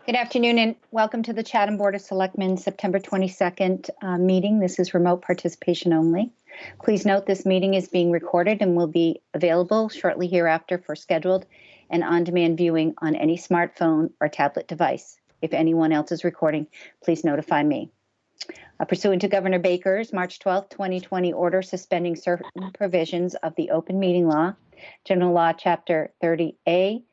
Good afternoon and welcome to the Chatham Board of Selectmen September 22nd meeting. This is remote participation only. Please note this meeting is being recorded and will be available shortly hereafter for scheduled and on-demand viewing on any smartphone or tablet device. If anyone else is recording, please notify me. Pursuant to Governor Baker's March 12, 2020 order suspending certain provisions of the open meeting law, General Law, Chapter 30A,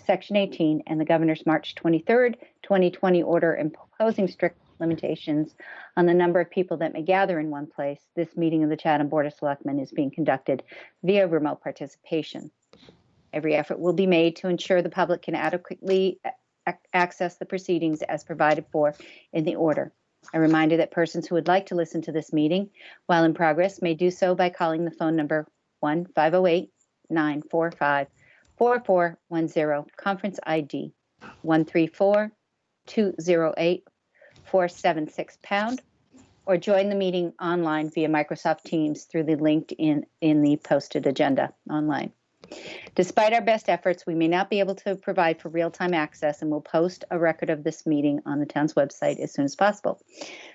Section 18, and the Governor's March 23rd, 2020 order imposing strict limitations on the number of people that may gather in one place, this meeting of the Chatham Board of Selectmen is being conducted via remote participation. Every effort will be made to ensure the public can adequately access the proceedings as provided for in the order. A reminder that persons who would like to listen to this meeting while in progress may do so by calling the phone number 1-508-945-4410, conference ID 134-208-476#, or join the meeting online via Microsoft Teams through the link in the posted agenda online. Despite our best efforts, we may not be able to provide for real-time access, and we'll post a record of this meeting on the town's website as soon as possible.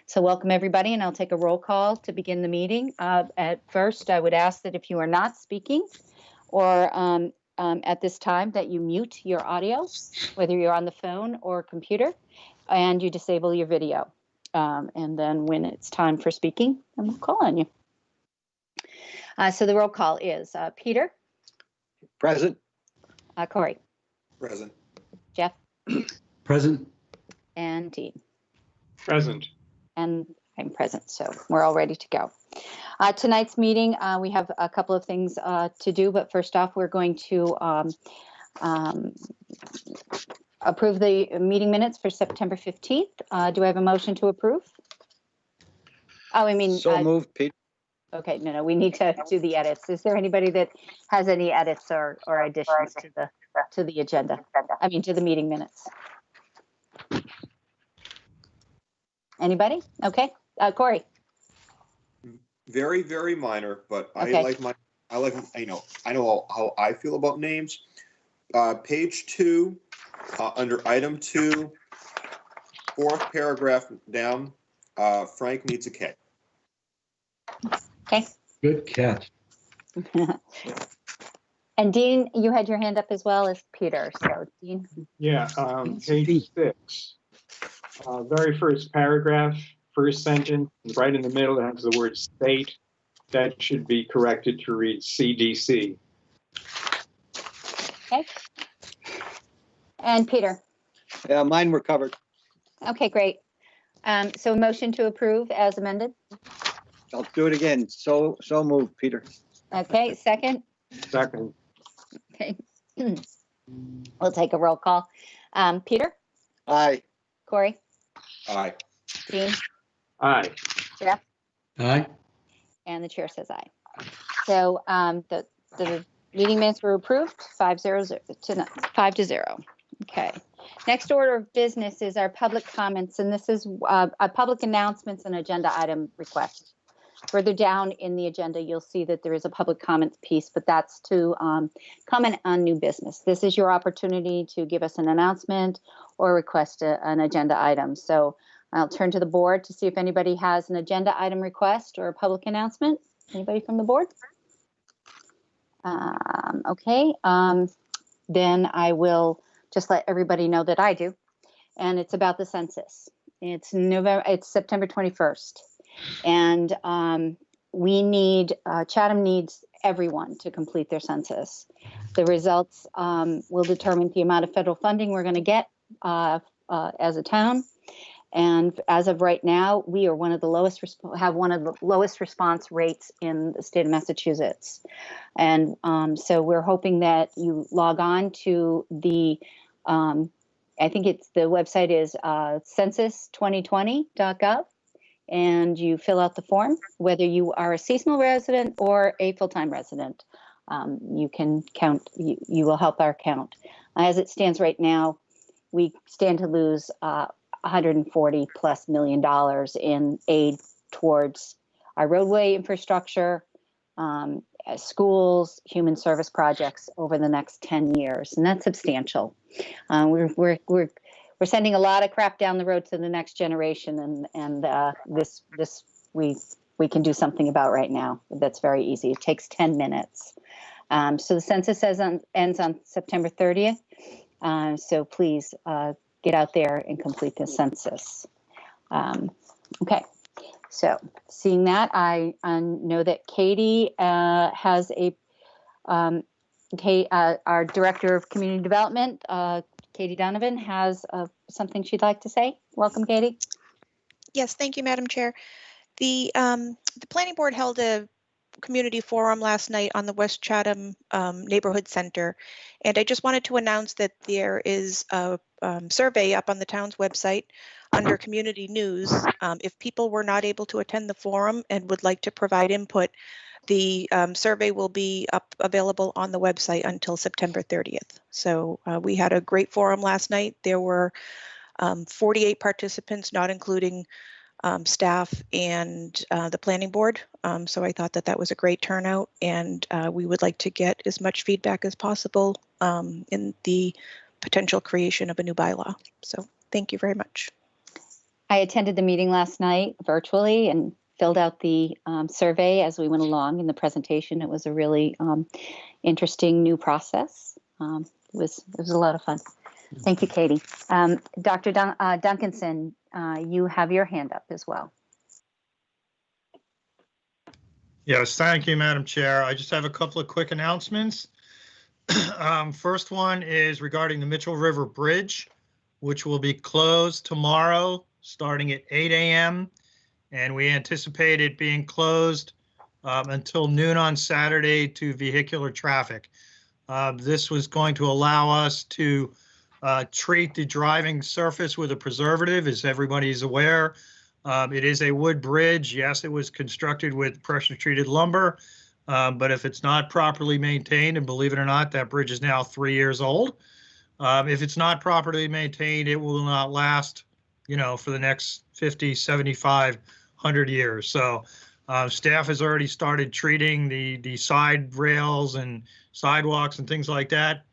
So welcome everybody, and I'll take a roll call to begin the meeting. At first, I would ask that if you are not speaking or at this time, that you mute your audio, whether you're on the phone or computer, and you disable your video. And then when it's time for speaking, then we'll call on you. So the roll call is Peter. Present. Corey. Present. Jeff. Present. And Dean. Present. And I'm present, so we're all ready to go. Tonight's meeting, we have a couple of things to do, but first off, we're going to approve the meeting minutes for September 15th. Do I have a motion to approve? Oh, I mean. So moved, Pete. Okay, no, we need to do the edits. Is there anybody that has any edits or additions to the agenda? I mean, to the meeting minutes? Anybody? Okay, Corey. Very, very minor, but Okay. I know how I feel about names. Page 2, under item 2, fourth paragraph down, Frank needs a K. Okay. Good catch. And Dean, you had your hand up as well as Peter. So Dean. Yeah, page 6. Very first paragraph, first sentence, right in the middle, it has the word state. That should be corrected to read CDC. Okay. And Peter. Yeah, mine were covered. Okay, great. So motion to approve as amended. I'll do it again. So moved, Peter. Okay, second. Second. Okay. We'll take a roll call. Peter, Aye. Corey, Aye. Dean, Aye. Jeff, Aye. and the chair says aye. So the meeting minutes were approved 5-0 to 5-0. Okay. Next order of business is our public comments, and this is a public announcements and agenda item request. Further down in the agenda, you'll see that there is a public comments piece, but that's to comment on new business. This is your opportunity to give us an announcement or request an agenda item. So I'll turn to the board to see if anybody has an agenda item request or a public announcement. Anybody from the board? Okay. Then I will just let everybody know that I do. And it's about the census. It's September 21st. And Chatham needs everyone to complete their census. The results will determine the amount of federal funding we're going to get as a town. And as of right now, we are one of the lowest response rates in the state of Massachusetts. And so we're hoping that you log on to the, I think the website is census2020.gov. And you fill out the form, whether you are a seasonal resident or a full-time resident. You can count, you will help our count. As it stands right now, we stand to lose $140+ million in aid towards our roadway infrastructure, schools, human service projects over the next 10 years, and that's substantial. We're we're sending a lot of crap down the road to the next generation, and this we can do something about right now. That's very easy. It takes 10 minutes. So the census ends on September 30th. So please get out there and complete the census. Okay. So seeing that, I know that Katie has our Director of Community Development, Katie Donovan, has something she'd like to say. Welcome, Katie. Yes, thank you, Madam Chair. The Planning Board held a community forum last night on the West Chatham Neighborhood Center, and I just wanted to announce that there is a survey up on the town's website under community news. If people were not able to attend the forum and would like to provide input, the survey will be available on the website until September 30th. So we had a great forum last night. There were 48 participants, not including staff and the planning board. So I thought that was a great turnout, and we would like to get as much feedback as possible in the potential creation of a new bylaw. So thank you very much. I attended the meeting last night virtually and filled out the survey as we went along in the presentation. It was a really interesting new process. It was a lot of fun. Thank you, Katie. Dr. Duncanson, you have your hand up as well. Yes, thank you, Madam Chair. I just have a couple of quick announcements. First one is regarding the Mitchell River Bridge, which will be closed tomorrow starting at 8 a.m. And we anticipate it being closed until noon on Saturday to vehicular traffic. This was going to allow us to treat the driving surface with a preservative, as everybody's aware. It is a wood bridge. Yes, it was constructed with pressure-treated lumber, but if it's not properly maintained, and believe it or not, that bridge is now 3 years old. If it's not properly maintained, it will not last, for the next 50, 75, 100 years. So staff has already started treating the side rails and sidewalks and things like that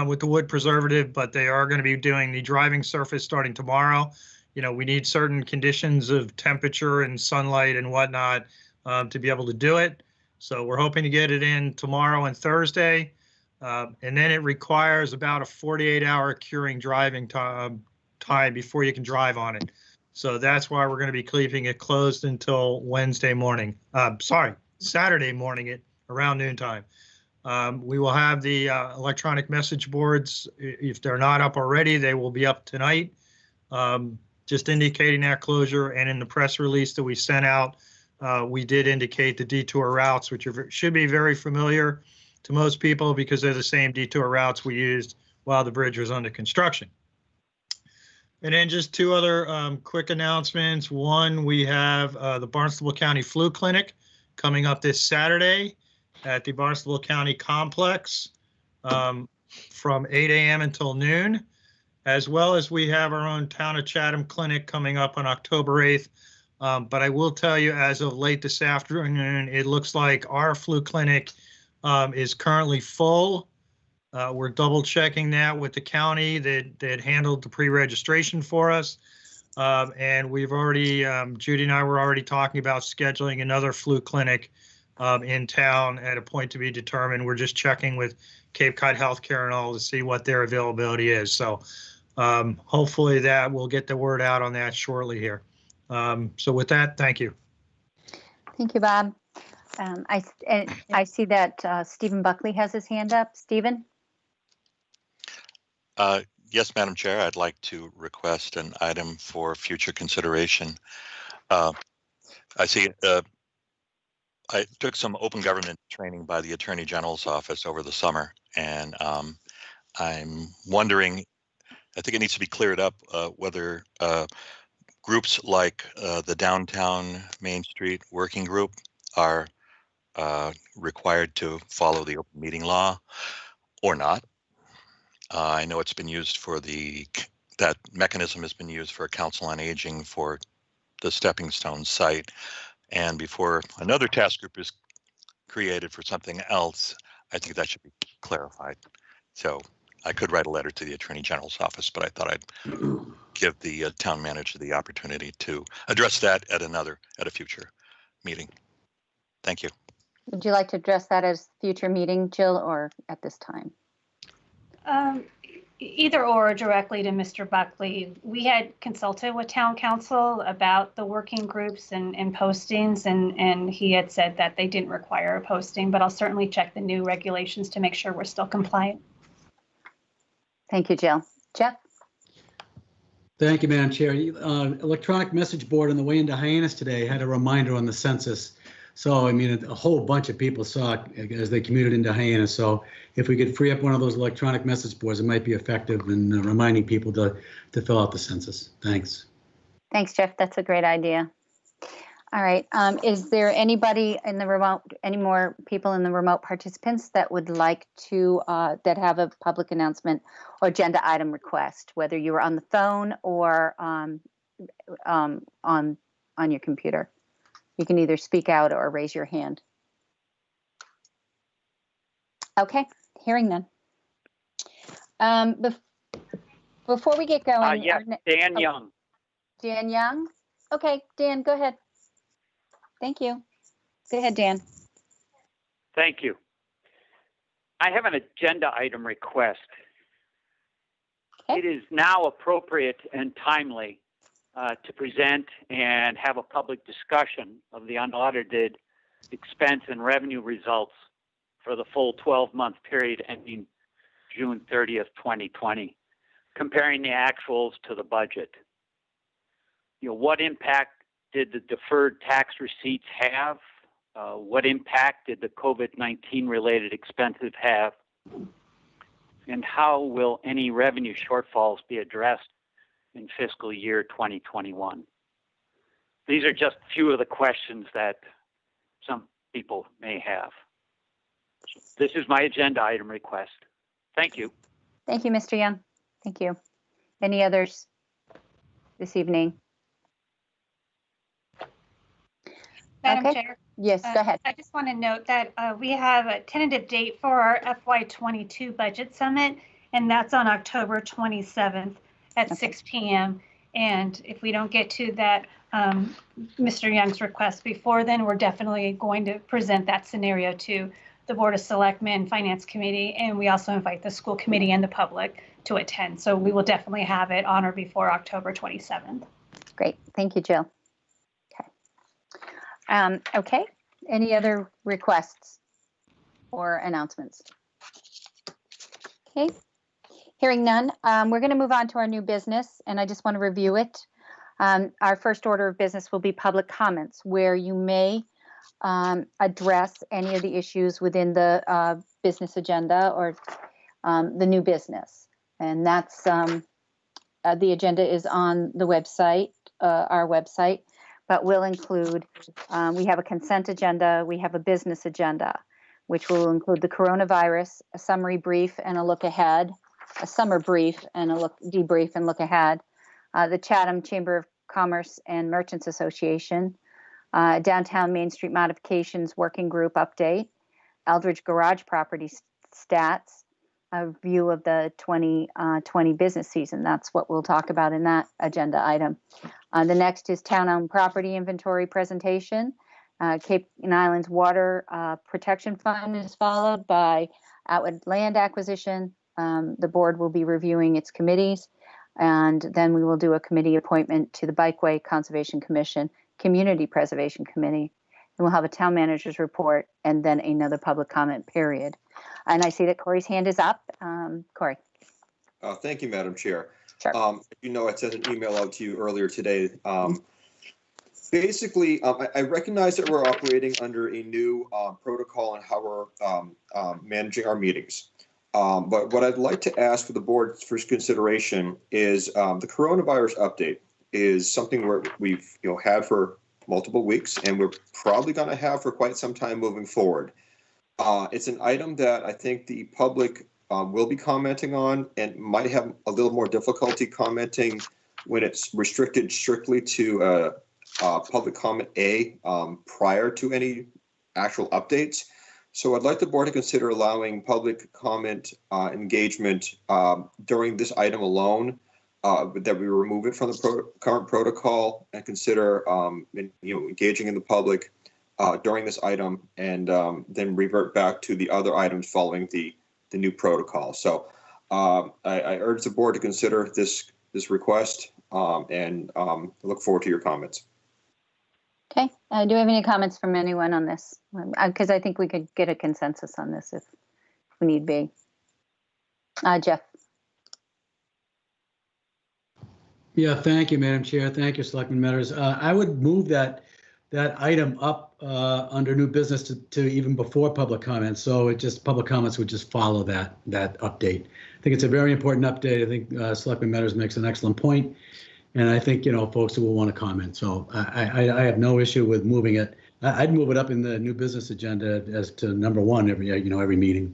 with the wood preservative, but they are going to be doing the driving surface starting tomorrow. We need certain conditions of temperature and sunlight and whatnot to be able to do it. So we're hoping to get it in tomorrow and Thursday. And then it requires about a 48-hour curing driving time before you can drive on it. So that's why we're going to be keeping it closed until Saturday morning at around noontime. We will have the electronic message boards. If they're not up already, they will be up tonight, just indicating that closure. And in the press release that we sent out, we did indicate the detour routes, which should be very familiar to most people because they're the same detour routes we used while the bridge was under construction. And then just two other quick announcements. One, we have the Barnstable County Flu Clinic coming up this Saturday at the Barnstable County Complex from 8 a.m. until noon, as well as we have our own Town of Chatham Clinic coming up on October 8th. But I will tell you, as of late this afternoon, it looks like our flu clinic is currently full. We're double checking that with the county that handled the pre-registration for us. And we've already, Judy and I were already talking about scheduling another flu clinic in town at a point to be determined. We're just checking with Cape Cod Healthcare and all to see what their availability is. So hopefully that we'll get the word out on that shortly here. So with that, thank you. Thank you, Bob. I see that Stephen Buckley has his hand up. Stephen? Yes, Madam Chair, I'd like to request an item for future consideration. I see I took some open government training by the Attorney General's office over the summer, and I'm wondering, I think it needs to be cleared up whether groups like the Downtown Main Street Working Group are required to follow the open meeting law or not. I know it's been used for that mechanism has been used for Council on Aging for the Stepping Stone site. And before another task group is created for something else, I think that should be clarified. So I could write a letter to the Attorney General's office, but I thought I'd give the town manager the opportunity to address that at a future meeting. Thank you. Would you like to address that as future meeting, Jill, or at this time? Either or directly to Mr. Buckley. We had consulted with town council about the working groups and postings, and he had said that they didn't require a posting, but I'll certainly check the new regulations to make sure we're still compliant. Thank you, Jill. Jeff? Thank you, Madam Chair. Electronic message board on the way into Hyannis today had a reminder on the census. So, I mean, a whole bunch of people saw it as they commuted into Hyannis. So if we could free up one of those electronic message boards, it might be effective in reminding people to fill out the census. Thanks. Thanks, Jeff. That's a great idea. All right. Is there anybody in the remote, any more people in the remote participants that would like to, that have a public announcement or agenda item request, whether you were on the phone or on your computer? You can either speak out or raise your hand. Okay, hearing none. Before we get going. Yeah, Dan Young. Dan Young? Okay, Dan, go ahead. Thank you. Go ahead, Dan. Thank you. I have an agenda item request. Okay. It is now appropriate and timely to present and have a public discussion of the unaudited expense and revenue results for the full 12-month period ending June 30th, 2020, comparing the actuals to the budget. You know, what impact did the deferred tax receipts have? What impact did the COVID-19 related expenses have? And how will any revenue shortfalls be addressed in fiscal year 2021? These are just a few of the questions that some people may have. So this is my agenda item request. Thank you. Thank you, Mr. Young. Thank you. Any others this evening? Madam Okay. Chair. Yes, go ahead. I just want to note that we have a tentative date for our FY22 budget summit, and that's on October 27th at Okay. 6 p.m. And if we don't get to that, Mr. Young's request before then, we're definitely going to present that scenario to the Board of Selectmen, Finance Committee, and we also invite the school committee and the public to attend. So we will definitely have it on or before October 27th. Great. Thank you, Jill. Okay. Okay. Any other requests or announcements? Okay. Hearing none, we're going to move on to our new business, and I just want to review it. Our first order of business will be public comments, where you may address any of the issues within the business agenda or the new business. And that's the agenda is on the website, our website, but will include, we have a consent agenda, we have a business agenda, which will include the coronavirus, a summary brief and a look ahead, a summer brief and a debrief and look ahead, the Chatham Chamber of Commerce and Merchants Association, Downtown Main Street Modifications Working Group update, Eldridge Garage Property stats, a review of the 2020 business season. That's what we'll talk about in that agenda item. The next is town-owned property inventory presentation. Cape and Islands Water Protection Fund is followed by Outwood Land Acquisition. The board will be reviewing its committees, and then we will do a committee appointment to the Bikeway Conservation Commission, Community Preservation Committee, and we'll have a town manager's report and then another public comment period. And I see that Corey's hand is up. Corey. Thank you, Madam Chair. Sure. You know, I sent an email out to you earlier today. Basically, I recognize that we're operating under a new protocol and how we're managing our meetings. But what I'd like to ask for the board's first consideration is the coronavirus update is something we've had for multiple weeks, and we're probably going to have for quite some time moving forward. It's an item that I think the public will be commenting on and might have a little more difficulty commenting when it's restricted strictly to public comment prior to any actual updates. So I'd like the board to consider allowing public comment engagement during this item alone, that we remove it from the current protocol and consider engaging in the public during this item, and then revert back to the other items following the new protocol. So I urge the board to consider this request, and look forward to your comments. Okay, do we have any comments from anyone on this? Because I think we could get a consensus on this if we need be. Jeff. Yeah, thank you, Madam Chair. Thank you, Selectman Metters. I would move that item up under new business to even before public comments. So it just, public comments would just follow that update. I think it's a very important update. I think Selectman Metters makes an excellent point. And I think, folks will want to comment. So I have no issue with moving it. I'd move it up in the new business agenda as to number one every meeting.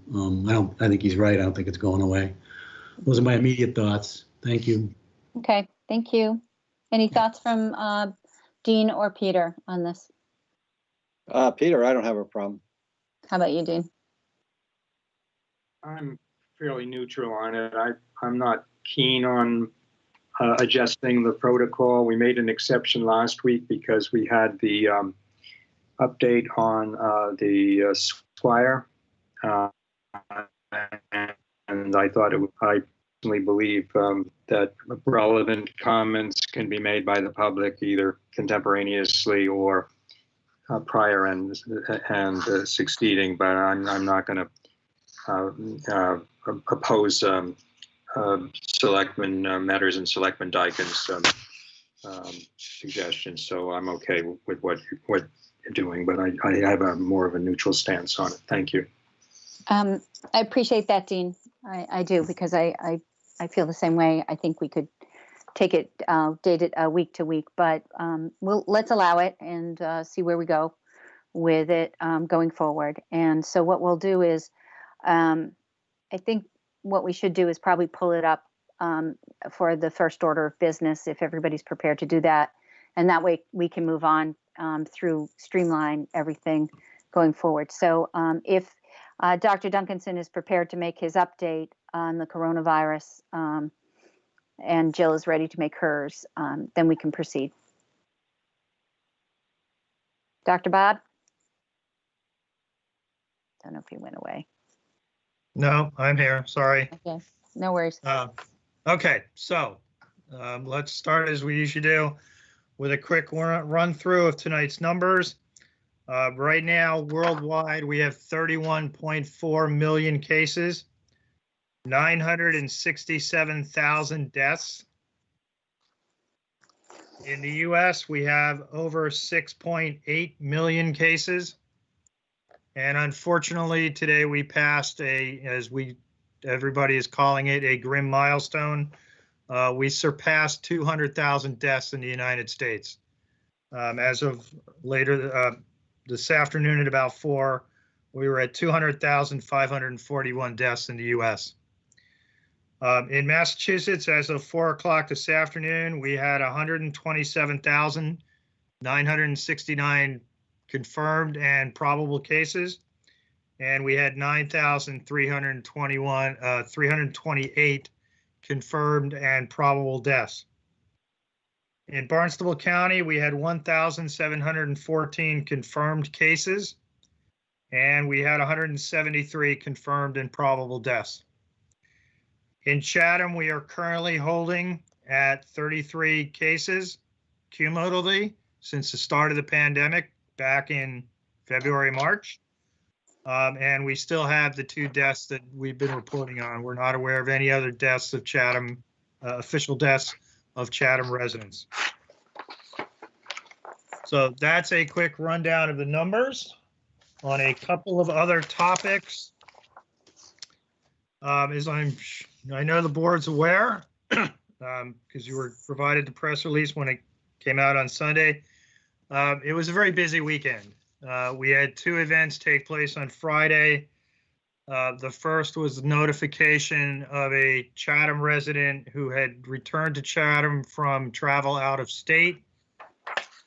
I think he's right. I don't think it's going away. Those are my immediate thoughts. Thank you. Okay, thank you. Any thoughts from Dean or Peter on this? Peter, I don't have a problem. How about you, Dean? I'm fairly neutral on it. I'm not keen on adjusting the protocol. We made an exception last week because we had the update on the Squire, and I thought I personally believe that relevant comments can be made by the public either contemporaneously or prior and succeeding, but I'm not going to oppose Selectman Metters and Selectman Dyken's suggestions. So I'm okay with what you're doing, but I have a more of a neutral stance on it. Thank you. I appreciate that, Dean. I do, because I feel the same way. I think we could take it, date it week to week, but let's allow it and see where we go with it going forward. And so what we'll do is, I think what we should do is probably pull it up for the first order of business, if everybody's prepared to do that. And that way we can move on through streamline everything going forward. So if Dr. Duncanson is prepared to make his update on the coronavirus, and Jill is ready to make hers, then we can proceed. Dr. Bob? Don't know if he went away. No, I'm here. Sorry. Okay, no worries. Okay, so let's start as we usually do with a quick run through of tonight's numbers. Right now, worldwide, we have 31.4 million cases, 967,000 deaths. In the US, we have over 6.8 million cases. And unfortunately, today we passed everybody is calling it, a grim milestone. We surpassed 200,000 deaths in the United States. As of later this afternoon at about 4, we were at 200,541 deaths in the US. In Massachusetts, as of 4 o'clock this afternoon, we had 127,969 confirmed and probable cases, and we had 328 confirmed and probable deaths. In Barnstable County, we had 1,714 confirmed cases, and we had 173 confirmed and probable deaths. In Chatham, we are currently holding at 33 cases cumulatively since the start of the pandemic back in February, March. And we still have the 2 deaths that we've been reporting on. We're not aware of any other deaths of Chatham, official deaths of Chatham residents. So that's a quick rundown of the numbers. On a couple of other topics, as I know the board's aware, because you were provided the press release when it came out on Sunday. It was a very busy weekend. We had 2 events take place on Friday. The first was notification of a Chatham resident who had returned to Chatham from travel out of state,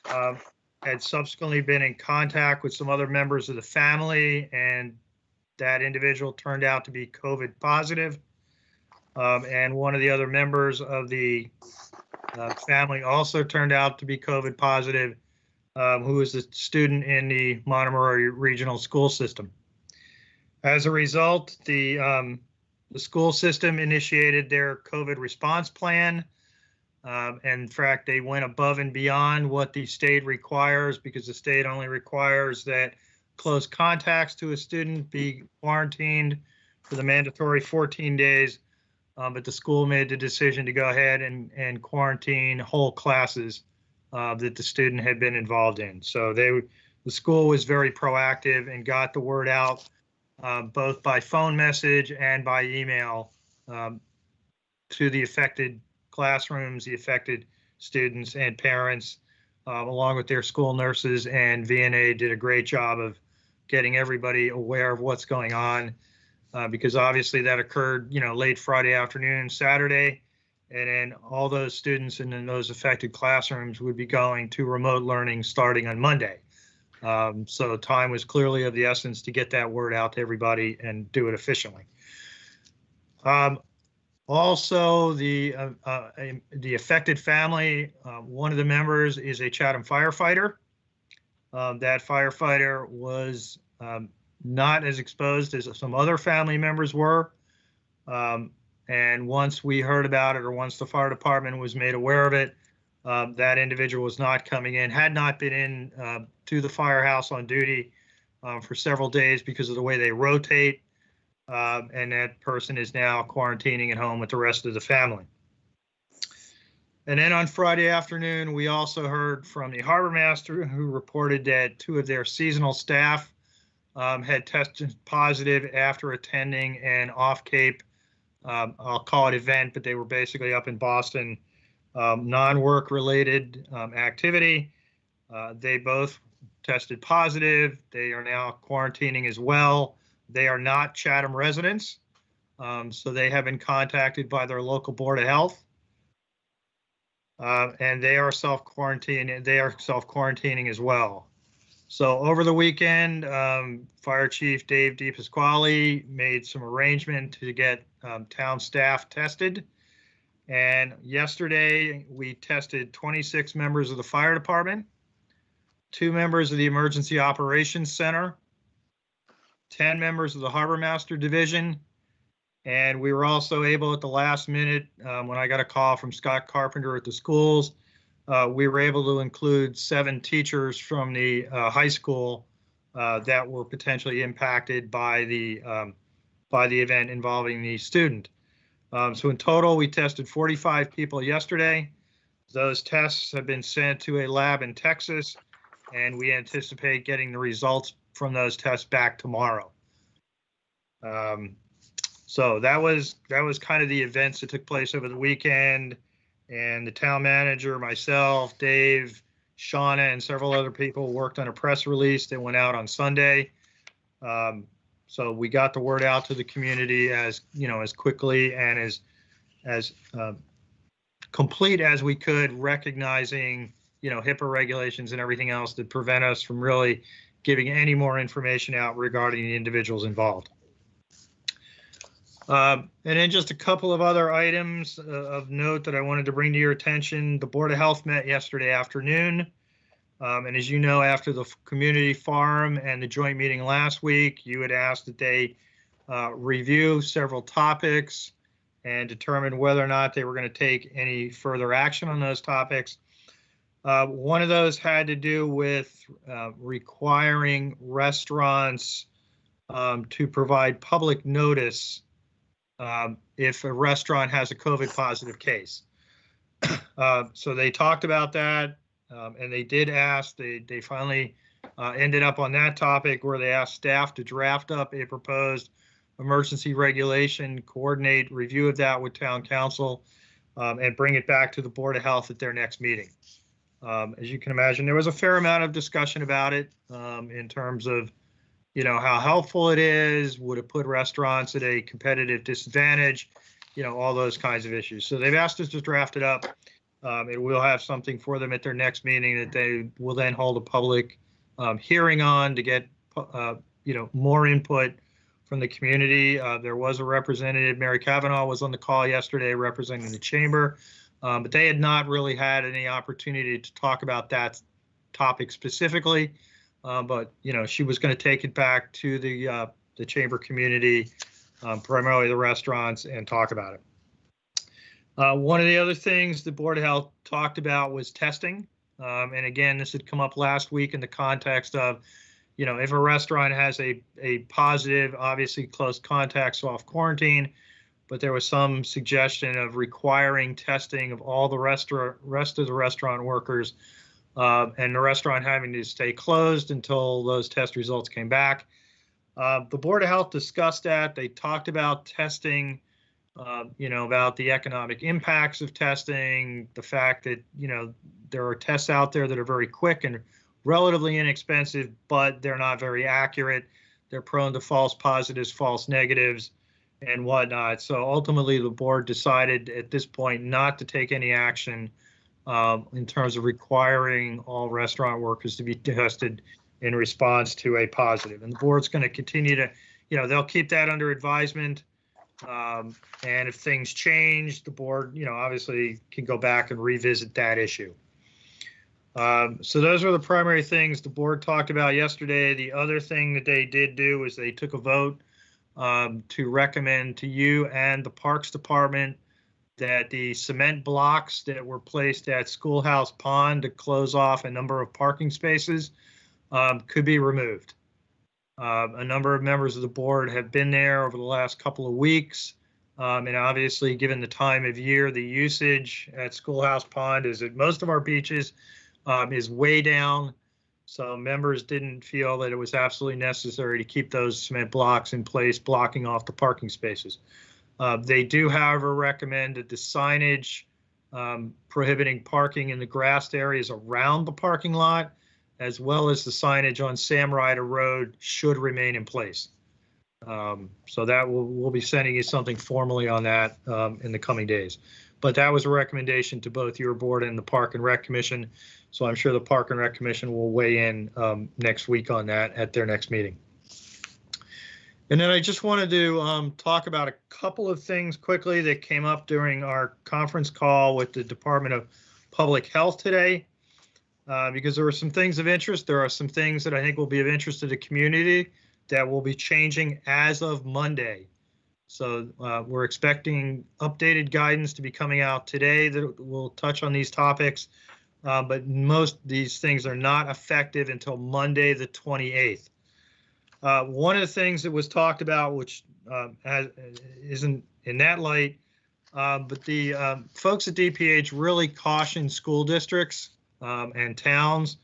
had subsequently been in contact with some other members of the family and That individual turned out to be COVID positive. And one of the other members of the family also turned out to be COVID positive, who is a student in the Montgomery Regional School System. As a result, the school system initiated their COVID response plan. And in fact, they went above and beyond what the state requires, because the state only requires that close contacts to a student be quarantined for the mandatory 14 days. But the school made the decision to go ahead and quarantine whole classes that the student had been involved in. So the school was very proactive and got the word out both by phone message and by email to the affected classrooms, the affected students and parents, along with their school nurses, and VNA did a great job of getting everybody aware of what's going on, because obviously that occurred, late Friday afternoon, Saturday, and then all those students in those affected classrooms would be going to remote learning starting on Monday. So time was clearly of the essence to get that word out to everybody and do it efficiently. Also, the affected family, one of the members is a Chatham firefighter. That firefighter was not as exposed as some other family members were. And once we heard about it, or once the fire department was made aware of it, that individual was not coming in, had not been in to the firehouse on duty for several days because of the way they rotate. And that person is now quarantining at home with the rest of the family. And then on Friday afternoon, we also heard from the harbor master, who reported that 2 of their seasonal staff had tested positive after attending an off-Cape, I'll call it event, but they were basically up in Boston, non-work related activity. They both tested positive. They are now quarantining as well. They are not Chatham residents, so they have been contacted by their local board of health, and they are self-quarantining. They are self-quarantining as well. So over the weekend, Fire Chief Dave DePasquale made some arrangement to get town staff tested, and yesterday we tested 26 members of the fire department, 2 members of the Emergency Operations Center, 10 members of the Harbor Master Division, and we were also able at the last minute, when I got a call from Scott Carpenter at the schools, we were able to include 7 teachers from the high school that were potentially impacted by the event involving the student. So in total, we tested 45 people yesterday. Those tests have been sent to a lab in Texas, and we anticipate getting the results from those tests back tomorrow. So that was kind of the events that took place over the weekend, and the town manager, myself, Dave, Shauna, and several other people worked on a press release that went out on Sunday. So we got the word out to the community as quickly and as complete as we could, recognizing HIPAA regulations and everything else that prevent us from really giving any more information out regarding the individuals involved. And then just a couple of other items of note that I wanted to bring to your attention. The Board of Health met yesterday afternoon. And as you know, after the community forum and the joint meeting last week, you had asked that they review several topics and determine whether or not they were going to take any further action on those topics. One of those had to do with requiring restaurants to provide public notice if a restaurant has a COVID positive case. So they talked about that, and they did ask, they finally ended up on that topic where they asked staff to draft up a proposed emergency regulation, coordinate review of that with town council, and bring it back to the Board of Health at their next meeting. As you can imagine, there was a fair amount of discussion about it in terms of, how helpful it is, would it put restaurants at a competitive disadvantage, all those kinds of issues. So they've asked us to draft it up. And we'll have something for them at their next meeting that they will then hold a public hearing on to get, more input from the community. There was a representative, Mary Cavanaugh was on the call yesterday representing the chamber, but they had not really had any opportunity to talk about that topic specifically. But she was going to take it back to the chamber community, primarily the restaurants, and talk about it. One of the other things the Board of Health talked about was testing. And again, this had come up last week in the context of, if a restaurant has a positive, obviously close contact, soft quarantine, but there was some suggestion of requiring testing of all the rest of the restaurant workers, and the restaurant having to stay closed until those test results came back. The Board of Health discussed that. They talked about testing, about the economic impacts of testing, the fact that, there are tests out there that are very quick and relatively inexpensive, but they're not very accurate. They're prone to false positives, false negatives, and whatnot. So ultimately, the board decided at this point not to take any action in terms of requiring all restaurant workers to be tested in response to a positive. And the board's going to continue to, they'll keep that under advisement. And if things change, the board, obviously can go back and revisit that issue. So those are the primary things the board talked about yesterday. The other thing that they did do was they took a vote to recommend to you and the Parks Department that the cement blocks that were placed at Schoolhouse Pond to close off a number of parking spaces could be removed. A number of members of the board have been there over the last couple of weeks. And obviously, given the time of year, the usage at Schoolhouse Pond is at most of our beaches is way down. So members didn't feel that it was absolutely necessary to keep those cement blocks in place, blocking off the parking spaces. They do, however, recommend that the signage prohibiting parking in the grassed areas around the parking lot, as well as the signage on Sam Ryder Road, should remain in place. So that we'll be sending you something formally on that in the coming days. But that was a recommendation to both your board and the Park and Rec Commission. So I'm sure the Park and Rec Commission will weigh in next week on that at their next meeting. And then I just wanted to talk about a couple of things quickly that came up during our conference call with the Department of Public Health today, because there were some things of interest. There are some things that I think will be of interest to the community that will be changing as of Monday. So we're expecting updated guidance to be coming out today that will touch on these topics, but most of these things are not effective until Monday, the 28th. One of the things that was talked about, which isn't in that light, but the folks at DPH really cautioned school districts and towns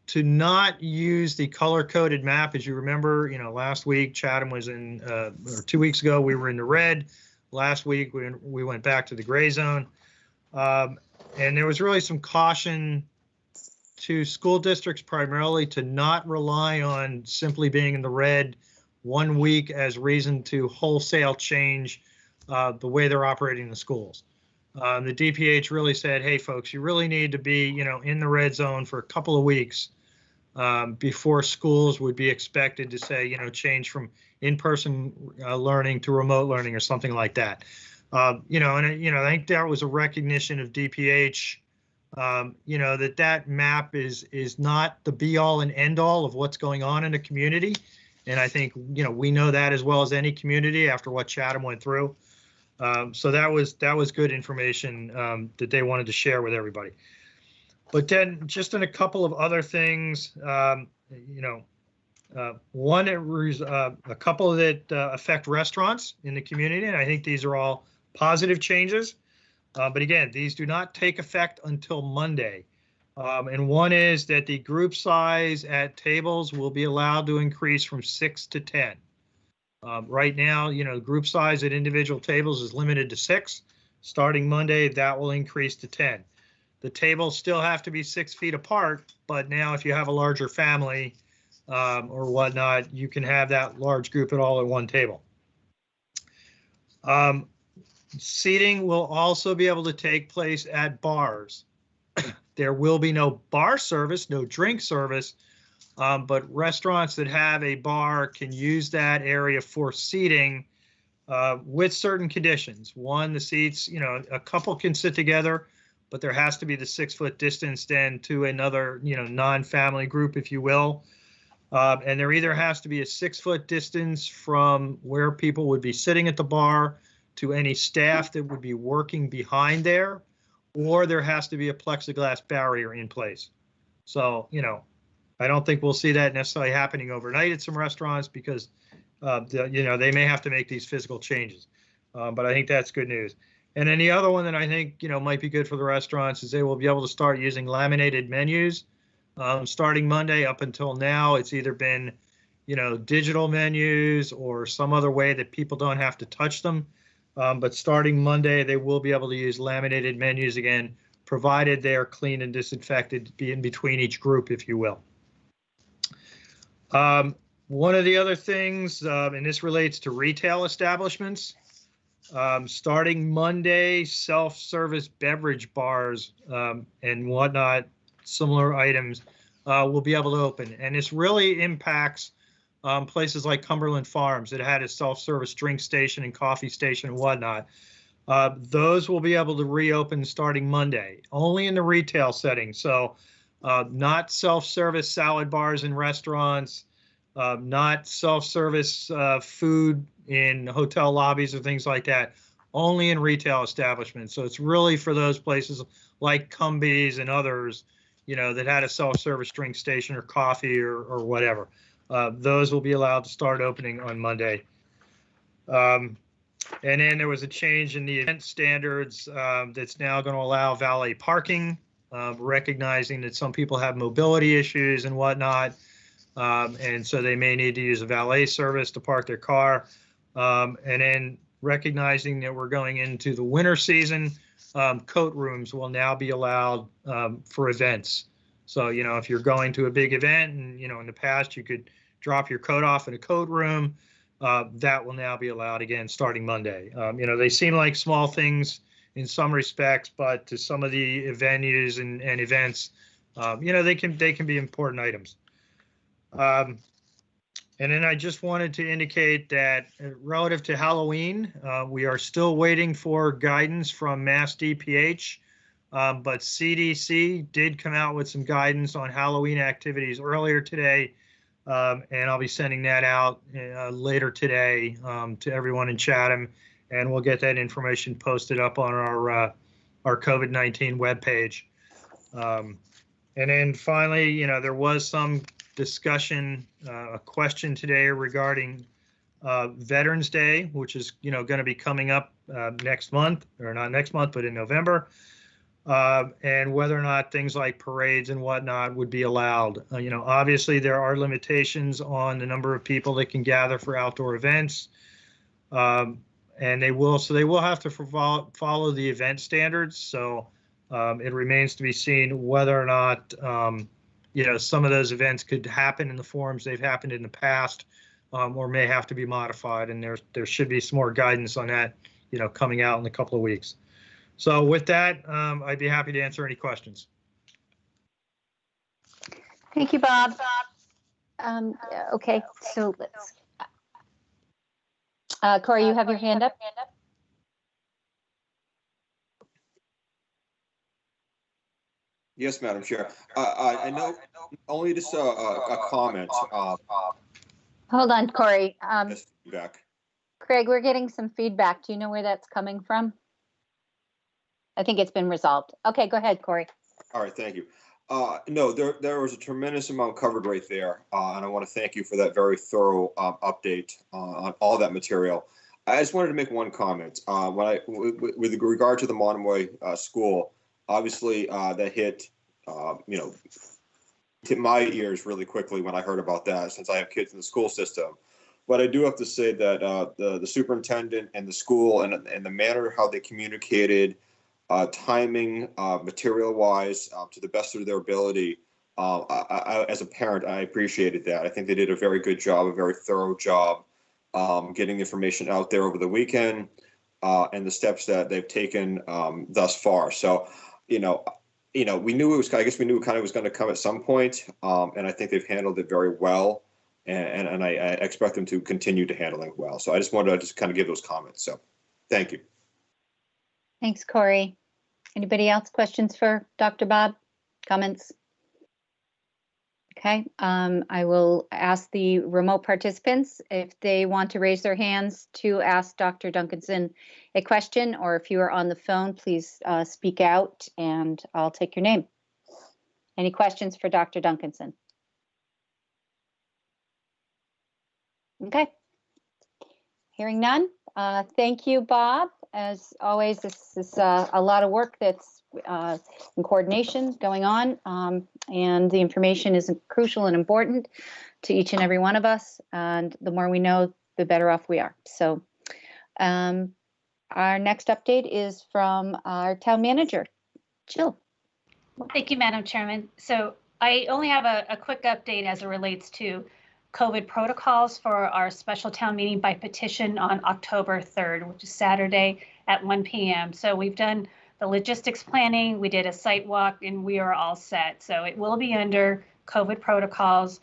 to not use the color-coded map. As you remember, last week Chatham was in, or 2 weeks ago, we were in the red. Last week we went back to the gray zone. And there was really some caution to school districts primarily to not rely on simply being in the red 1 week as reason to wholesale change the way they're operating the schools. The DPH really said, hey, folks, you really need to be, in the red zone for a couple of weeks before schools would be expected to say, change from in-person learning to remote learning or something like that. I think that was a recognition of DPH, that map is not the be all and end all of what's going on in a community. And I think, we know that as well as any community after what Chatham went through. So that was good information that they wanted to share with everybody. But then just in a couple of other things, one, a couple that affect restaurants in the community, and I think these are all positive changes. But again, these do not take effect until Monday. And one is that the group size at tables will be allowed to increase from 6 to 10. Right now, group size at individual tables is limited to 6. Starting Monday, that will increase to 10. The tables still have to be 6 feet apart, but now if you have a larger family or whatnot, you can have that large group all at one table. Seating will also be able to take place at bars. There will be no bar service, no drink service, But restaurants that have a bar can use that area for seating with certain conditions. One, the seats, a couple can sit together, but there has to be the 6-foot distance then to another, non-family group, if you will. And there either has to be a 6-foot distance from where people would be sitting at the bar to any staff that would be working behind there, or there has to be a plexiglass barrier in place. So, I don't think we'll see that necessarily happening overnight at some restaurants because, they may have to make these physical changes. But I think that's good news. And then the other one that I think, might be good for the restaurants is they will be able to start using laminated menus. Starting Monday up until now, it's either been, digital menus or some other way that people don't have to touch them. But starting Monday, they will be able to use laminated menus again, provided they are clean and disinfected in between each group, if you will. One of the other things, and this relates to retail establishments, starting Monday, self-service beverage bars and whatnot, similar items will be able to open. And this really impacts places like Cumberland Farms that had a self-service drink station and coffee station and whatnot. Those will be able to reopen starting Monday, only in the retail setting. So not self-service salad bars in restaurants, not self-service food in hotel lobbies or things like that, only in retail establishments. So it's really for those places like Cumbies and others, that had a self-service drink station or coffee or whatever. Those will be allowed to start opening on Monday. And then there was a change in the event standards that's now going to allow valet parking, recognizing that some people have mobility issues and whatnot. And so they may need to use a valet service to park their car. And then recognizing that we're going into the winter season, coat rooms will now be allowed for events. So, if you're going to a big event and, in the past you could drop your coat off in a coat room, that will now be allowed again starting Monday. They seem like small things in some respects, but to some of the venues and events, they can be important items. And then I just wanted to indicate that relative to Halloween, we are still waiting for guidance from Mass DPH, but CDC did come out with some guidance on Halloween activities earlier today, and I'll be sending that out later today to everyone in Chatham, and we'll get that information posted up on our COVID-19 webpage. And then finally, there was some discussion, a question today regarding Veterans Day, which is, going to be coming up next month, or not next month, but in November, and whether or not things like parades and whatnot would be allowed. Obviously there are limitations on the number of people that can gather for outdoor events, and they will have to follow the event standards. So it remains to be seen whether or not some of those events could happen in the forms they've happened in the past, or may have to be modified. And there should be some more guidance on that, coming out in a couple of weeks. So with that, I'd be happy to answer any questions. Thank you, Bob. Okay, so let's. Corey, you have your hand up. Yes, Madam Chair. I know only just a comment. Hold on, Corey. Back. Craig, we're getting some feedback. Do you know where that's coming from? I think it's been resolved. Okay, go ahead, Corey. All right, thank you. No, there was a tremendous amount covered right there, and I want to thank you for that very thorough update on all that material. I just wanted to make one comment. With regard to the Monomoy school, obviously that hit my ears really quickly when I heard about that, since I have kids in the school system. But I do have to say that the superintendent and the school and the manner how they communicated, timing, material-wise, to the best of their ability, as a parent, I appreciated that. I think they did a very good job, a very thorough job, getting information out there over the weekend, and the steps that they've taken thus far. So, we knew it was, I guess we knew kind of was going to come at some point. And I think they've handled it very well. And I expect them to continue to handle it well. So I just wanted to just kind of give those comments. So thank you. Thanks, Corey. Anybody else? Questions for Dr. Bob? Comments? Okay, I will ask the remote participants if they want to raise their hands to ask Dr. Duncanson a question, or if you are on the phone, please speak out and I'll take your name. Any questions for Dr. Duncanson? Okay. Hearing none. Thank you, Bob. As always, this is a lot of work that's in coordination going on, and the information is crucial and important to each and every one of us. And the more we know, the better off we are. So our next update is from our town manager, Jill. Well, thank you, Madam Chairman. So I only have a quick update as it relates to COVID protocols for our special town meeting by petition on October 3rd, which is Saturday at 1 p.m. So we've done the logistics planning, we did a site walk, and we are all set. So it will be under COVID protocols.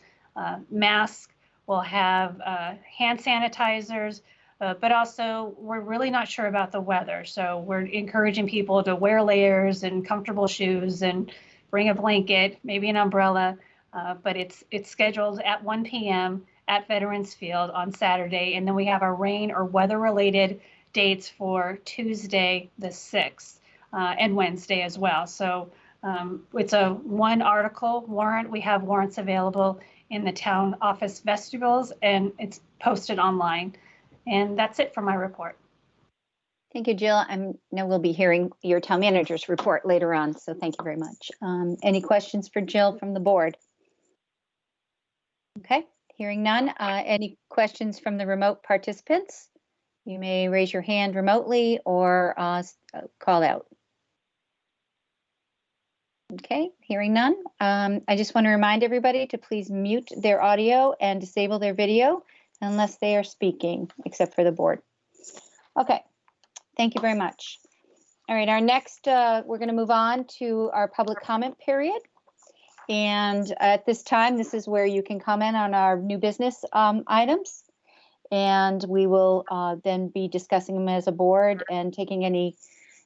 Masks, we'll have hand sanitizers, but also we're really not sure about the weather. So we're encouraging people to wear layers and comfortable shoes and bring a blanket, maybe an umbrella. But it's scheduled at 1 p.m. at Veterans Field on Saturday. And then we have our rain or weather related dates for Tuesday, the 6th, and Wednesday as well. So it's a one article warrant. We have warrants available in the town office vestibules, and it's posted online. And that's it for my report. Thank you, Jill. I know we'll be hearing your town manager's report later on, so thank you very much. Any questions for Jill from the board? Okay, hearing none. Any questions from the remote participants? You may raise your hand remotely or call out. Okay, hearing none. I just want to remind everybody to please mute their audio and disable their video unless they are speaking, except for the board. Okay, thank you very much. All right, our next, we're going to move on to our public comment period. And at this time, this is where you can comment on our new business items. And we will then be discussing them as a board and taking any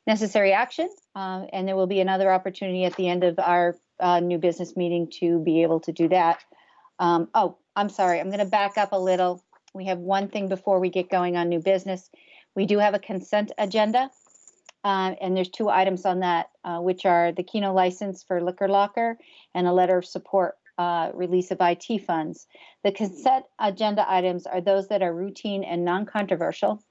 necessary action. And there will be another opportunity at the end of our new business meeting to be able to do that. Oh, I'm sorry. I'm going to back up a little. We have one thing before we get going on new business. We do have a consent agenda. And there's two items on that, which are the Keno license for Liquor Locker and a letter of support release of IT funds. The consent agenda items are those that are routine and non-controversial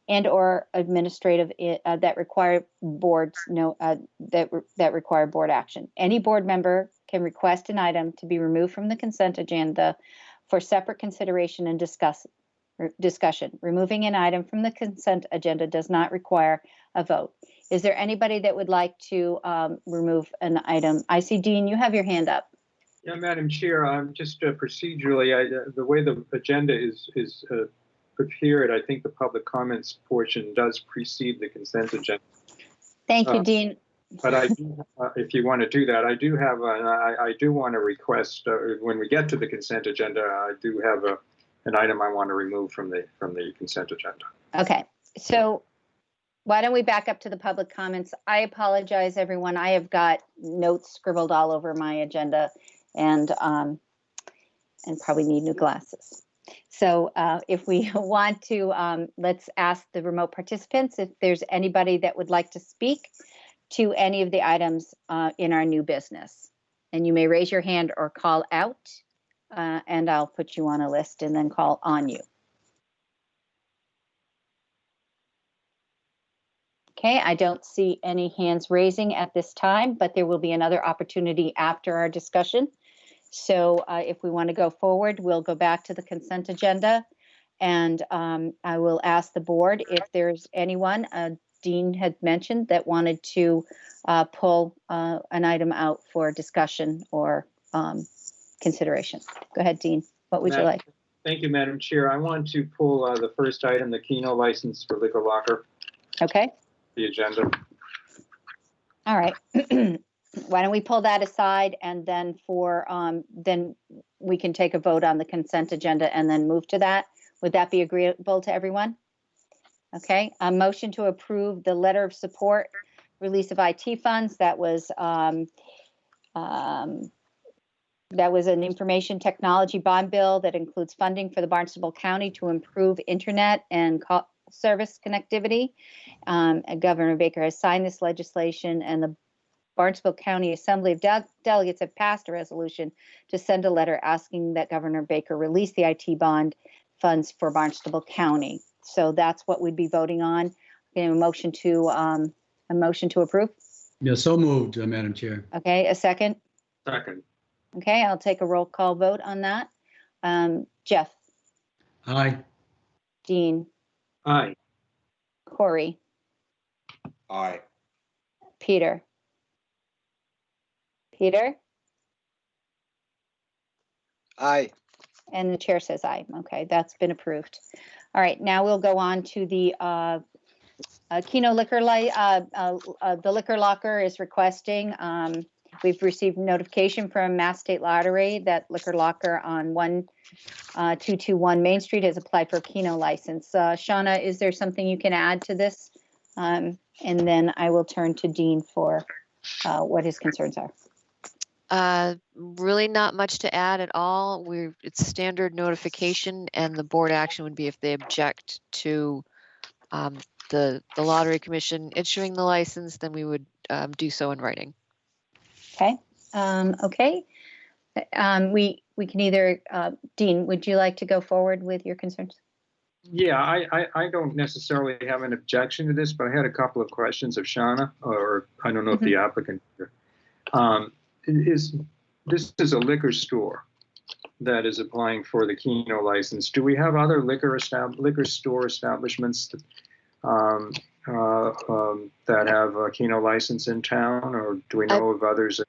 and or administrative that require boards that require board action. Any board member can request an item to be removed from the consent agenda for separate consideration and discussion. Removing an item from the consent agenda does not require a vote. Is there anybody that would like to remove an item? I see, Dean, you have your hand up. Yeah, Madam Chair, just procedurally, the way the agenda is prepared, I think the public comments portion does precede the consent agenda. Thank you, Dean. But I do, if you want to do that, I do have, I do want to request when we get to the consent agenda, I do have an item I want to remove from the consent agenda. Okay, so why don't we back up to the public comments? I apologize, everyone. I have got notes scribbled all over my agenda, and probably need new glasses. So if we want to, let's ask the remote participants if there's anybody that would like to speak to any of the items in our new business. And you may raise your hand or call out, and I'll put you on a list and then call on you. Okay, I don't see any hands raising at this time, but there will be another opportunity after our discussion. So if we want to go forward, we'll go back to the consent agenda, and I will ask the board if there's anyone, Dean had mentioned, that wanted to pull an item out for discussion or consideration. Go ahead, Dean. What would you like? Thank you, Madam Chair. I want to pull the first item, the Keno license for Liquor Locker. Okay. The agenda. All right. why don't we pull that aside, and then then we can take a vote on the consent agenda and then move to that. Would that be agreeable to everyone? Okay, a motion to approve the letter of support, release of IT funds. That was an information technology bond bill that includes funding for the Barnstable County to improve internet and call service connectivity. And Governor Baker has signed this legislation, and the Barnstable County Assembly of Delegates have passed a resolution to send a letter asking that Governor Baker release the IT bond funds for Barnstable County. So that's what we'd be voting on. A motion to approve. Yeah, so moved, Madam Chair. Okay, a second. Second. Okay, I'll take a roll call vote on that. Jeff, Aye. Dean, Aye. Corey, Aye. Peter. Aye. And the chair says aye. Okay, that's been approved. All right, now we'll go on to the Keno Liquor Light. The liquor locker is requesting. We've received notification from Mass State Lottery that liquor locker on 1221 Main Street has applied for a Keno license. Shauna, is there something you can add to this? And then I will turn to Dean for what his concerns are. Really not much to add at all. It's standard notification, and the board action would be if they object to the Lottery Commission issuing the license, then we would do so in writing. Okay. Okay. We can either, Dean, would you like to go forward with your concerns? Yeah, I don't necessarily have an objection to this, but I had a couple of questions of Shauna, or I don't know if the applicant. This is a liquor store that is applying for the Keno license. Do we have other liquor store establishments that have a Keno license in town, or do we know of others in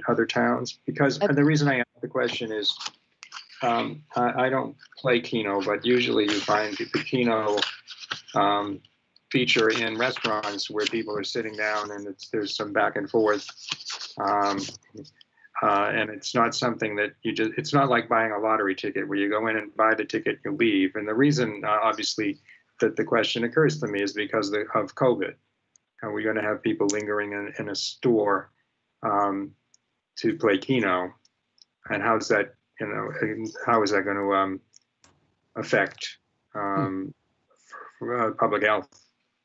other towns? Because the reason I ask the question is I don't play Keno, but usually you find the Keno feature in restaurants where people are sitting down and there's some back and forth. And it's not something that it's not like buying a lottery ticket where you go in and buy the ticket, you leave. And the reason, obviously, that the question occurs to me is because of COVID. Are we going to have people lingering in a store to play Keno? And how is that going to affect public health?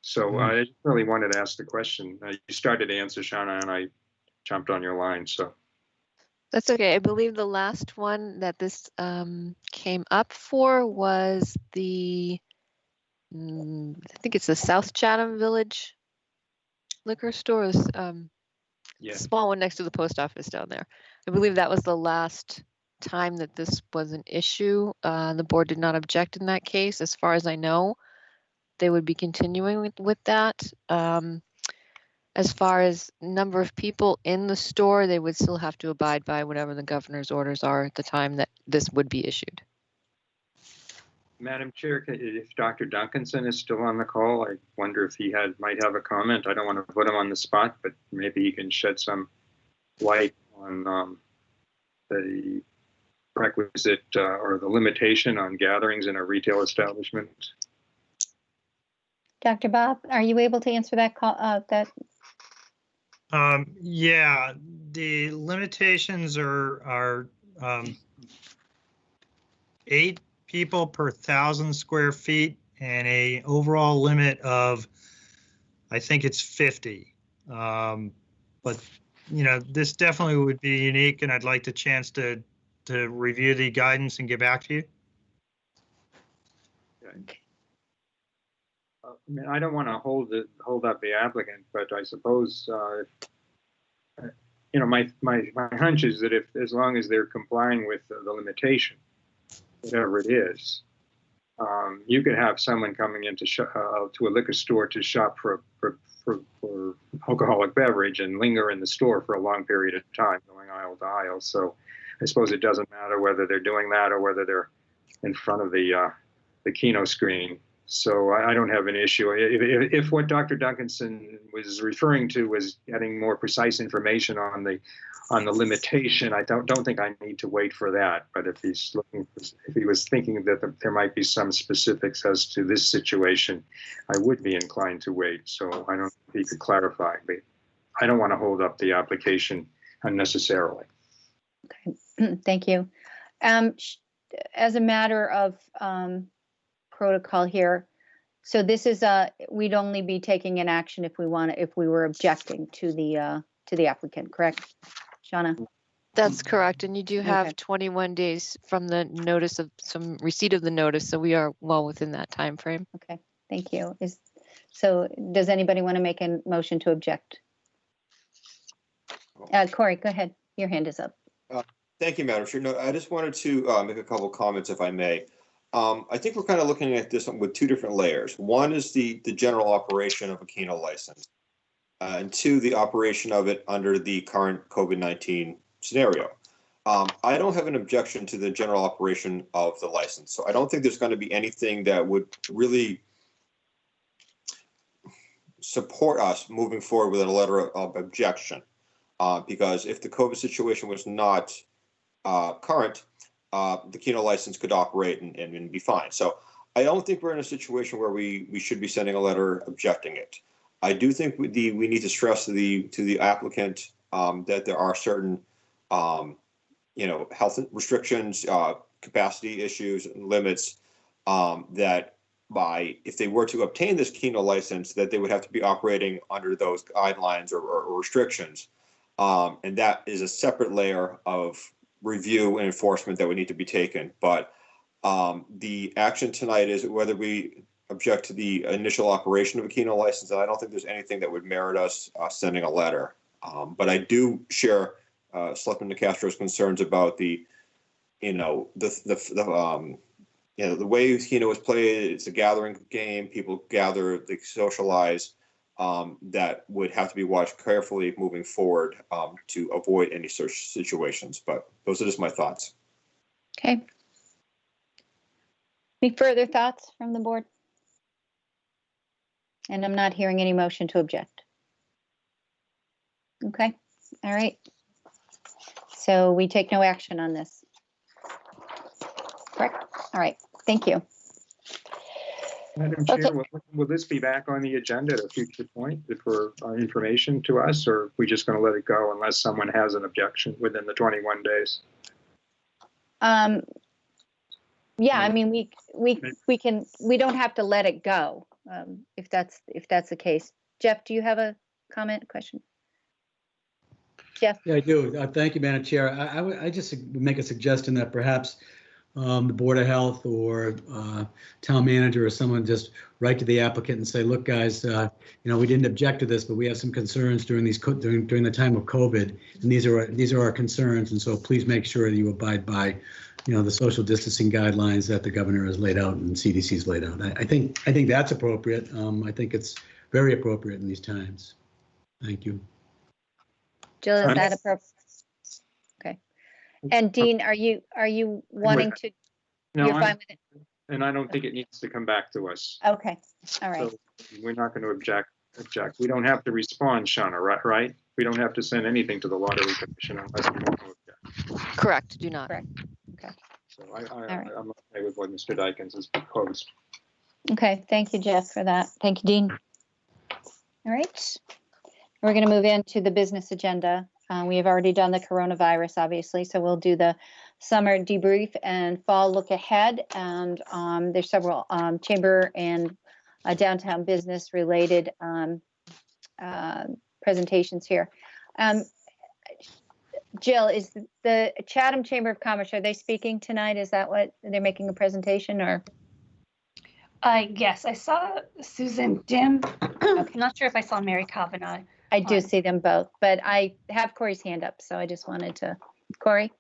So I really wanted to ask the question. You started to answer, Shauna, and I jumped on your line. So that's okay. I believe the last one that this came up for was I think it's the South Chatham Village liquor store. Small one next to the post office down there. I believe that was the last time that this was an issue. The board did not object in that case. As far as I know, they would be continuing with that. As far as number of people in the store, they would still have to abide by whatever the governor's orders are at the time that this would be issued. Madam Chair, if Dr. Duncanson is still on the call, I wonder if he might have a comment. I don't want to put him on the spot, but maybe he can shed some light on the requisite or the limitation on gatherings in a retail establishment. Dr. Bob, are you able to answer that call? Yeah, the limitations are 8 people per 1,000 square feet and a overall limit of, I think it's 50. But this definitely would be unique, and I'd like the chance to review the guidance and get back to you. Okay. I mean, I don't want to hold up the applicant, but I suppose my hunch is that as long as they're complying with the limitation, whatever it is, you could have someone coming into to a liquor store to shop for alcoholic beverage and linger in the store for a long period of time, going aisle to aisle. So I suppose it doesn't matter whether they're doing that or whether they're in front of the Keno screen. So I don't have an issue. If what Dr. Duncanson was referring to was getting more precise information on the limitation, I don't think I need to wait for that. But if he was thinking that there might be some specifics as to this situation, I would be inclined to wait. So I don't know if he could clarify, but I don't want to hold up the application unnecessarily. Okay, thank you. As a matter of protocol here, so this is we'd only be taking an action if we were objecting to the applicant, correct, Shauna? That's correct. And you do have Okay. 21 days from the notice of some receipt of the notice. So we are well within that time frame. Okay, thank you. So does anybody want to make a motion to object? Corey, go ahead. Your hand is up. Thank you, Madam Chair. No, I just wanted to make a couple of comments, if I may. I think we're kind of looking at this with two different layers. One is the general operation of a Keno license, and two, the operation of it under the current COVID-19 scenario. I don't have an objection to the general operation of the license, so I don't think there's going to be anything that would really support us moving forward with a letter of objection, because if the COVID situation was not current, the Keno license could operate and be fine. So I don't think we're in a situation where we should be sending a letter objecting it. I do think we need to stress to the applicant that there are certain health restrictions, capacity issues, and limits that if they were to obtain this Keno license, that they would have to be operating under those guidelines or restrictions. And that is a separate layer of review and enforcement that would need to be taken. But the action tonight is whether we object to the initial operation of a Keno license. And I don't think there's anything that would merit us sending a letter. But I do share Selectman DeCastro's concerns about the way Keno is played. It's a gathering game. People gather, they socialize. That would have to be watched carefully moving forward to avoid any such situations. But those are just my thoughts. Okay. Any further thoughts from the board? And I'm not hearing any motion to object. Okay, all right. So we take no action on this. Correct? All right, thank you. Madam Chair, Okay. will this be back on the agenda at a future point for information to us, or are we just going to let it go unless someone has an objection within the 21 days? Yeah, I mean, we don't have to let it go if that's the case. Jeff, do you have a comment, question? Jeff? Yeah, I do. Thank you, Madam Chair. I just would make a suggestion that perhaps the Board of Health or town manager or someone just write to the applicant and say, look, guys, we didn't object to this, but we have some concerns during the time of COVID, and these are our concerns, and so please make sure that you abide by, the social distancing guidelines that the governor has laid out and CDC's laid out. I think that's appropriate. I think it's very appropriate in these times. Thank you. Jill, is that appropriate? Okay. And Dean, are you wanting to? No, you're fine with it? And I don't think it needs to come back to us. Okay. All right. So we're not going to object. We don't have to respond, Shauna, right? We don't have to send anything to the Lottery Commission unless we want to object. Correct, do not. Correct. Okay. So I'm okay with what Mr. Dykens has proposed. Okay, thank you, Jeff, for that. Thank you, Dean. All right. We're going to move into the business agenda. We have already done the coronavirus, obviously, so we'll do the summer debrief and fall look ahead. And there's several chamber and downtown business related presentations here. Jill, is the Chatham Chamber of Commerce, are they speaking tonight? Is that what they're making a presentation, or? Yes, I saw Susan Dim. I'm not sure if I saw Mary Kavanaugh. I do see them both, but I have Corey's hand up, so I just wanted to, Corey?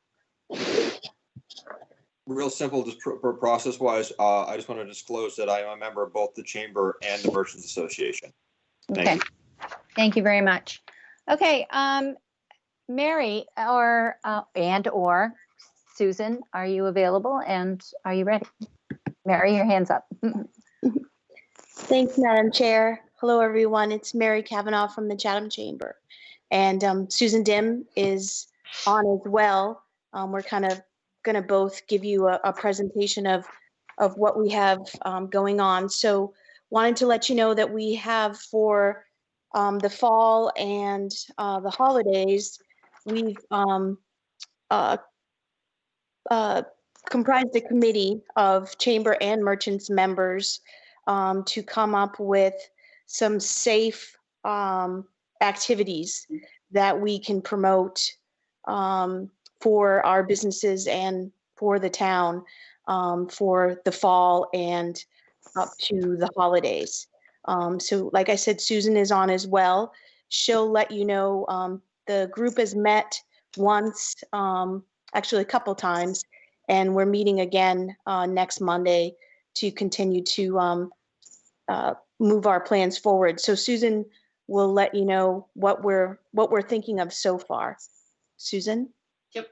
Real simple, just process-wise, I just want to disclose that I am a member of both the Chamber and the Merchants Association. Okay, thank you very much. Okay, Mary or Susan, are you available and are you ready? Mary, your hand's up. Thanks, Madam Chair. Hello, everyone. It's Mary Kavanaugh from the Chatham Chamber. And Susan Dim is on as well. We're kind of going to both give you a presentation of what we have going on. So wanted to let you know that we have for the fall and the holidays, we've comprised a committee of chamber and merchants members to come up with some safe activities that we can promote for our businesses and for the town for the fall and up to the holidays. So like I said, Susan is on as well. She'll let you know the group has met once, actually a couple times, and we're meeting again next Monday to continue to move our plans forward. So Susan will let you know what we're thinking of so far. Susan? Yep.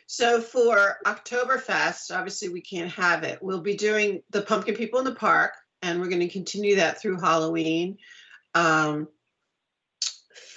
So for Oktoberfest, obviously we can't have it. We'll be doing the Pumpkin People in the Park, and we're going to continue that through Halloween.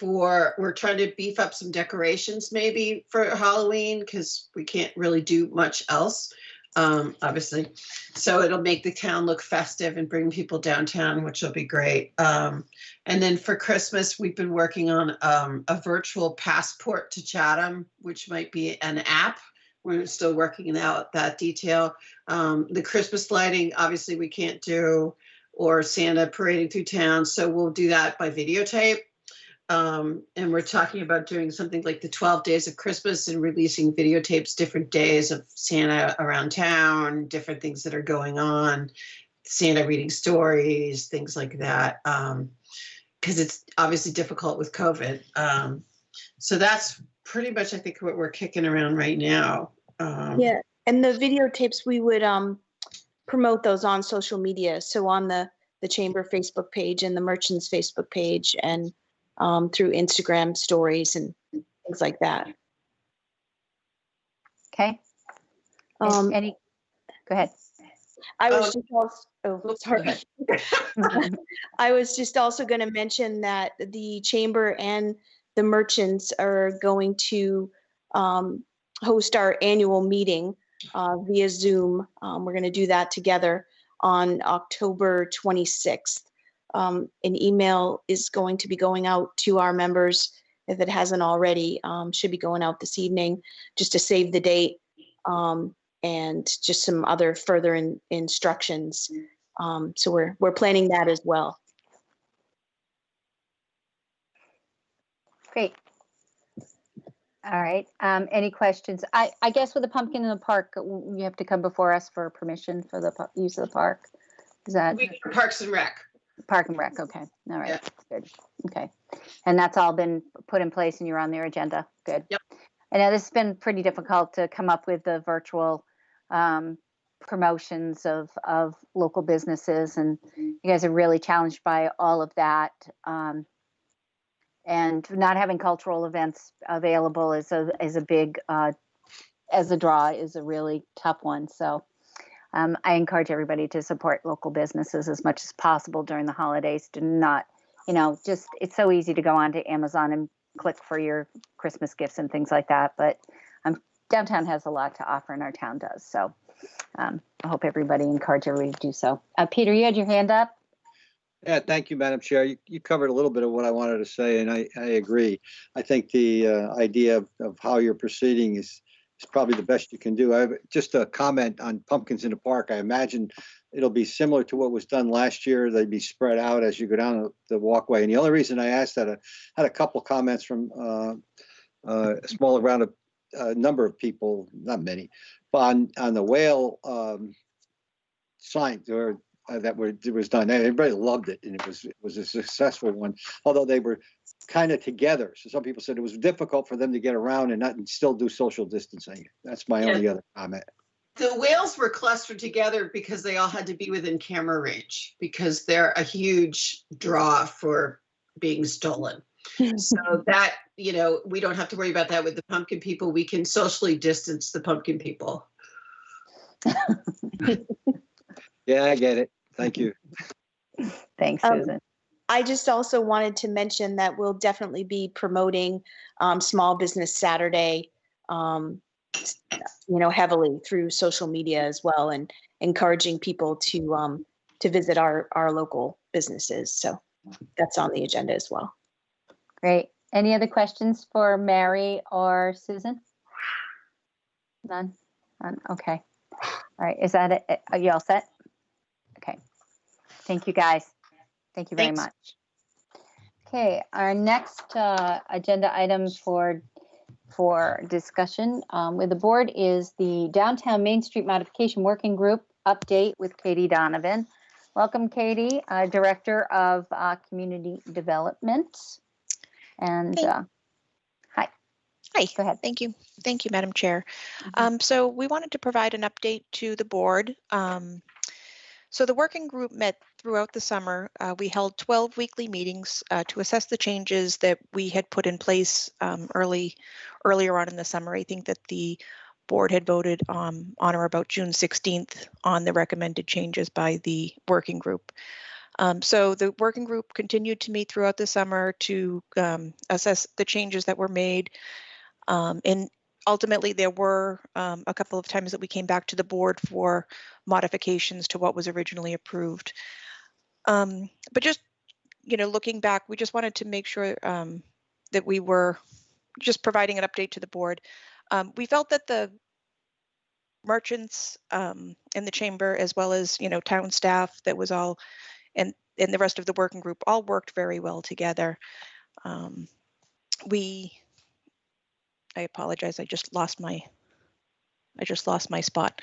We're trying to beef up some decorations maybe for Halloween because we can't really do much else, obviously. So it'll make the town look festive and bring people downtown, which will be great. And then for Christmas, we've been working on a virtual passport to Chatham, which might be an app. We're still working out that detail. The Christmas lighting, obviously we can't do, or Santa parading through town. So we'll do that by videotape. And we're talking about doing something like the 12 days of Christmas and releasing videotapes, different days of Santa around town, different things that are going on, Santa reading stories, things like that. Because it's obviously difficult with COVID. So that's pretty much, I think, what we're kicking around right now. Yeah, and the videotapes, we would promote those on social media. So on the Chamber Facebook page and the Merchants Facebook page, and through Instagram stories and things like that. Okay. Go ahead. I was just also, sorry. I was just also going to mention that the Chamber and the Merchants are going to host our annual meeting via Zoom. We're going to do that together on October 26th. An email is going to be going out to our members if it hasn't already. Should be going out this evening just to save the date and just some other further instructions. So we're planning that as well. Great. All right. Any questions? I guess with the Pumpkin in the Park, you have to come before us for permission for the use of the park. Is that Parks and Rec? Park and Rec. Okay. All right. Yeah. Good. Okay. And that's all been put in place and you're on their agenda. Good. Yep. I know this has been pretty difficult to come up with the virtual promotions of local businesses, and you guys are really challenged by all of that. And not having cultural events available is a big, as a draw, is a really tough one. So I encourage everybody to support local businesses as much as possible during the holidays. Do not, just, it's so easy to go onto Amazon and click for your Christmas gifts and things like that. But downtown has a lot to offer, and our town does. So I hope encourage everybody to do so. Peter, you had your hand up. Yeah, thank you, Madam Chair. You covered a little bit of what I wanted to say, and I agree. I think the idea of how you're proceeding is probably the best you can do. I have just a comment on pumpkins in the park. I imagine it'll be similar to what was done last year. They'd be spread out as you go down the walkway. And the only reason I asked that, I had a couple comments from a small round of number of people, not many, but on the whale sign that was done. Everybody loved it, and it was a successful one. Although they were kind of together, so some people said it was difficult for them to get around and still do social distancing. That's my only other comment. The whales were clustered together because they all had to be within camera range because they're a huge draw for being stolen. So that, we don't have to worry about that with the pumpkin people. We can socially distance the pumpkin people. Yeah, I get it. Thank you. Thanks, Susan. I just also wanted to mention that we'll definitely be promoting Small Business Saturday, heavily through social media as well, and encouraging people to visit our local businesses. So that's on the agenda as well. Great. Any other questions for Mary or Susan? None? None? Okay. All right. Is that it? Are you all set? Okay. Thank you, guys. Thank you very Thanks. much. Okay. Our next agenda item for discussion with the board is the Downtown Main Street Modification Working Group update with Katie Donovan. Welcome, Katie, Director of Community Development. And hi. Hi. Go ahead. Thank you. Thank you, Madam Chair. So we wanted to provide an update to the board. So the working group met throughout the summer. We held 12 weekly meetings to assess the changes that we had put in place earlier on in the summer. I think that the board had voted on or about June 16th on the recommended changes by the working group. So the working group continued to meet throughout the summer to assess the changes that were made. And ultimately, there were a couple of times that we came back to the board for modifications to what was originally approved. But just, looking back, we just wanted to make sure that we were just providing an update to the board. We felt that the merchants in the chamber, as well as, town staff, that was all, and the rest of the working group all worked very well together. I apologize. I just lost my spot.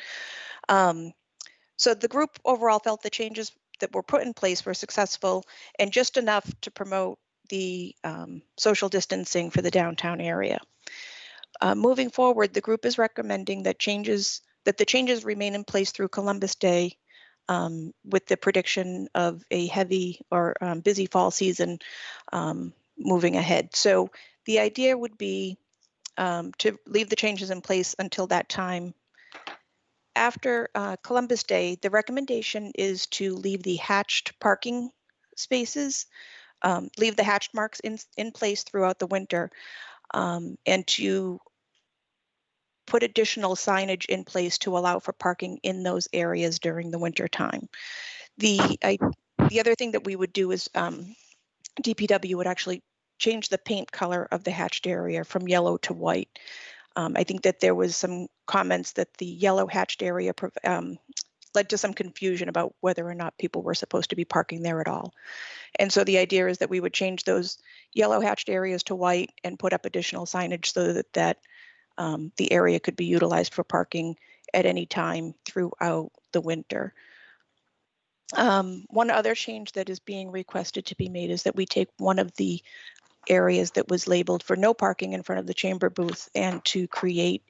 So the group overall felt the changes that were put in place were successful and just enough to promote the social distancing for the downtown area. Moving forward, the group is recommending that the changes remain in place through Columbus Day, with the prediction of a heavy or busy fall season moving ahead. So the idea would be to leave the changes in place until that time. After Columbus Day, the recommendation is to leave the hatched parking spaces, leave the hatched marks in place throughout the winter, and to put additional signage in place to allow for parking in those areas during the winter time. The other thing that we would do is DPW would actually change the paint color of the hatched area from yellow to white. I think that there was some comments that the yellow hatched area led to some confusion about whether or not people were supposed to be parking there at all. And so the idea is that we would change those yellow hatched areas to white and put up additional signage so that the area could be utilized for parking at any time throughout the winter. One other change that is being requested to be made is that we take one of the areas that was labeled for no parking in front of the chamber booth and to create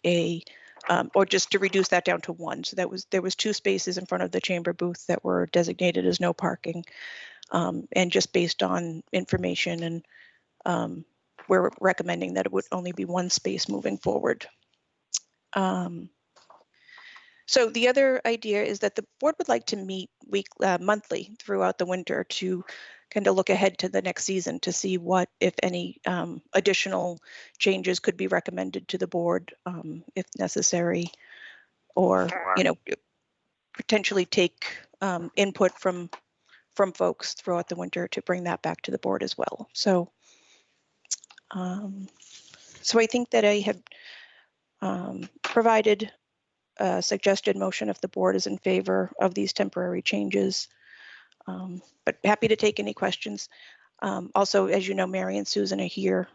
or just to reduce that down to one. So there was 2 spaces in front of the chamber booth that were designated as no parking. And just based on information, and we're recommending that it would only be 1 space moving forward. So the other idea is that the board would like to meet monthly throughout the winter to kind of look ahead to the next season to see what, if any, additional changes could be recommended to the board if necessary, or potentially take input from folks throughout the winter to bring that back to the board as well. So, so I think that I have provided a suggested motion if the board is in favor of these temporary changes. But happy to take any questions. Also, as you know, Mary and Susan are here.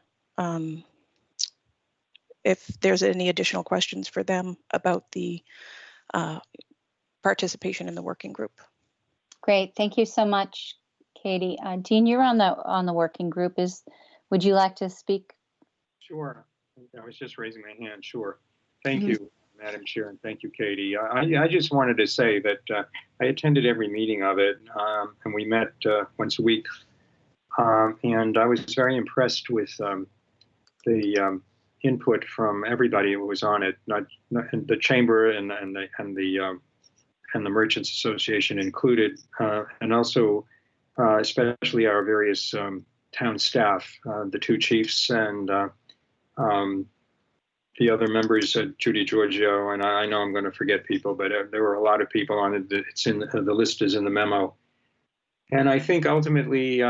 If there's any additional questions for them about the participation in the working group. Great. Thank you so much, Katie. Dean, you're on the working group. Would you like to speak? Sure. I was just raising my hand. Sure. Thank you, Madam Chair, and thank you, Katie. I just wanted to say that I attended every meeting of it, and we met once a week. And I was very impressed with the input from everybody who was on it, not the chamber and the Merchants Association included, and also especially our various town staff, the two chiefs and the other members, Judy Giorgio, and I know I'm going to forget people, but there were a lot of people on it. It's in the list is in the memo. And I think ultimately,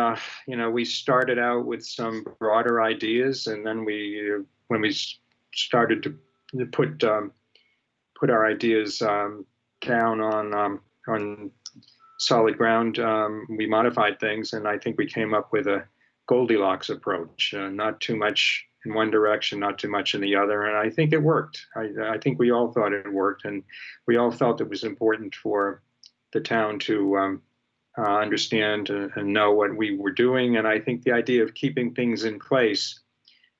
we started out with some broader ideas, and then when we started to put our ideas down on solid ground, we modified things, and I think we came up with a Goldilocks approach, not too much in one direction, not too much in the other, and I think it worked. I think we all thought it worked, and we all felt it was important for the town to understand and know what we were doing, and I think the idea of keeping things in place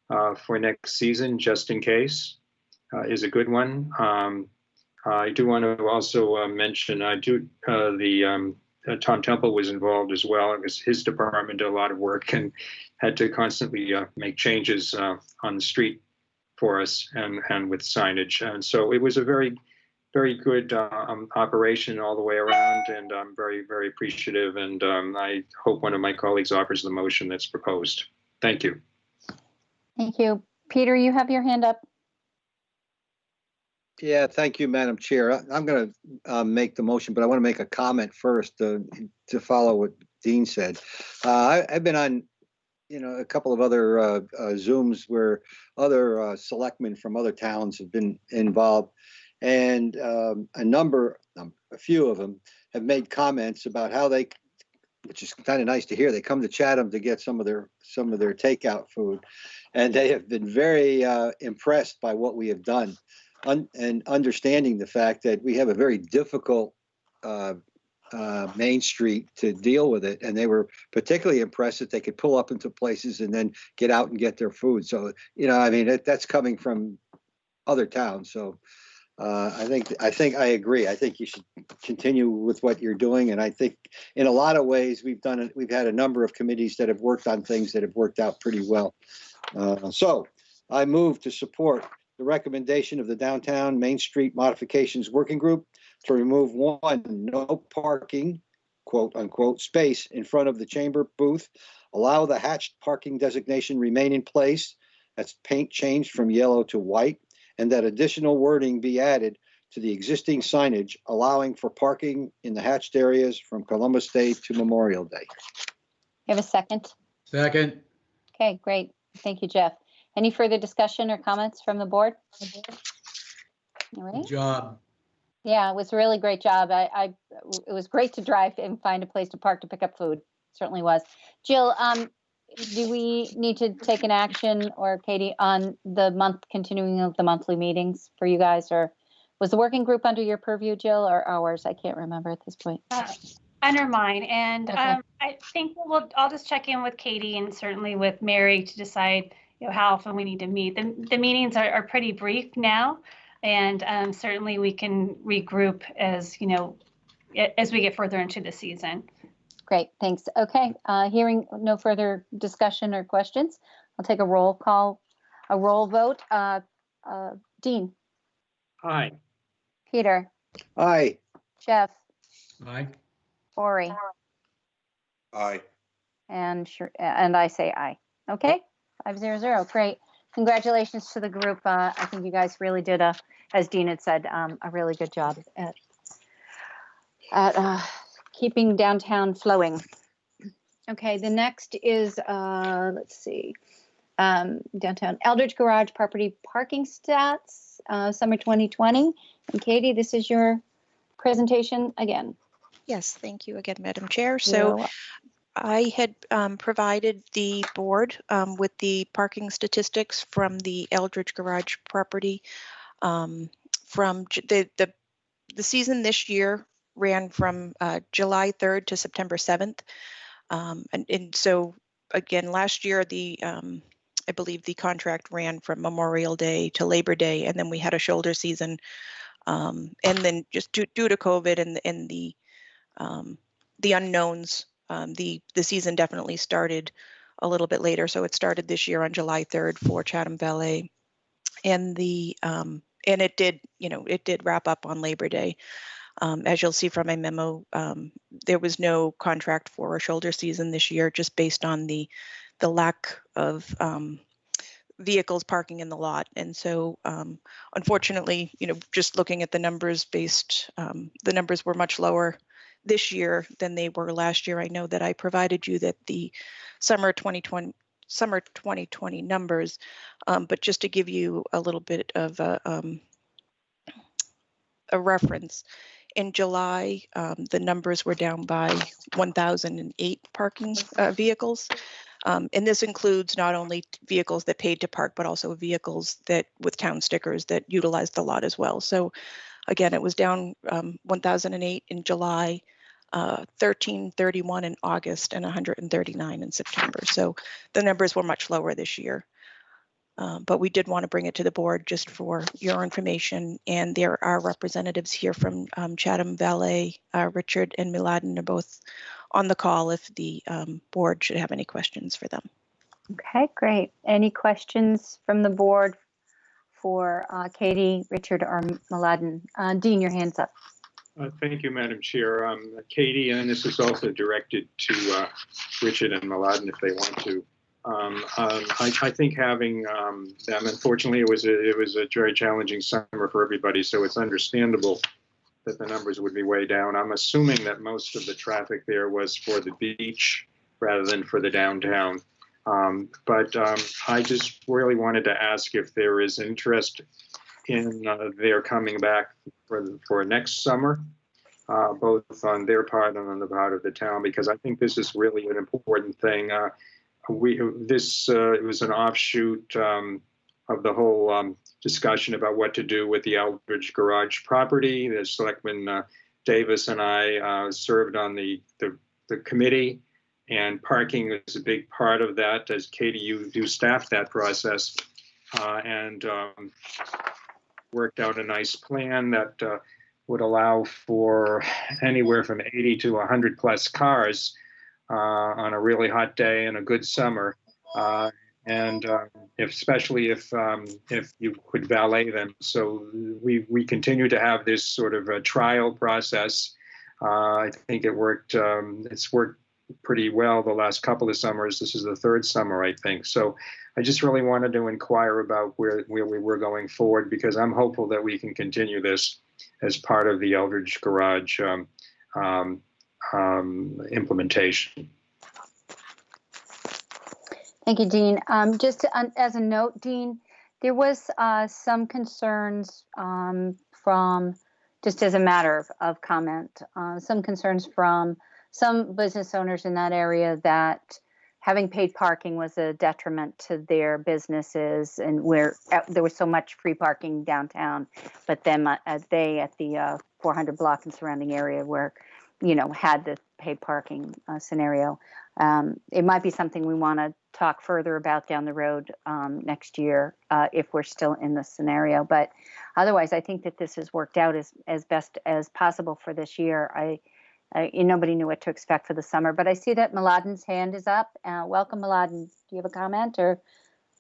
for next season, just in case, is a good one. I do want to also mention, Tom Temple was involved as well. It was his department did a lot of work and had to constantly make changes on the street for us and with signage. And so it was a very, very good operation all the way around, and I'm very, very appreciative. And I hope one of my colleagues offers the motion that's proposed. Thank you. Thank you. Peter, you have your hand up. Yeah, thank you, Madam Chair. I'm going to make the motion, but I want to make a comment first to follow what Dean said. I've been on, a couple of other Zooms where other selectmen from other towns have been involved, and a few of them have made comments about how they, which is kind of nice to hear, they come to Chatham to get some of their takeout food, and they have been very impressed by what we have done. And understanding the fact that we have a very difficult Main Street to deal with it. And they were particularly impressed that they could pull up into places and then get out and get their food. So, that's coming from other towns. So I think I agree. I think you should continue with what you're doing. And I think in a lot of ways we've had a number of committees that have worked on things that have worked out pretty well. So I move to support the recommendation of the Downtown Main Street Modifications Working Group to remove one no parking, quote unquote, space in front of the chamber booth, allow the hatched parking designation remain in place, that's paint changed from yellow to white, and that additional wording be added to the existing signage allowing for parking in the hatched areas from Columbus Day to Memorial Day. You have a second? Second. Okay, great. Thank you, Jeff. Any further discussion or comments from the board? All right. Good job. Yeah, it was a really great job. It was great to drive and find a place to park to pick up food. Certainly was. Jill, do we need to take an action, or Katie, on the continuing of the monthly meetings for you guys, or was the working group under your purview, Jill, or ours? I can't remember at this point. Under mine, and Okay. I think I'll just check in with Katie and certainly with Mary to decide how often we need to meet. The meetings are pretty brief now, and certainly we can regroup as we get further into the season. Great, thanks. Okay, hearing no further discussion or questions, I'll take a roll vote. Dean. Aye. Peter. Aye. Jeff. Aye. Corey. Aye. And I say aye. Okay. 500. Great. Congratulations to the group. I think you guys really did, as Dean had said, a really good job at keeping downtown flowing. Okay, the next is, let's see, downtown Eldridge Garage property parking stats, summer 2020. And Katie, this is your presentation again. Yes, thank you again, Madam Chair. So I had provided the board with the parking statistics from the Eldridge Garage property. From the season this year ran from July 3rd to September 7th. And so again, last year, I believe the contract ran from Memorial Day to Labor Day, and then we had a shoulder season. And then just due to COVID and the unknowns, the season definitely started a little bit later. So it started this year on July 3rd for Chatham Valet, and it did wrap up on Labor Day. As you'll see from my memo, there was no contract for a shoulder season this year, just based on the lack of vehicles parking in the lot. And so unfortunately, just looking at the numbers the numbers were much lower this year than they were last year. I know that I provided you that the summer 2020 numbers, but just to give you a little bit of a reference, in July, the numbers were down by 1,008 parking vehicles. And this includes not only vehicles that paid to park, but also vehicles that with town stickers that utilized the lot as well. So again, it was down 1,008 in July, 1,331 in August, and 139 in September. So the numbers were much lower this year. But we did want to bring it to the board just for your information. And there are representatives here from Chatham Valet. Richard and Miladen are both on the call if the board should have any questions for them. Okay, great. Any questions from the board for Katie, Richard, or Miladen? Dean, your hand's up. Thank you, Madam Chair. Katie, and this is also directed to Richard and Miladen if they want to. I think having them, unfortunately, it was a very challenging summer for everybody, so it's understandable that the numbers would be way down. I'm assuming that most of the traffic there was for the beach rather than for the downtown. But I just really wanted to ask if there is interest in their coming back for next summer, both on their part and on the part of the town, because I think this is really an important thing. It was an offshoot of the whole discussion about what to do with the Eldridge Garage property. The Selectman Davis and I served on the committee, and parking is a big part of that. As Katie, you staffed that process and worked out a nice plan that would allow for anywhere from 80 to 100 plus cars on a really hot day in a good summer, and especially if you could valet them. So we continue to have this sort of a trial process. I think it worked. It's worked pretty well the last couple of summers. This is the third summer, I think. So I just really wanted to inquire about where we were going forward, because I'm hopeful that we can continue this as part of the Eldridge Garage implementation. Thank you, Dean. Just as a note, Dean, there was some concerns from, just as a matter of comment, some concerns from some business owners in that area that having paid parking was a detriment to their businesses, and where there was so much free parking downtown, but then they at the 400 block and surrounding area where, had the paid parking scenario. It might be something we want to talk further about down the road next year if we're still in this scenario. But otherwise, I think that this has worked out as best as possible for this year. Nobody knew what to expect for the summer, but I see that Miladen's hand is up. Welcome, Miladen. Do you have a comment or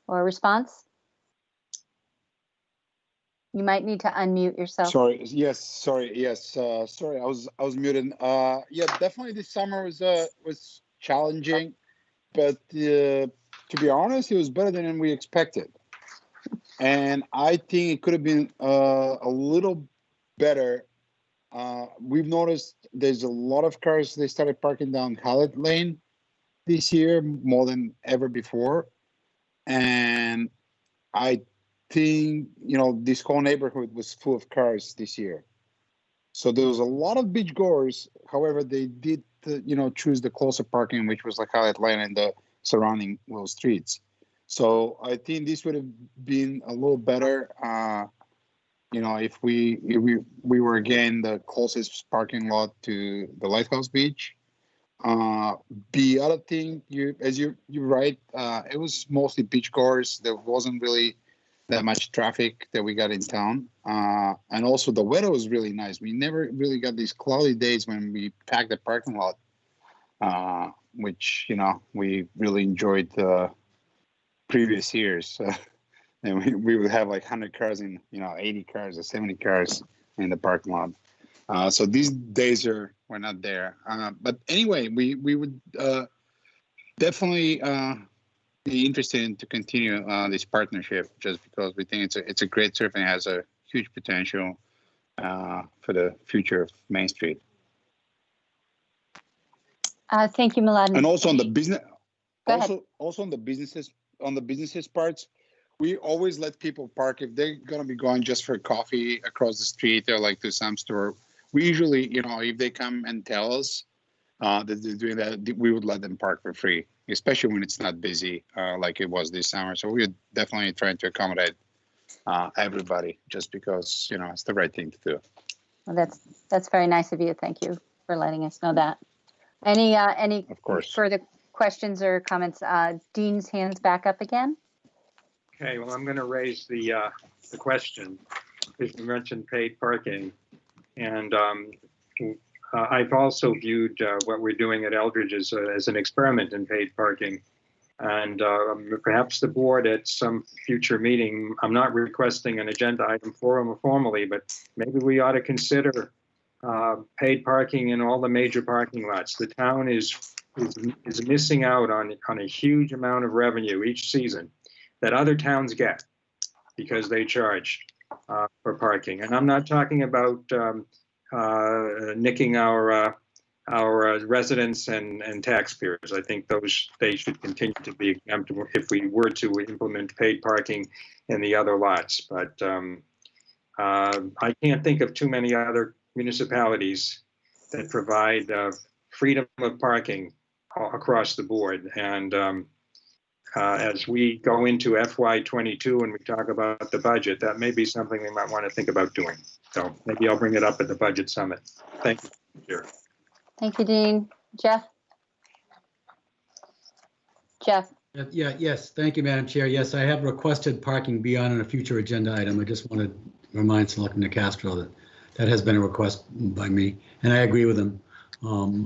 a response? You might need to unmute yourself. Sorry. Yes. Sorry. I was muted. Yeah, definitely this summer was challenging, but to be honest, it was better than we expected. And I think it could have been a little better. We've noticed there's a lot of cars, they started parking down Hallett Lane this year more than ever before. And I think, this whole neighborhood was full of cars this year. So there was a lot of beachgoers. However, they did, choose the closer parking, which was like Hallett Lane and the surrounding little streets. So I think this would have been a little better, if we were again the closest parking lot to the Lighthouse Beach. The other thing, you're right, it was mostly beachgoers. There wasn't really that much traffic that we got in town. And also the weather was really nice. We never really got these cloudy days when we packed the parking lot, which, we really enjoyed the previous years. And we would have like 100 cars in, 80 cars or 70 cars in the parking lot. So these days we're not there. But anyway, we would definitely be interested to continue this partnership, just because we think it's a great surf and has a huge potential for the future of Main Street. Thank you, Mladen. And also on the business, Go ahead. also on the businesses parts, we always let people park if they're gonna be going just for coffee across the street or like to some store. We usually, if they come and tell us that they're doing that, we would let them park for free, especially when it's not busy like it was this summer. So we're definitely trying to accommodate everybody, just because it's the right thing to do. Well, that's very nice of you. Thank you for letting us know that. Any Of course. further questions or comments? Dean's hand's back up again. Okay, well, I'm going to raise the question, because you mentioned paid parking. And I've also viewed what we're doing at Eldridge as an experiment in paid parking. And perhaps the board at some future meeting, I'm not requesting an agenda item formally, but maybe we ought to consider paid parking in all the major parking lots. The town is missing out on a huge amount of revenue each season that other towns get because they charge for parking. And I'm not talking about nicking our residents and taxpayers. I think they should continue to be exempt if we were to implement paid parking in the other lots. But I can't think of too many other municipalities that provide freedom of parking across the board. And as we go into FY22 and we talk about the budget, that may be something we might want to think about doing. So maybe I'll bring it up at the budget summit. Thank you. Thank you, Dean. Jeff? Yes, thank you, Madam Chair. Yes, I have requested parking be on a future agenda item. I just want to remind Selectman Castro that has been a request by me, and I agree with him.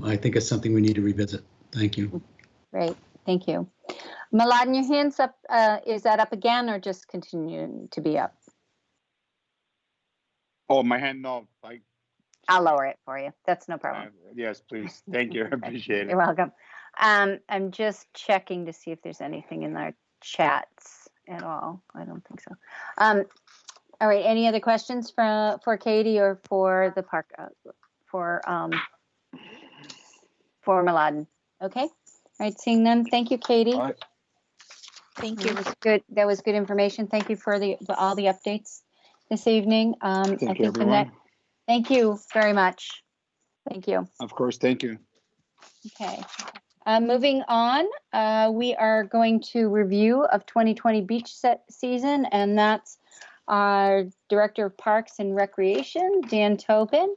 I think it's something we need to revisit. Thank you. Great, thank you. Mladen, your hand's up. Is that up again or just continuing to be up? Oh, my hand, no. I'll lower it for you. That's no problem. Yes, please. Thank you. I appreciate it. You're welcome. I'm just checking to see if there's anything in our chats at all. I don't think so. All right. Any other questions for Katie or for the park for Mladen? Okay. All right. Seeing none. Thank you, Katie. All right. Thank you. That was good. That was good information. Thank you for all the updates this evening. Thank you, everyone. Thank you very much. Thank you. Of course. Thank you. Okay. Moving on, we are going to review of 2020 beach season, and that's our Director of Parks and Recreation, Dan Tobin.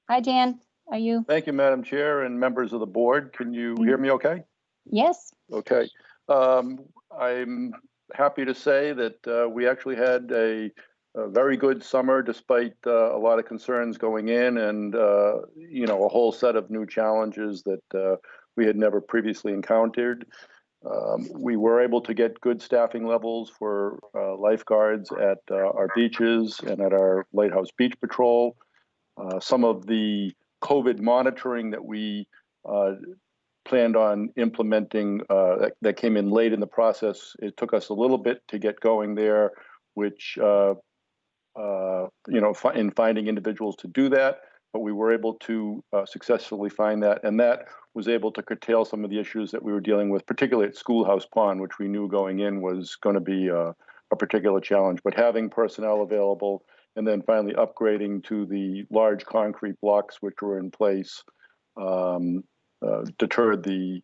Hi, Dan. Are you? Thank you, Madam Chair and members of the board. Can you hear me okay? Yes. Okay. I'm happy to say that we actually had a very good summer, despite a lot of concerns going in and, a whole set of new challenges that we had never previously encountered. We were able to get good staffing levels for lifeguards at our beaches and at our Lighthouse Beach Patrol. Some of the COVID monitoring that we planned on implementing that came in late in the process, it took us a little bit to get going there, which in finding individuals to do that, but we were able to successfully find that, and that was able to curtail some of the issues that we were dealing with, particularly at Schoolhouse Pond, which we knew going in was going to be a particular challenge. But having personnel available and then finally upgrading to the large concrete blocks which were in place deterred the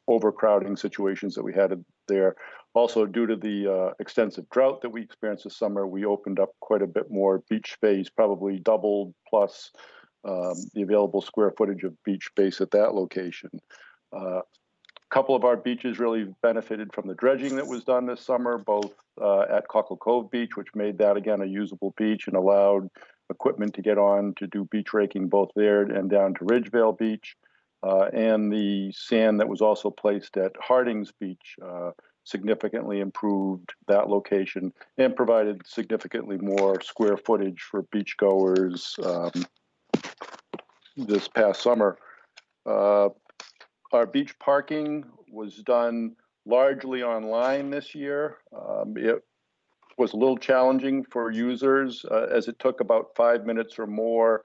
overcrowding situations that we had there. Also, due to the extensive drought that we experienced this summer, we opened up quite a bit more beach space, probably doubled plus the available square footage of beach space at that location. A couple of our beaches really benefited from the dredging that was done this summer, both at Cockle Cove Beach, which made that again a usable beach and allowed equipment to get on to do beach raking both there and down to Ridgevale Beach. And the sand that was also placed at Harding's Beach significantly improved that location and provided significantly more square footage for beachgoers this past summer. Our beach parking was done largely online this year. It was a little challenging for users as it took about 5 minutes or more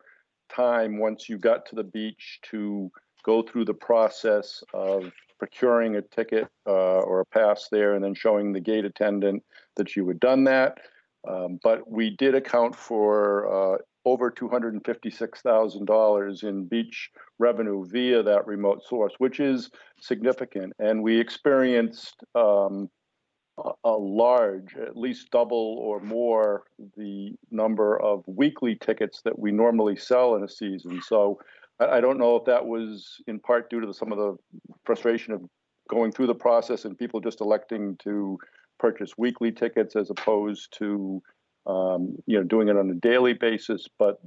time once you got to the beach to go through the process of procuring a ticket or a pass there and then showing the gate attendant that you had done that. But we did account for over $256,000 in beach revenue via that remote source, which is significant. And we experienced a large, at least double or more the number of weekly tickets that we normally sell in a season. So I don't know if that was in part due to some of the frustration of going through the process and people just electing to purchase weekly tickets as opposed to doing it on a daily basis. But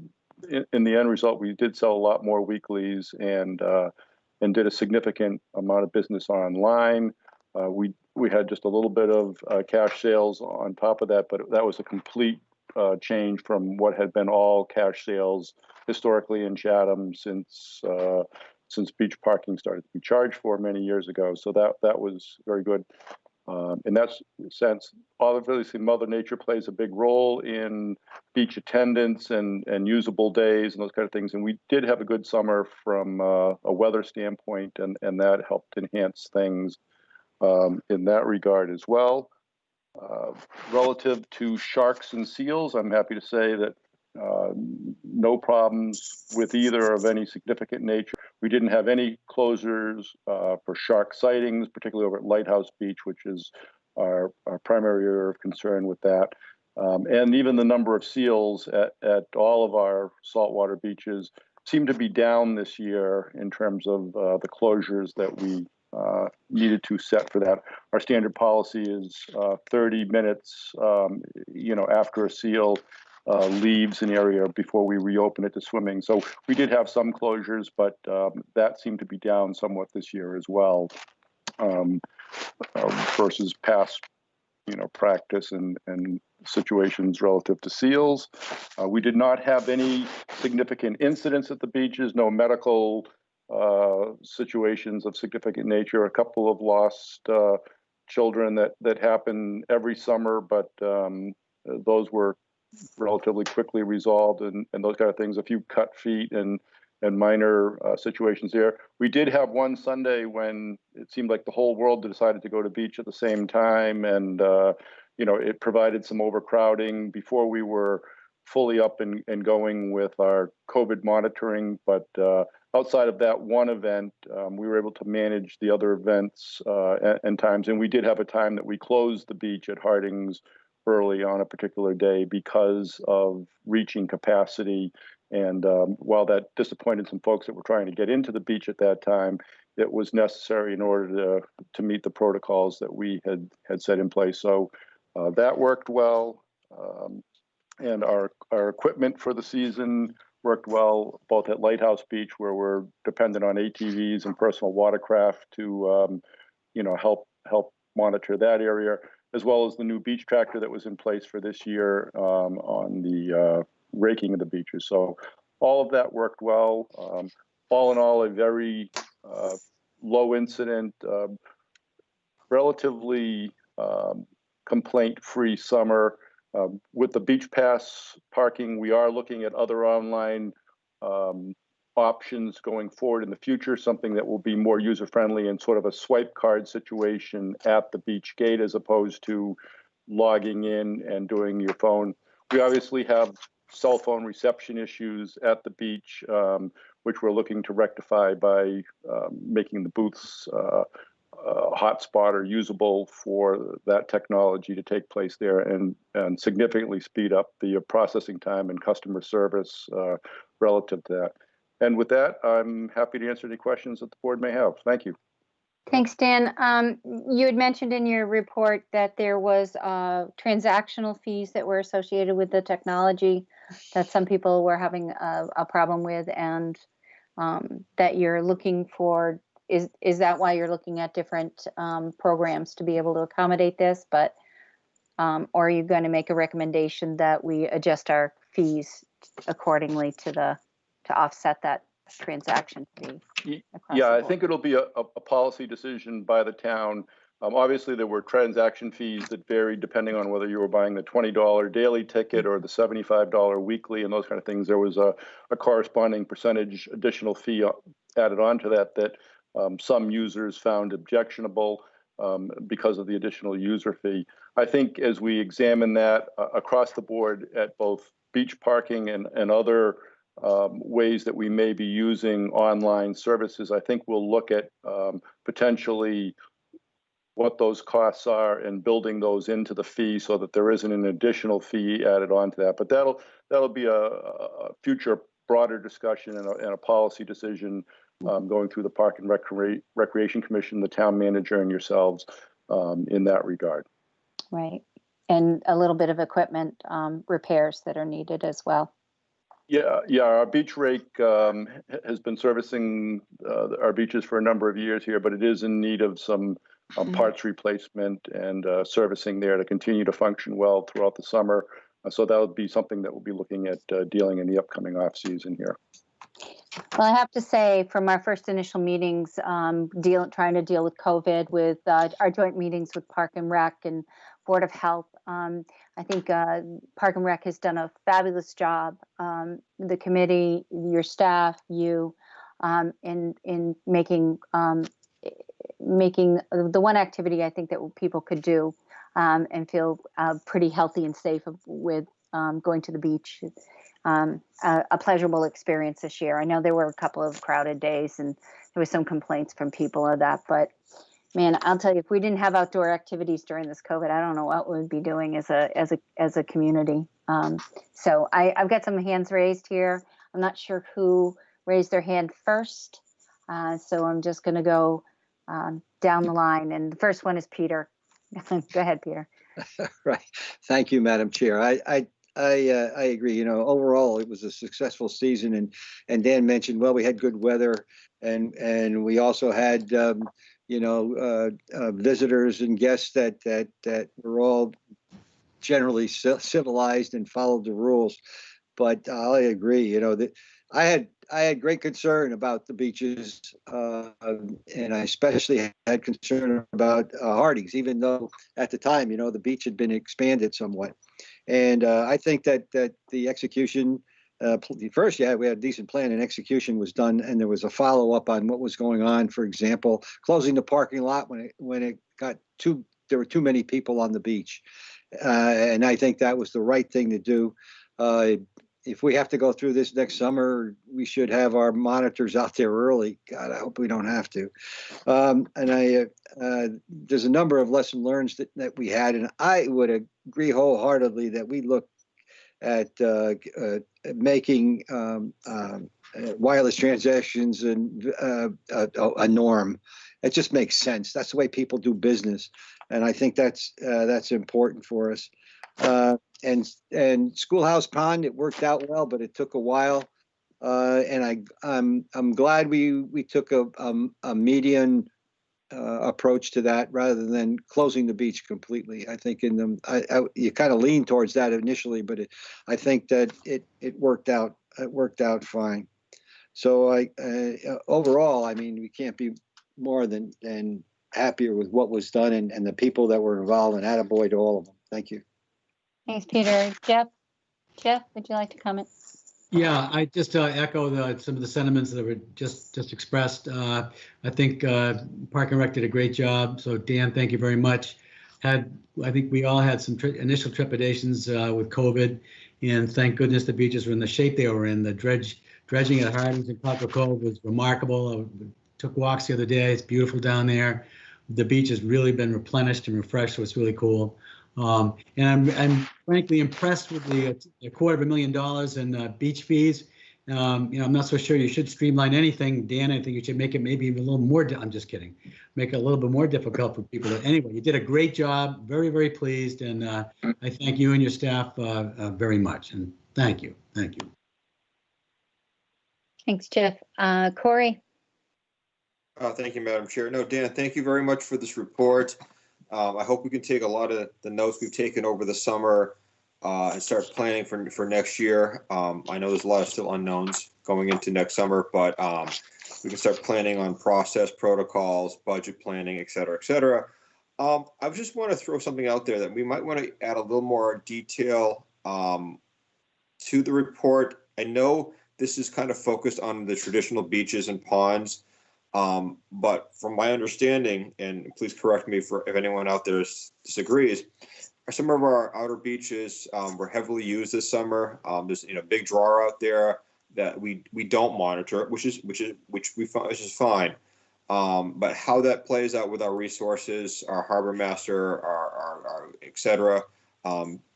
in the end result, we did sell a lot more weeklies and did a significant amount of business online. We had just a little bit of cash sales on top of that, but that was a complete change from what had been all cash sales historically in Chatham since beach parking started to be charged for many years ago. So that was very good. In that sense, obviously Mother Nature plays a big role in beach attendance and usable days and those kind of things. And we did have a good summer from a weather standpoint, and that helped enhance things in that regard as well. Relative to sharks and seals, I'm happy to say that no problems with either of any significant nature. We didn't have any closures for shark sightings, particularly over at Lighthouse Beach, which is our primary area of concern with that. And even the number of seals at all of our saltwater beaches seem to be down this year in terms of the closures that we needed to set for that. Our standard policy is 30 minutes, after a seal leaves an area before we reopen it to swimming. So we did have some closures, but that seemed to be down somewhat this year as well, versus past, practice and situations relative to seals. We did not have any significant incidents at the beaches, no medical situations of significant nature. A couple of lost children that happen every summer, but those were relatively quickly resolved and those kind of things. A few cut feet and minor situations there. We did have one Sunday when it seemed like the whole world decided to go to beach at the same time, and it provided some overcrowding before we were fully up and going with our COVID monitoring. But outside of that one event, we were able to manage the other events and times. And we did have a time that we closed the beach at Harding's early on a particular day because of reaching capacity. And while that disappointed some folks that were trying to get into the beach at that time, it was necessary in order to meet the protocols that we had set in place. So that worked well. And our equipment for the season worked well, both at Lighthouse Beach, where we're dependent on ATVs and personal watercraft to, help monitor that area, as well as the new beach tractor that was in place for this year on the raking of the beaches. So all of that worked well. All in all, a very low incident, relatively complaint-free summer. With the beach pass parking, we are looking at other online options going forward in the future, something that will be more user-friendly and sort of a swipe card situation at the beach gate as opposed to logging in and doing your phone. We obviously have cell phone reception issues at the beach, which we're looking to rectify by making the booths hotspot or usable for that technology to take place there and significantly speed up the processing time and customer service relative to that. And with that, I'm happy to answer any questions that the board may have. Thank you. Thanks, Dan. You had mentioned in your report that there was transactional fees that were associated with the technology that some people were having a problem with, and that you're looking for. Is that why you're looking at different programs to be able to accommodate this? But or are you going to make a recommendation that we adjust our fees accordingly to offset transaction fee. across Yeah, the I board. think it'll be a policy decision by the town. Obviously, there were transaction fees that varied depending on whether you were buying the $20 daily ticket or the $75 weekly and those kind of things. There was a corresponding percentage additional fee added onto that some users found objectionable because of the additional user fee. I think as we examine that across the board at both beach parking and other ways that we may be using online services, I think we'll look at potentially what those costs are and building those into the fee so that there isn't an additional fee added onto that. But that'll be a future broader discussion and a policy decision going through the Park and Recreation Commission, the town manager, and yourselves in that regard. Right. And a little bit of equipment repairs that are needed as well. Yeah. Our beach rake has been servicing our beaches for a number of years here, but it is in need of some parts replacement and servicing there to continue to function well throughout the summer. So that would be something that we'll be looking at dealing in the upcoming off season here. Well, I have to say, from our first initial meetings, trying to deal with COVID, with our joint meetings with Park and Rec and Board of Health, I think Park and Rec has done a fabulous job. The committee, your staff, you, in making the one activity I think that people could do and feel pretty healthy and safe with going to the beach. A pleasurable experience this year. I know there were a couple of crowded days and there was some complaints from people of that, but man, I'll tell you, if we didn't have outdoor activities during this COVID, I don't know what we'd be doing as a community. So I've got some hands raised here. I'm not sure who raised their hand first. So I'm just going to go down the line. And the first one is Peter. Go ahead, Peter. Right. Thank you, Madam Chair. I agree. You know, overall, it was a successful season, and Dan mentioned, well, we had good weather, and we also had visitors and guests that were all generally civilized and followed the rules. But I agree. You know, that I had great concern about the beaches, and I especially had concern about Harding's, even though at the time, you know, the beach had been expanded somewhat. And I think that the execution, first, we had a decent plan, and execution was done, and there was a follow-up on what was going on. For example, closing the parking lot when it got there were too many people on the beach, and I think that was the right thing to do. If we have to go through this next summer, we should have our monitors out there early. God, I hope we don't have to. There's a number of lesson learned that we had, and I would agree wholeheartedly that we look at making wireless transactions and a norm. It just makes sense. That's the way people do business, and I think that's important for us. And Schoolhouse Pond, it worked out well, but it took a while. And I'm glad we took a median approach to that rather than closing the beach completely. I think you kind of lean towards that initially, but I think that it worked out. It worked out fine. So overall, I mean, we can't be more than happier with what was done and the people that were involved, and attaboy to all of them. Thank you. Thanks, Peter. Jeff, would you like to comment? Yeah, I just echo some of the sentiments that were just expressed. I think Park and Rec did a great job. So Dan, thank you very much. I think we all had some initial trepidations with COVID, and thank goodness the beaches were in the shape they were in. The dredging at Harding's and Copper Cove was remarkable. I took walks the other day. It's beautiful down there. The beach has really been replenished and refreshed, so it's really cool. And I'm frankly impressed with the $250,000 in beach fees. I'm not so sure you should streamline anything, Dan. I think you should make it maybe a little more. I'm just kidding. Make it a little bit more difficult for people. But anyway, you did a great job. Very, very pleased, and I thank you and your staff very much. And thank you. Thanks, Jeff. Corey. Thank you, Madam Chair. No, Dan, thank you very much for this report. I hope we can take a lot of the notes we've taken over the summer and start planning for next year. I know there's a lot of still unknowns. going into next summer, but we can start planning on process, protocols, budget planning, et cetera, et cetera. I just want to throw something out there that we might want to add a little more detail to the report. I know this is kind of focused on the traditional beaches and ponds, but from my understanding, and please correct me if anyone out there disagrees, some of our outer beaches were heavily used this summer. There's big draw out there that we don't monitor, which we find, which is fine. But how that plays out with our resources, our harbor master, our et cetera,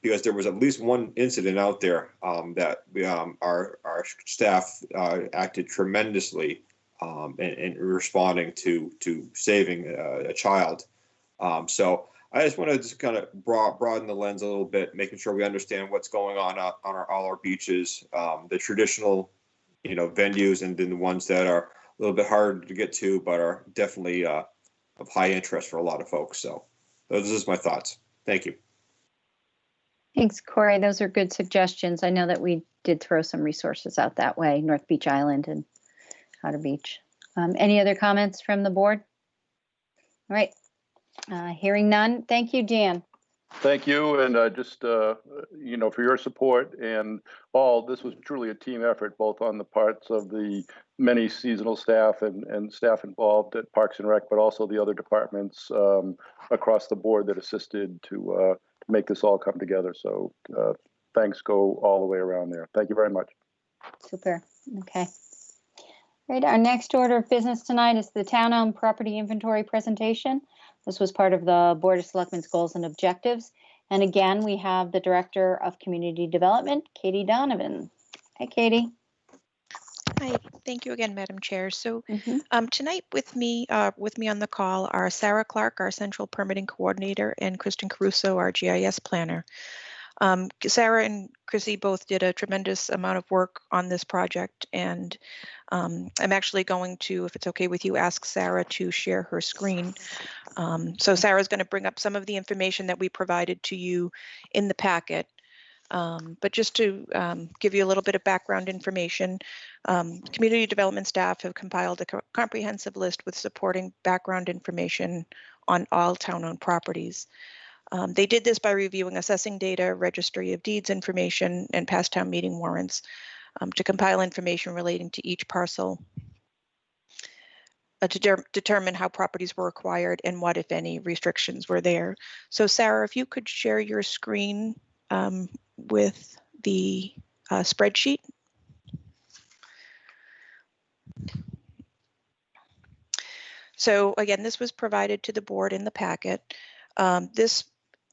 because there was at least one incident out there that our staff acted tremendously in responding to saving a child. So I just want to just kind of broaden the lens a little bit, making sure we understand what's going on all our beaches, the traditional venues, and then the ones that are a little bit harder to get to, but are definitely of high interest for a lot of folks. So those are my thoughts. Thank you. Thanks, Corey. Those are good suggestions. I know that we did throw some resources out that way, North Beach Island and Outer Beach. Any other comments from the board? All right. Hearing none. Thank you, Jan. Thank you, and just for your support and all. This was truly a team effort, both on the parts of the many seasonal staff and staff involved at Parks and Rec, but also the other departments across the board that assisted to make this all come together. So thanks go all the way around there. Thank you very much. Super. Okay. All right. Our next order of business tonight is the town-owned property inventory presentation. This was part of the Board of Selectmen's goals and objectives. And again, we have the Director of Community Development, Katie Donovan. Hi, Katie. Hi, thank you again, Madam Chair. So tonight with me on the call are Sarah Clark, our Central Permitting Coordinator, and Kristen Caruso, our GIS Planner. Sarah and Chrissy both did a tremendous amount of work on this project, and I'm actually going to, if it's okay with you, ask Sarah to share her screen. So Sarah's going to bring up some of the information that we provided to you in the packet. But just to give you a little bit of background information, community development staff have compiled a comprehensive list with supporting background information on all town-owned properties. They did this by reviewing assessing data, registry of deeds information, and past town meeting warrants to compile information relating to each parcel to determine how properties were acquired and what, if any, restrictions were there. So Sarah, if you could share your screen with the spreadsheet. So again, this was provided to the board in the packet. This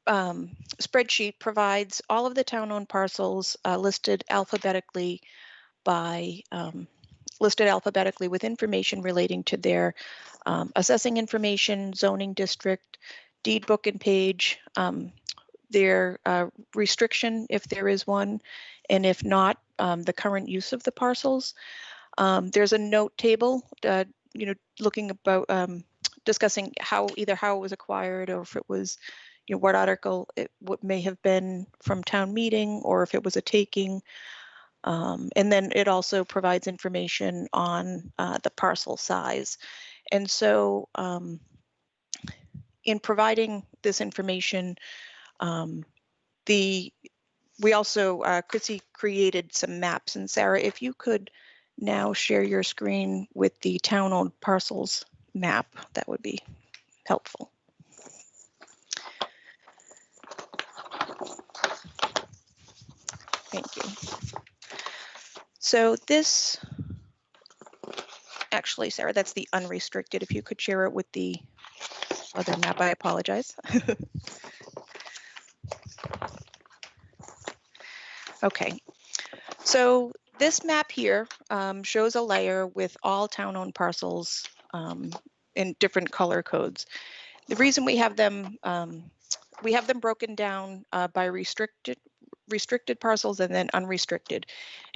spreadsheet provides all of the town-owned parcels listed alphabetically with information relating to their assessing information, zoning district, deed book and page, their restriction if there is one, and if not, the current use of the parcels. There's a note table, looking about discussing how it was acquired, or if it was, what article what may have been from town meeting, or if it was a taking. And then it also provides information on the parcel size. And so in providing this information, we also, Chrissy created some maps. And Sarah, if you could now share your screen with the town-owned parcels map, that would be helpful. Thank you. So this, actually, Sarah, that's the unrestricted. If you could share it with the other map, I apologize. Okay, so this map here shows a layer with all town-owned parcels in different color codes. The reason we have them broken down by restricted parcels and then unrestricted.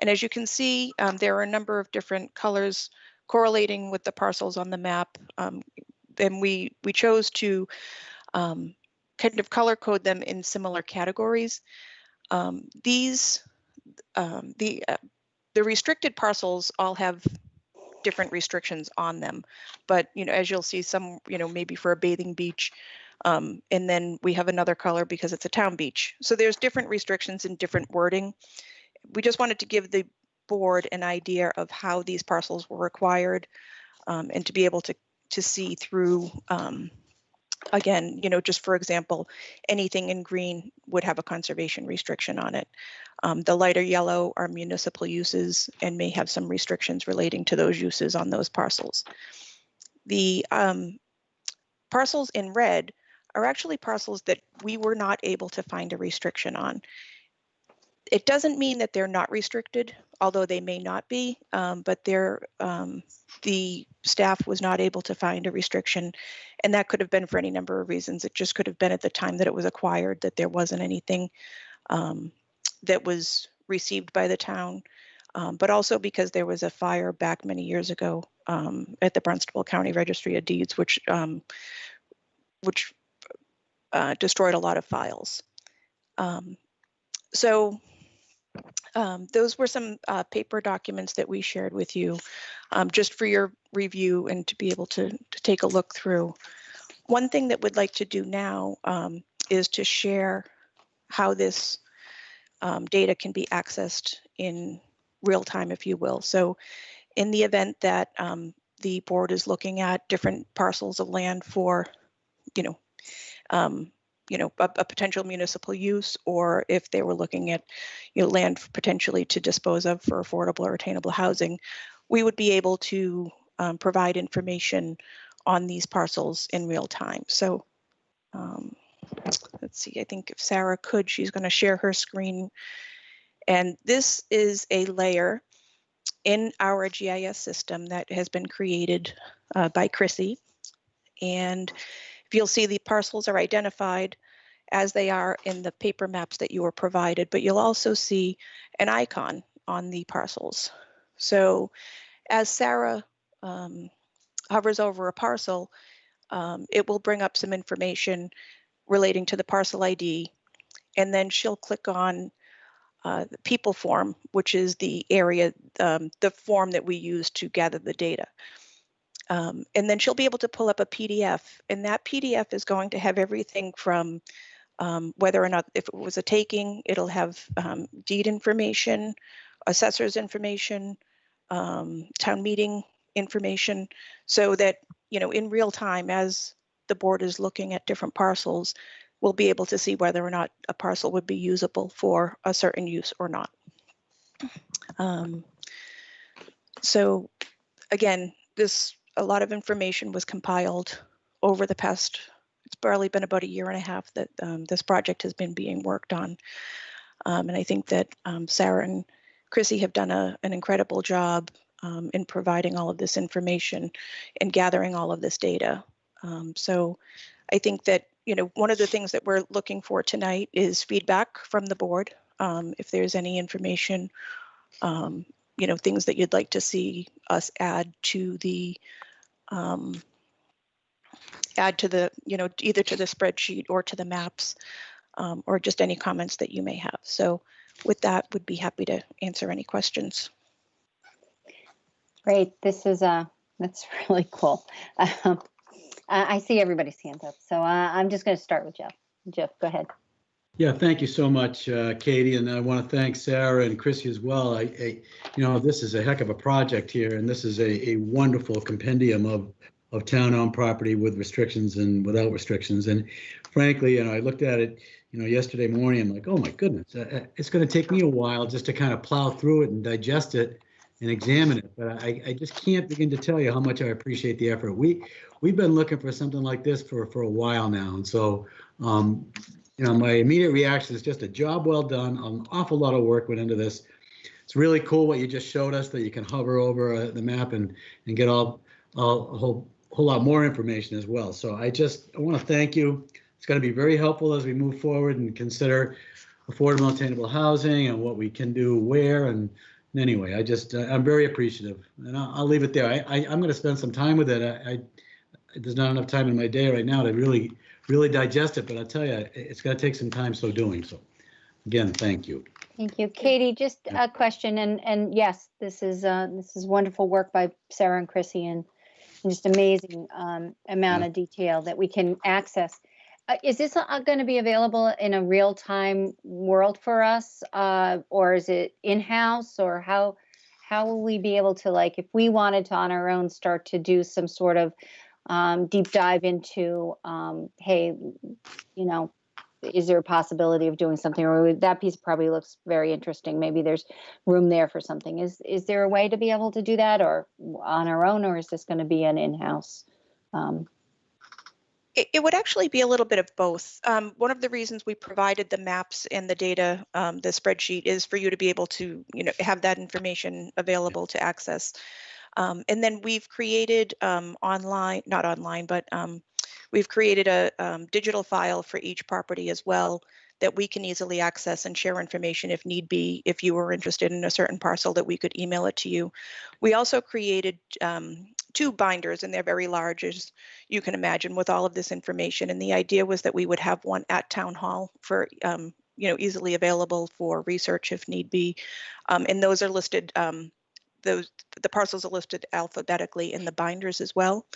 And as you can see, there are a number of different colors correlating with the parcels on the map. And we chose to kind of color code them in similar categories. The the restricted parcels all have different restrictions on them, but as you'll see, some maybe for a bathing beach, and then we have another color because it's a town beach. So there's different restrictions and different wording. We just wanted to give the board an idea of how these parcels were required, and to be able to see through. Again, just for example, anything in green would have a conservation restriction on it. The lighter yellow are municipal uses and may have some restrictions relating to those uses on those parcels. The parcels in red are actually parcels that we were not able to find a restriction on. It doesn't mean that they're not restricted, although they may not be, but the staff was not able to find a restriction, and that could have been for any number of reasons. It just could have been at the time that it was acquired that there wasn't anything that was received by the town, but also because there was a fire back many years ago at the Barnstable County Registry of Deeds, which destroyed a lot of files. So those were some paper documents that we shared with you just for your review and to be able to take a look through. One thing that we'd like to do now is to share how this data can be accessed in real time, if you will. So in the event that the board is looking at different parcels of land for, a potential municipal use, or if they were looking at land potentially to dispose of for affordable or attainable housing, we would be able to provide information on these parcels in real time. So let's see, I think if Sarah could, she's going to share her screen. And this is a layer in our GIS system that has been created by Chrissy. And if you'll see, the parcels are identified as they are in the paper maps that you were provided, but you'll also see an icon on the parcels. So as Sarah hovers over a parcel, it will bring up some information relating to the parcel ID, and then she'll click on the people form, which is the area, the form that we use to gather the data. And then she'll be able to pull up a PDF, and that PDF is going to have everything from whether or not, if it was a taking, it'll have deed information, assessor's information, town meeting information, so that, in real time, as the board is looking at different parcels, we'll be able to see whether or not a parcel would be usable for a certain use or not. So again, a lot of information was compiled over the past, it's barely been about 1.5 years that this project has been being worked on. And I think that Sarah and Chrissy have done an incredible job in providing all of this information and gathering all of this data. So I think that, one of the things that we're looking for tonight is feedback from the board. If there's any information, things that you'd like to see us add to the, either to the spreadsheet or to the maps, or just any comments that you may have. So with that, would be happy to answer any questions. Great. This is that's really cool. I see everybody's hands up, so I'm just going to start with Jeff. Jeff, go ahead. Yeah, thank you so much, Katie, and I want to thank Sarah and Chrissy as well. This is a heck of a project here, and this is a wonderful compendium of town-owned property with restrictions and without restrictions. And frankly, I looked at it, yesterday morning. I'm like, oh my goodness, it's going to take me a while just to kind of plow through it and digest it and examine it. But I just can't begin to tell you how much I appreciate the effort. We've been looking for something like this for a while now, and so. My immediate reaction is just a job well done. An awful lot of work went into this. It's really cool what you just showed us, that you can hover over the map and get a whole lot more information as well. So I want to thank you. It's going to be very helpful as we move forward and consider affordable, attainable housing and what we can do where. And anyway, I'm very appreciative, and I'll leave it there. I'm going to spend some time with it. There's not enough time in my day right now to really digest it, but I'll tell you, it's going to take some time so doing. So Again, thank you. Thank you. Katie, just a question, and yes, this is wonderful work by Sarah and Chrissy, and just amazing amount of detail that we can access. Is this going to be available in a real-time world for us, or is it in-house, or how will we be able to, like, if we wanted to on our own start to do some sort of deep dive into, hey, you know, is there a possibility of doing something, or that piece probably looks very interesting. Maybe there's room there for something. Is there a way to be able to do that, or on our own, or is this going to be an in-house? It would actually be a little bit of both. One of the reasons we provided the maps and the data, the spreadsheet, is for you to be able to, have that information available to access. And then we've created not online, but we've created a digital file for each property as well that we can easily access and share information if need be. If you were interested in a certain parcel, that we could email it to you. We also created 2 binders, and they're very large, as you can imagine, with all of this information. And the idea was that we would have one at Town Hall for easily available for research if need be. And those are listed. The parcels are listed alphabetically in the binders as well.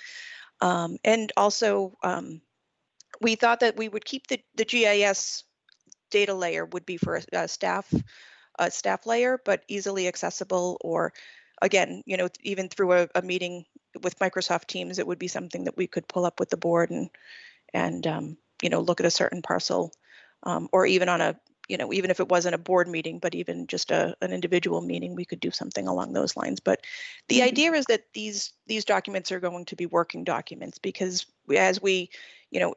And also, we thought that we would keep the GIS data layer would be for a staff layer, but easily accessible, or again, even through a meeting with Microsoft Teams, it would be something that we could pull up with the board and look at a certain parcel, or even on a, even if it wasn't a board meeting, but even just an individual meeting, we could do something along those lines. But the idea is that these documents are going to be working documents, because as we,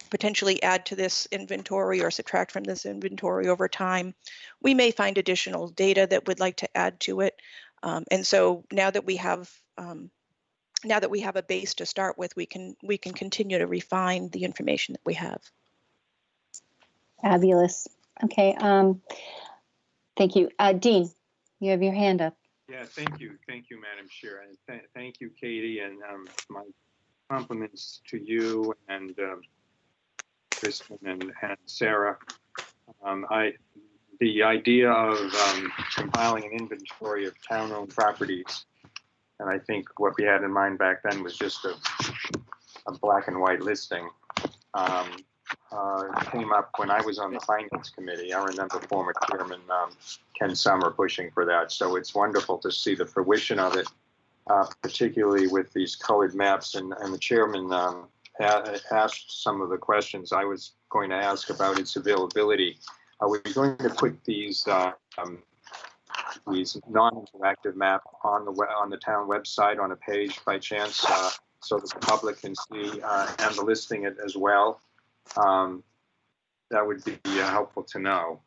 potentially add to this inventory or subtract from this inventory over time, we may find additional data that we'd like to add to it. And so now that we have a base to start with, we can continue to refine the information that we have. Fabulous. Okay. Thank you. Dean, you have your hand up. Yeah, thank you, Madam Chair, and thank you, Katie, and my compliments to you and Kristen and Sarah. The idea of compiling an inventory of town-owned properties, and I think what we had in mind back then was just a black and white listing. Came up when I was on the Finance Committee. I remember former Chairman Ken Summer pushing for that. So it's wonderful to see the fruition of it, particularly with these colored maps. And the Chairman asked some of the questions I was going to ask about its availability. Are we going to put these non-interactive map on the town website on a page by chance, so that the public can see and the listing it as well? That would be helpful to know.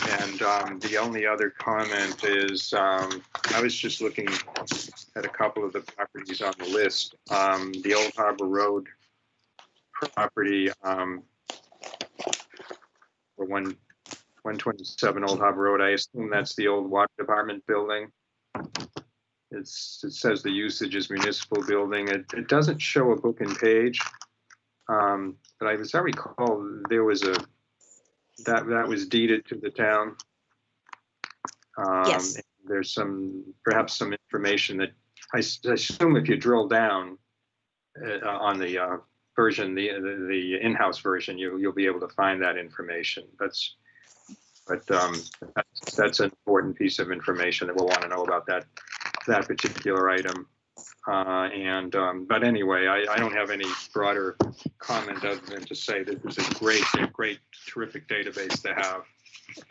And the only other comment is I was just looking at a couple of the properties on the list. The Old Harbor Road property for 127 Old Harbor Road. I assume that's the old water department building. It says the usage is municipal building. It doesn't show a book and page. But as I recall, there was that was deeded to the town. Yes. There's perhaps some information that I assume if you drill down on the version, the in-house version, you'll be able to find that information. That's an important piece of information that we'll want to know about that particular item. But anyway, I don't have any broader comment other than to say that it was a great, terrific database to have,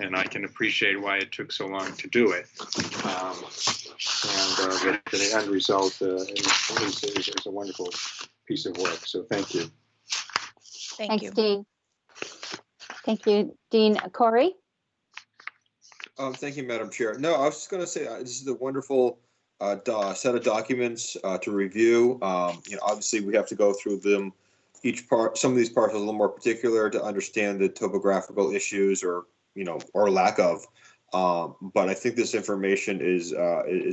and I can appreciate why it took so long to do it. The end result is a wonderful piece of work. So thank you. Thanks, Dean. Thank you, Dean. Corey? Thank you, Madam Chair. No, I was just going to say this is a wonderful set of documents to review. Obviously we have to go through them, each part. Some of these parts are a little more particular to understand the topographical issues or lack of. But I think this information is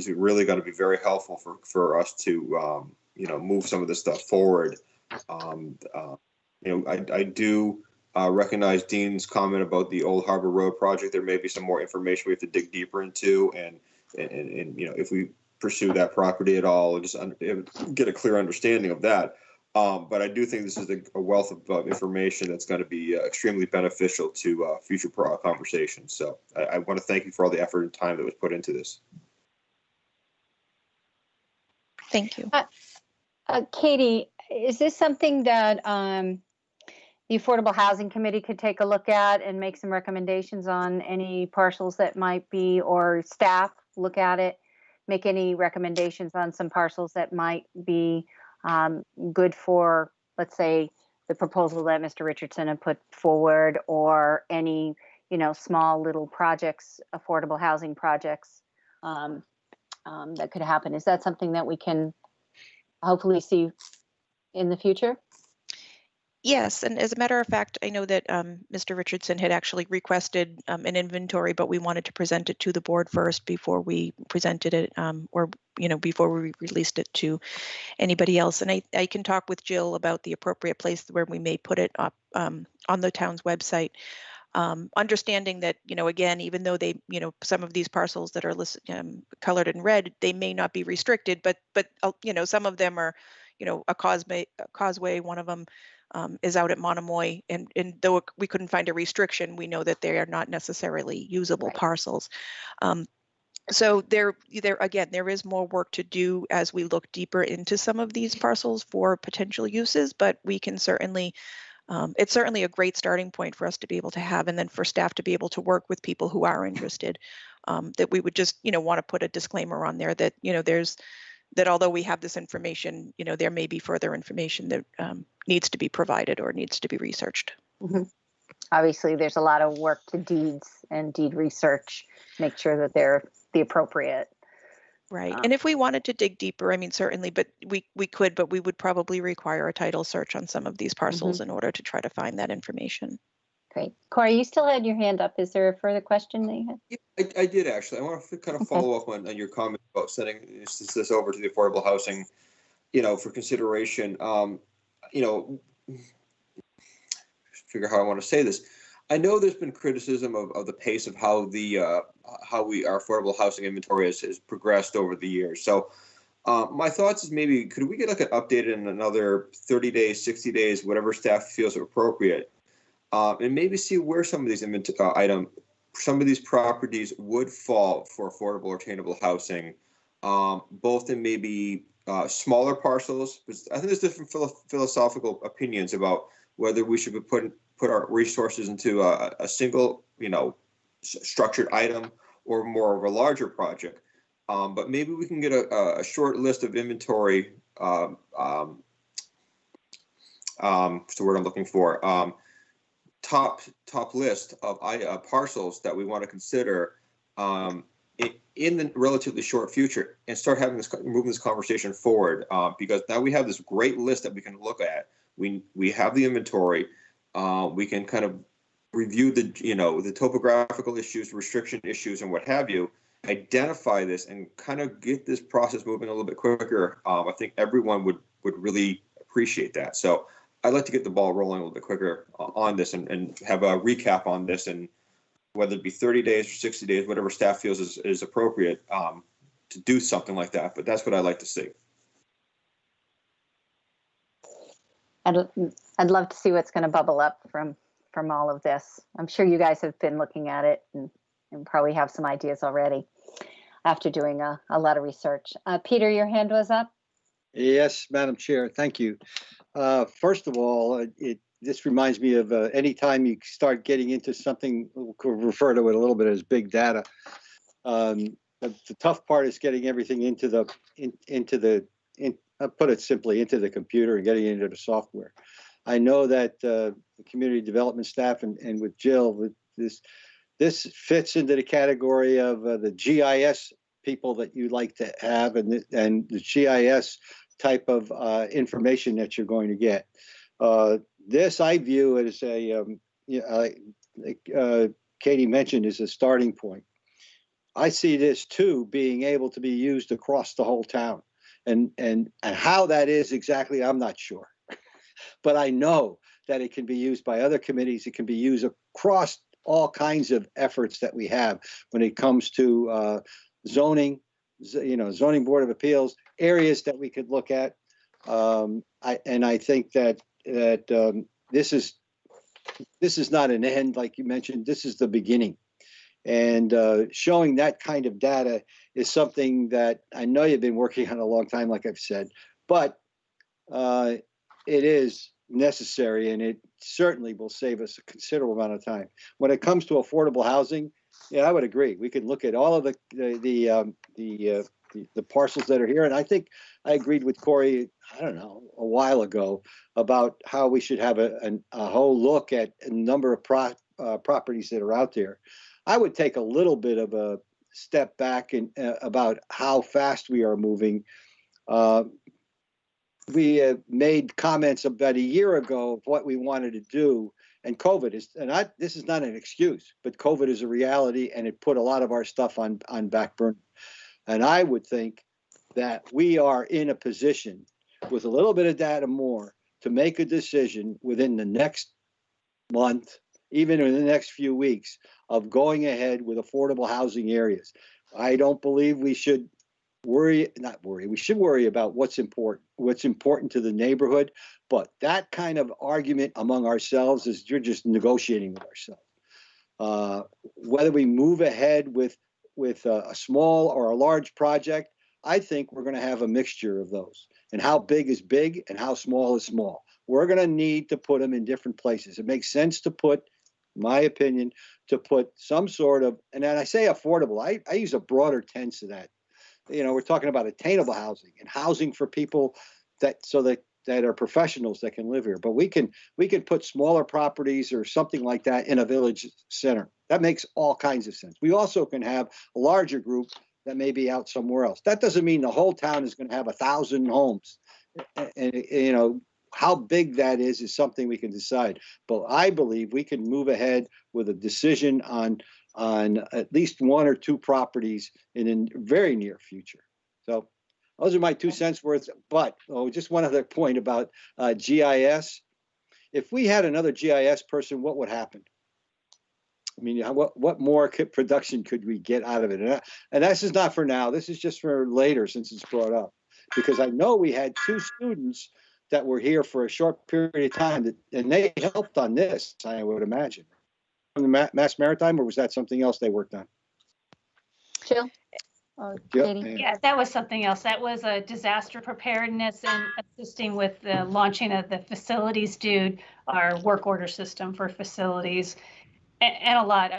really going to be very helpful for us to move some of this stuff forward. I do recognize Dean's comment about the Old Harbor Road project. There may be some more information we have to dig deeper into, and if we pursue that property at all, just get a clear understanding of that. But I do think this is a wealth of information that's going to be extremely beneficial to future conversations. So I want to thank you for all the effort and time that was put into this. Thank you. Katie, is this something that the Affordable Housing Committee could take a look at and make some recommendations on any parcels that might be, or staff look at it, make any recommendations on some parcels that might be good for, let's say, the proposal that Mr. Richardson had put forward, or any, small little projects, affordable housing projects that could happen? Is that something that we can hopefully see in the future? Yes, and as a matter of fact, I know that Mr. Richardson had actually requested an inventory, but we wanted to present it to the board first before we presented it, or before we released it to anybody else. And I can talk with Jill about the appropriate place where we may put it up on the town's website. Understanding that, again, even though they, some of these parcels that are listed, colored in red, they may not be restricted, but some of them are, a causeway, one of them is out at Monomoy, and though we couldn't find a restriction, we know that they are not necessarily usable parcels. So there is more work to do as we look deeper into some of these parcels for potential uses, but we can certainly, it's certainly a great starting point for us to be able to have, and then for staff to be able to work with people who are interested, that we would just, want to put a disclaimer on there that, that although we have this information, there may be further information that needs to be provided or needs to be researched. Mm-hmm. Obviously, there's a lot of work to deeds and deed research, make sure that they're the appropriate. Right. And if we wanted to dig deeper, I mean, certainly, but we could, but we would probably require a title search on some of these parcels in order to try to find that information. Great. Corey, you still had your hand up. Is there a further question that you had? Yeah, I did actually. I want to kind of follow up on your comment about sending this over to the affordable housing, for consideration. Figure how I want to say this. I know there's been criticism of the pace of how our affordable housing inventory has progressed over the years. So my thoughts is, maybe could we get like an update in another 30 days, 60 days, whatever staff feels appropriate, and maybe see where some of these some of these properties would fall for affordable or attainable housing, both in maybe smaller parcels. But I think there's different philosophical opinions about whether we should put our resources into a single, structured item, or more of a larger project. But maybe we can get a short list of inventory. What's the word I'm looking for? Top list of parcels that we want to consider in the relatively short future, and start moving this conversation forward, because now we have this great list that we can look at. We have the inventory. We can kind of review the topographical issues, restriction issues, and what have you. Identify this and kind of get this process moving a little bit quicker. I think everyone would really appreciate that. So I'd like to get the ball rolling a little bit quicker on this, and have a recap on this, and whether it be 30 days or 60 days, whatever staff feels is appropriate, to do something like that. But that's what I'd like to see. I'd love to see what's going to bubble up from all of this. I'm sure you guys have been looking at it and probably have some ideas already after doing a lot of research. Peter, your hand was up. Yes, Madam Chair, thank you. First of all, this reminds me of anytime you start getting into something, we'll refer to it a little bit as big data. The tough part is getting everything I'll put it simply, into the computer and getting into the software. I know that the community development staff and with Jill, this fits into the category of the GIS people that you like to have, and the GIS type of information that you're going to get. This I view as Katie mentioned, is a starting point. I see this too being able to be used across the whole town. And how that is exactly, I'm not sure. But I know that it can be used by other committees. It can be used across all kinds of efforts that we have when it comes to zoning, zoning board of appeals, areas that we could look at. I think that this is not an end, like you mentioned. This is the beginning, and showing that kind of data is something that I know you've been working on a long time, like I've said, but it is necessary, and it certainly will save us a considerable amount of time. When it comes to affordable housing, yeah, I would agree. We could look at all of the parcels that are here, and I think I agreed with Corey, I don't know, a while ago about how we should have a whole look at a number of properties that are out there. I would take a little bit of a step back and about how fast we are moving. We made comments about a year ago of what we wanted to do, and COVID is, and this is not an excuse, but COVID is a reality, and it put a lot of our stuff on back burner. And I would think that we are in a position with a little bit of data more to make a decision within the next month, even in the next few weeks, of going ahead with affordable housing areas. I don't believe we should we should worry about what's important to the neighborhood, but that kind of argument among ourselves is you're just negotiating with ourselves. Whether we move ahead with a small or a large project, I think we're going to have a mixture of those. And how big is big and how small is small. We're going to need to put them in different places. It makes sense to put, in my opinion, to put some sort of, and then I say affordable, I use a broader tense of that. We're talking about attainable housing and housing for people that are professionals that can live here. But we can put smaller properties or something like that in a village center. That makes all kinds of sense. We also can have a larger group that may be out somewhere else. That doesn't mean the whole town is going to have 1,000 homes. And how big that is something we can decide. But I believe we can move ahead with a decision on at least one or two properties in a very near future. So those are my 2 cents worth. But just one other point about GIS. If we had another GIS person, what would happen? I mean, what more production could we get out of it? And this is not for now. This is just for later, since it's brought up. Because I know we had 2 students that were here for a short period of time, and they helped on this, I would imagine. From the Mass Maritime, or was that something else they worked on? Jill? Yeah, that was something else. That was a disaster preparedness and assisting with the launching of the facilities dude, our work order system for facilities, and a lot.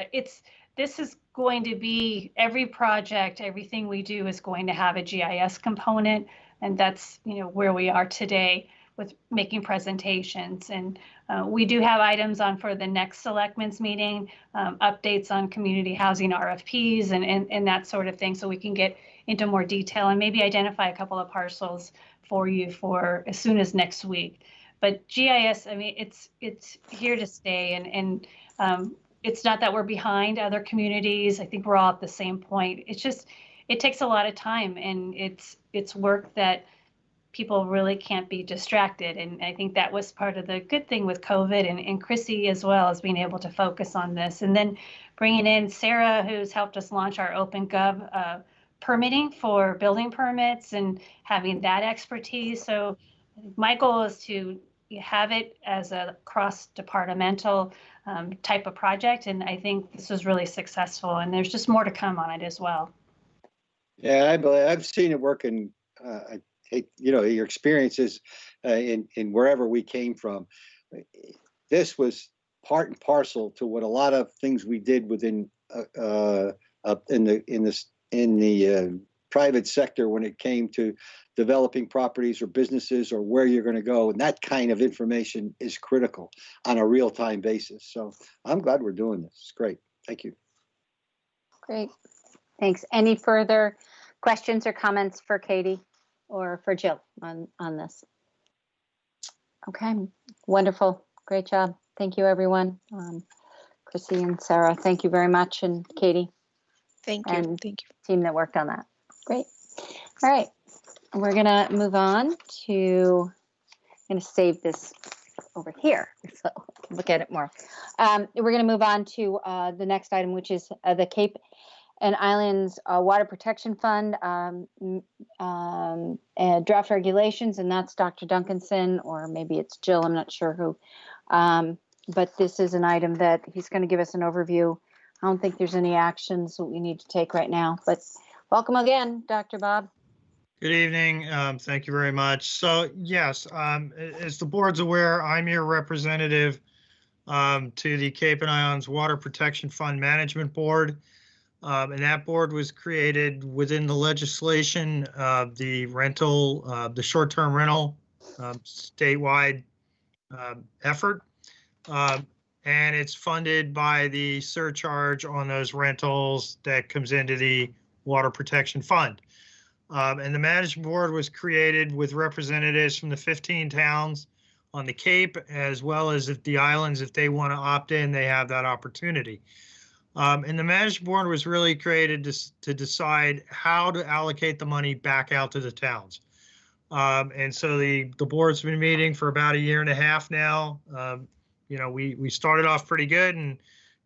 This is going to be every project, everything we do is going to have a GIS component, and that's where we are today with making presentations. And we do have items on for the next Selectmen's meeting, updates on community housing RFPs and that sort of thing, so we can get into more detail and maybe identify a couple of parcels for you for as soon as next week. But GIS, I mean, it's here to stay, and it's not that we're behind other communities. I think we're all at the same point. It's just, it takes a lot of time, and it's work that people really can't be distracted. And I think that was part of the good thing with COVID, and Chrissy as well, as being able to focus on this. And then bringing in Sarah, who's helped us launch our OpenGov permitting for building permits and having that expertise. So my goal is to have it as a cross-departmental type of project. And I think this was really successful, and there's just more to come on it as well. Yeah, I've seen it work in, your experiences in wherever we came from. This was part and parcel to what a lot of things we did within in the private sector when it came to developing properties or businesses or where you're going to go. And that kind of information is critical on a real-time basis. So I'm glad we're doing this. It's great. Thank you. Great. Thanks. Any further questions or comments for Katie or for Jill on this? Okay. Wonderful. Great job. Thank you, everyone. Chrissy and Sarah, thank you very much. And Katie. Thank you. And thank you. Team that worked on that. Great. All right. We're going to move on to, I'm going to save this over here, so I can look at it more. We're going to move on to the next item, which is the Cape and Islands Water Protection Fund and draft regulations, and that's Dr. Duncanson, or maybe it's Jill, I'm not sure who. But this is an item that he's going to give us an overview. I don't think there's any actions that we need to take right now, but welcome again, Dr. Bob. Good evening. Thank you very much. So yes, as the board's aware, I'm your representative to the Cape and Islands Water Protection Fund Management Board. And that board was created within the legislation of the short-term rental statewide effort. And it's funded by the surcharge on those rentals that comes into the Water Protection Fund. And the management board was created with representatives from the 15 towns on the Cape, as well as if the islands, if they want to opt in, they have that opportunity. And the management board was really created to decide how to allocate the money back out to the towns. And so the board's been meeting for about 1.5 years now. You know, we started off pretty good and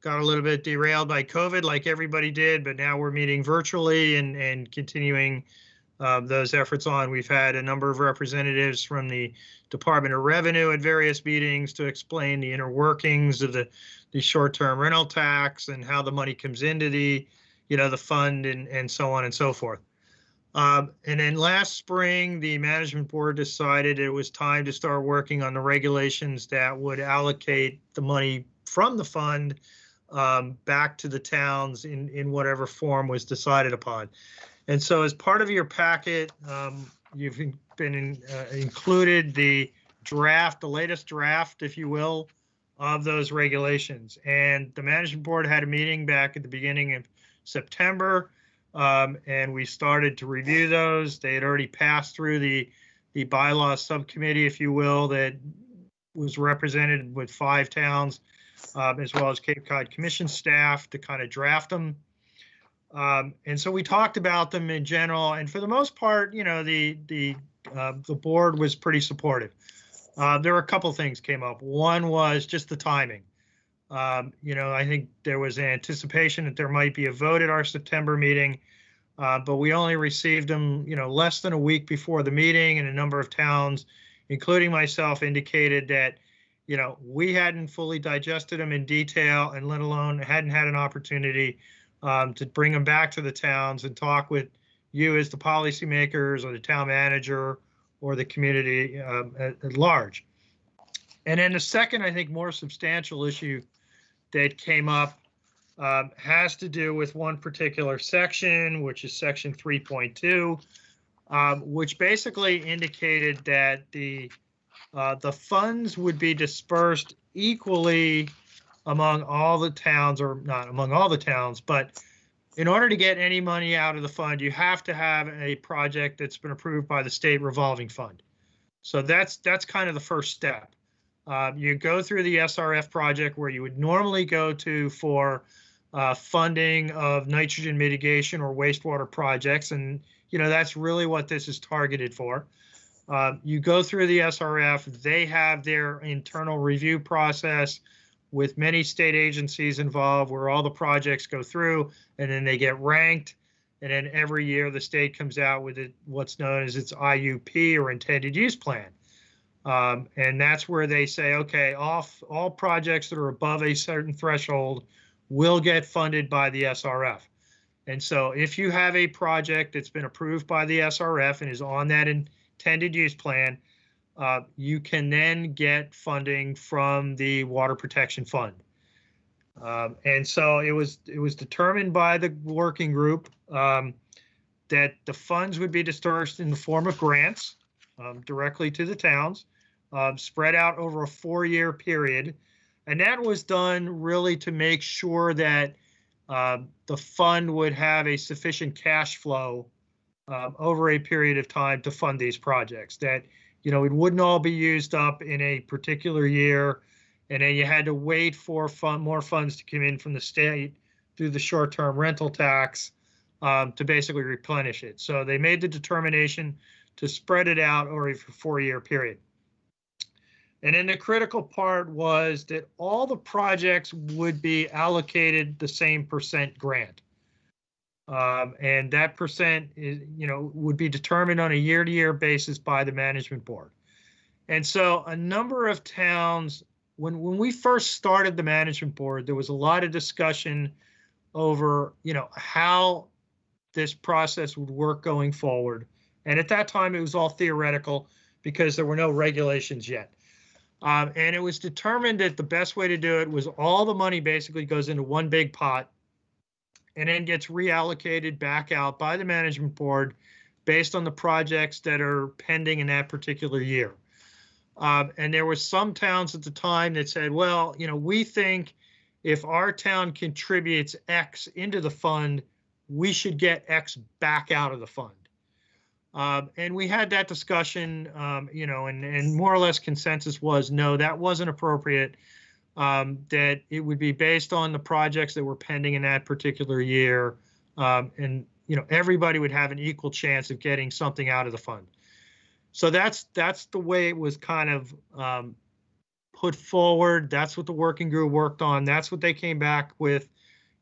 got a little bit derailed by COVID like everybody did, but now we're meeting virtually and continuing those efforts on. We've had a number of representatives from the Department of Revenue at various meetings to explain the inner workings of the short-term rental tax and how the money comes into the fund and so on and so forth. And then last spring, the management board decided it was time to start working on the regulations that would allocate the money from the fund back to the towns in whatever form was decided upon. And so as part of your packet, you've been included the latest draft, if you will, of those regulations. And the management board had a meeting back at the beginning of September. And we started to review those. They had already passed through the bylaw subcommittee, if you will, that was represented with 5 towns, as well as Cape Cod Commission staff to kind of draft them. And so we talked about them in general, and for the most part, you know, the board was pretty supportive. There were a couple things came up. One was just the timing. You know, I think there was an anticipation that there might be a vote at our September meeting, but we only received them, you know, less than a week before the meeting, and a number of towns, including myself, indicated that, you know, we hadn't fully digested them in detail, and let alone hadn't had an opportunity to bring them back to the towns and talk with you as the policymakers or the town manager or the community at large. And then the second, I think, more substantial issue that came up has to do with one particular section, which is section 3.2, which basically indicated that the funds would be dispersed equally among all the towns, or not among all the towns, but in order to get any money out of the fund, you have to have a project that's been approved by the state revolving fund. So that's kind of the first step. You go through the SRF project where you would normally go to for funding of nitrogen mitigation or wastewater projects. And, you know, that's really what this is targeted for. You go through the SRF, they have their internal review process with many state agencies involved where all the projects go through and then they get ranked. And then every year the state comes out with what's known as its IUP, or intended use plan. And that's where they say, okay, all projects that are above a certain threshold will get funded by the SRF. And so if you have a project that's been approved by the SRF and is on that intended use plan, you can then get funding from the Water Protection Fund. And so it was determined by the working group that the funds would be dispersed in the form of grants directly to the towns, spread out over a 4-year period. And that was done really to make sure that the fund would have a sufficient cash flow over a period of time to fund these projects, that, you know, it wouldn't all be used up in a particular year, and then you had to wait for more funds to come in from the state through the short-term rental tax to basically replenish it. So they made the determination to spread it out over a 4-year period. And then the critical part was that all the projects would be allocated the same percent grant. And that percent is, would be determined on a year-to-year basis by the management board. And so a number of towns, when we first started the management board, there was a lot of discussion over, how this process would work going forward. And at that time, it was all theoretical because there were no regulations yet. And it was determined that the best way to do it was all the money basically goes into one big pot and then gets reallocated back out by the management board based on the projects that are pending in that particular year. And there were some towns at the time that said, well, we think if our town contributes X into the fund, we should get X back out of the fund. And we had that discussion, and more or less consensus was, no, that wasn't appropriate, that it would be based on the projects that were pending in that particular year. And, everybody would have an equal chance of getting something out of the fund. So that's the way it was kind of put forward. That's what the working group worked on. That's what they came back with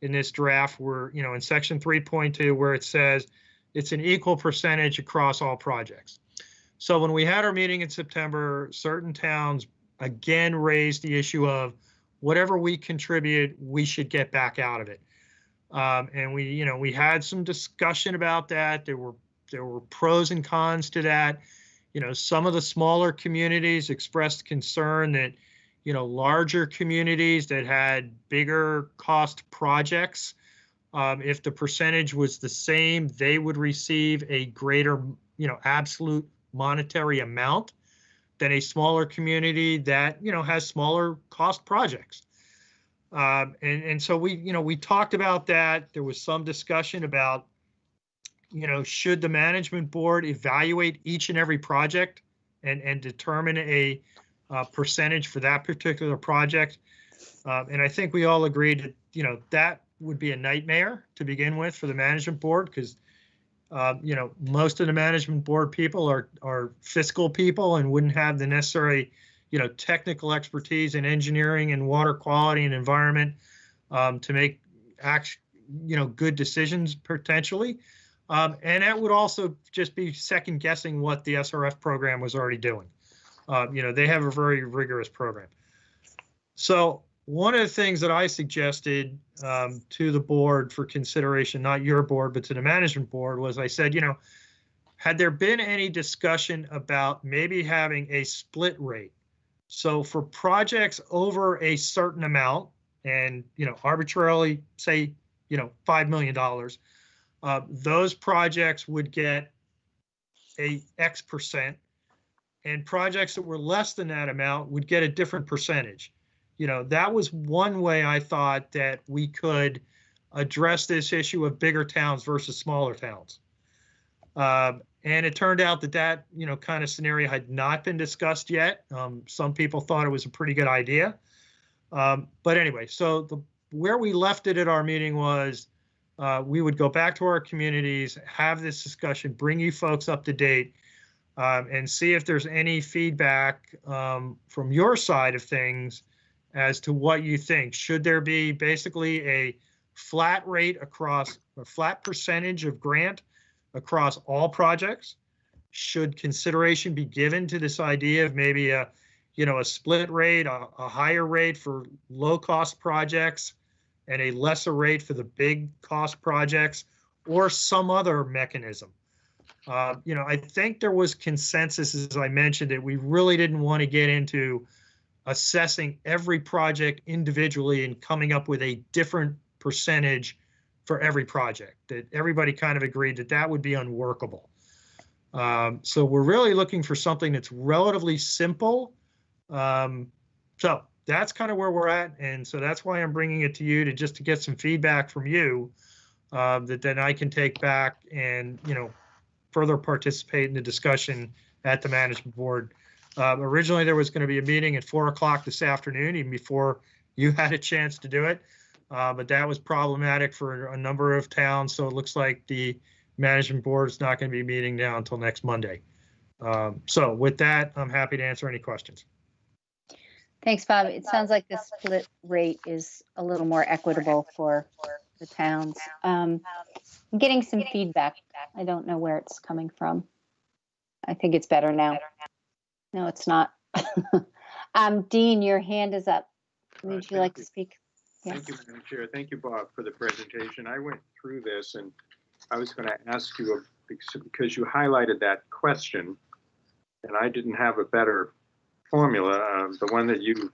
in this draft where, in section 3.2, where it says it's an equal percentage across all projects. So when we had our meeting in September, certain towns again raised the issue of whatever we contribute, we should get back out of it. And we had some discussion about that. There were pros and cons to that. Some of the smaller communities expressed concern that, larger communities that had bigger cost projects, if the percentage was the same, they would receive a greater, absolute monetary amount than a community that, has smaller cost projects. And so we talked about that. There was some discussion about, should the management board evaluate each and every project and determine a percentage for that particular project? And I think we all agreed that, that would be a nightmare to begin with for the management board because, most of the management board people are fiscal people and wouldn't have the necessary, technical expertise in engineering and water quality and environment to make good decisions potentially. And that would also just be second guessing what the SRF program was already doing. They have a very rigorous program. So one of the things that I suggested to the board for consideration, not your board, but to the management board, was I said, had there been any discussion about maybe having a split rate? So for projects over a certain amount and, arbitrarily say, $5 million, those projects would get a X percent, and projects that were less than that amount would get a different percentage. That was one way I thought that we could address this issue of bigger towns versus smaller towns. And it turned out that kind of scenario had not been discussed yet. Some people thought it was a pretty good idea. But anyway, so where we left it at our meeting was we would go back to our communities, have this discussion, bring you folks up to date, and see if there's any feedback from your side of things as to what you think. Should there be basically a flat rate across a flat percentage of grant across all projects? Should consideration be given to this idea of maybe a split rate, a higher rate for low cost projects and a lesser rate for the big cost projects, or some other mechanism? I think there was consensus, as I mentioned, that we really didn't want to get into assessing every project individually and coming up with a different percentage for every project. That everybody kind of agreed that would be unworkable. So we're really looking for something that's relatively simple. So that's kind of where we're at. And so that's why I'm bringing it to you to get some feedback from you that then I can take back and, further participate in the discussion at the management board. Originally, there was going to be a meeting at 4 o'clock this afternoon, even before you had a chance to do it. But that was problematic for a number of towns. So it looks like the management board is not going to be meeting now until next Monday. So with that, I'm happy to answer any questions. Thanks, Bob. It sounds like the split rate is a little more equitable for the towns. I'm getting some feedback. I don't know where it's coming from. I think it's better now. No, it's not. Dean, your hand is up. Would you like to speak? Yeah. Thank you, Madam Chair. Thank you, Bob, for the presentation. I went through this and I was going to ask you, because you highlighted that question, and I didn't have a better formula. The one that you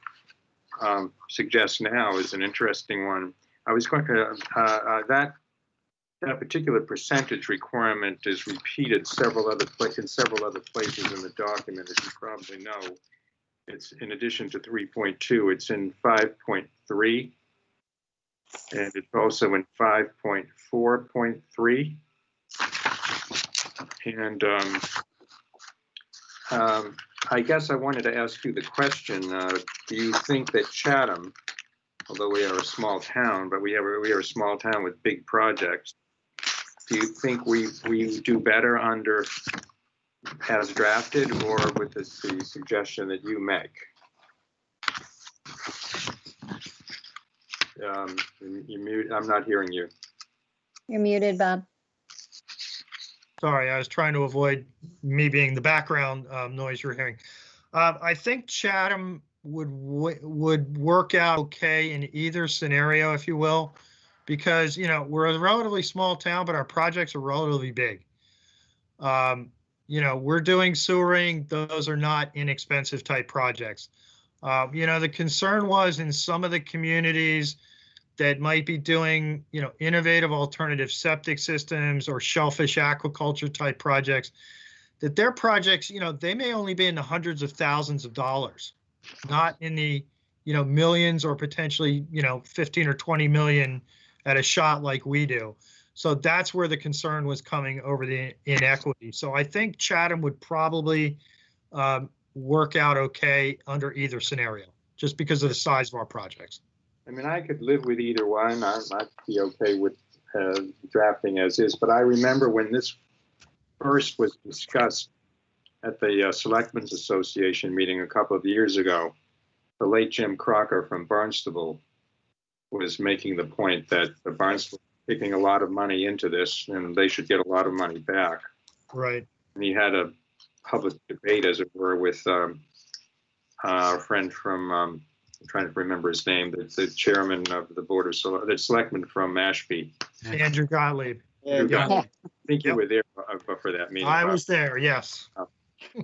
suggest now is an interesting one. I was going to, that particular percentage requirement is repeated in several other places in the document, as you probably know. It's in addition to 3.2, it's in 5.3, and it's also in 5.4.3. And I guess I wanted to ask you the question, do you think that Chatham, although we are a small town, but we are a small town with big projects, do you think we do better under as drafted or with the suggestion that you make? You're muted. I'm not hearing you. You're muted, Bob. Sorry, I was trying to avoid me being the background noise you're hearing. I think Chatham would work out okay in either scenario, if you will, because, you know, we're a relatively small town, but our projects are relatively big. You know, we're doing sewering. Those are not inexpensive type projects. You know, the concern was in some of the communities that might be doing, you know, innovative alternative septic systems or shellfish aquaculture type projects, that their projects, you know, they may only be in the hundreds of thousands of dollars, not in the, you know, millions or potentially, you know, 15 or 20 million at a shot like we do. So that's where the concern was coming over the inequity. So I think Chatham would probably work out okay under either scenario, just because of the size of our projects. I mean, I could live with either one. I'd be okay with drafting as is. But I remember when this first was discussed at the Selectmen's Association meeting a couple of years ago, the late Jim Crocker from Barnstable was making the point that the Barnstable was taking a lot of money into this and they should get a lot of money back. Right. And he had a public debate, as it were, with our friend from, I'm trying to remember his name, the chairman of the board of the selectman from Mashpee. Andrew Gottlieb. I think you were there for that meeting. I was there, yes.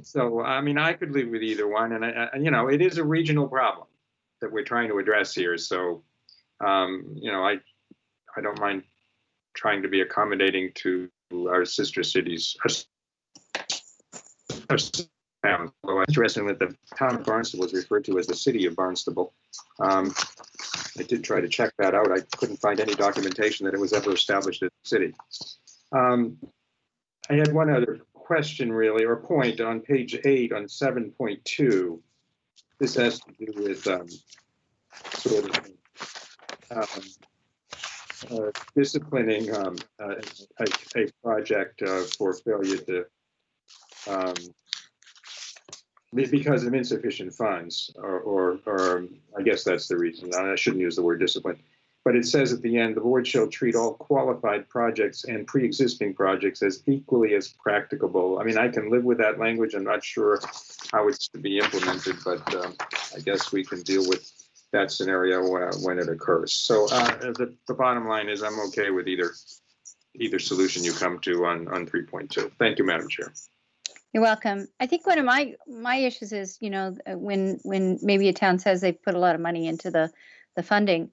So, I mean, I could live with either one. And, you know, it is a regional problem that we're trying to address here. So, you know, I don't mind trying to be accommodating to our sister cities, our towns. Although it's interesting that the town of Barnstable was referred to as the city of Barnstable. I did try to check that out. I couldn't find any documentation that it was ever established as a city. I had one other question, really, or point on page 8 on 7.2. This has to do with sort of disciplining a project for failure to because of insufficient funds, or I guess that's the reason. I shouldn't use the word discipline. But it says at the end, the board shall treat all qualified projects and pre-existing projects as equally as practicable. I mean, I can live with that language. I'm not sure how it's to be implemented, but I guess we can deal with that scenario when it occurs. So the bottom line is I'm okay with either solution you come to on 3.2. Thank you, Madam Chair. You're welcome. I think one of my issues is, you know, when maybe a town says they've put a lot of money into the funding,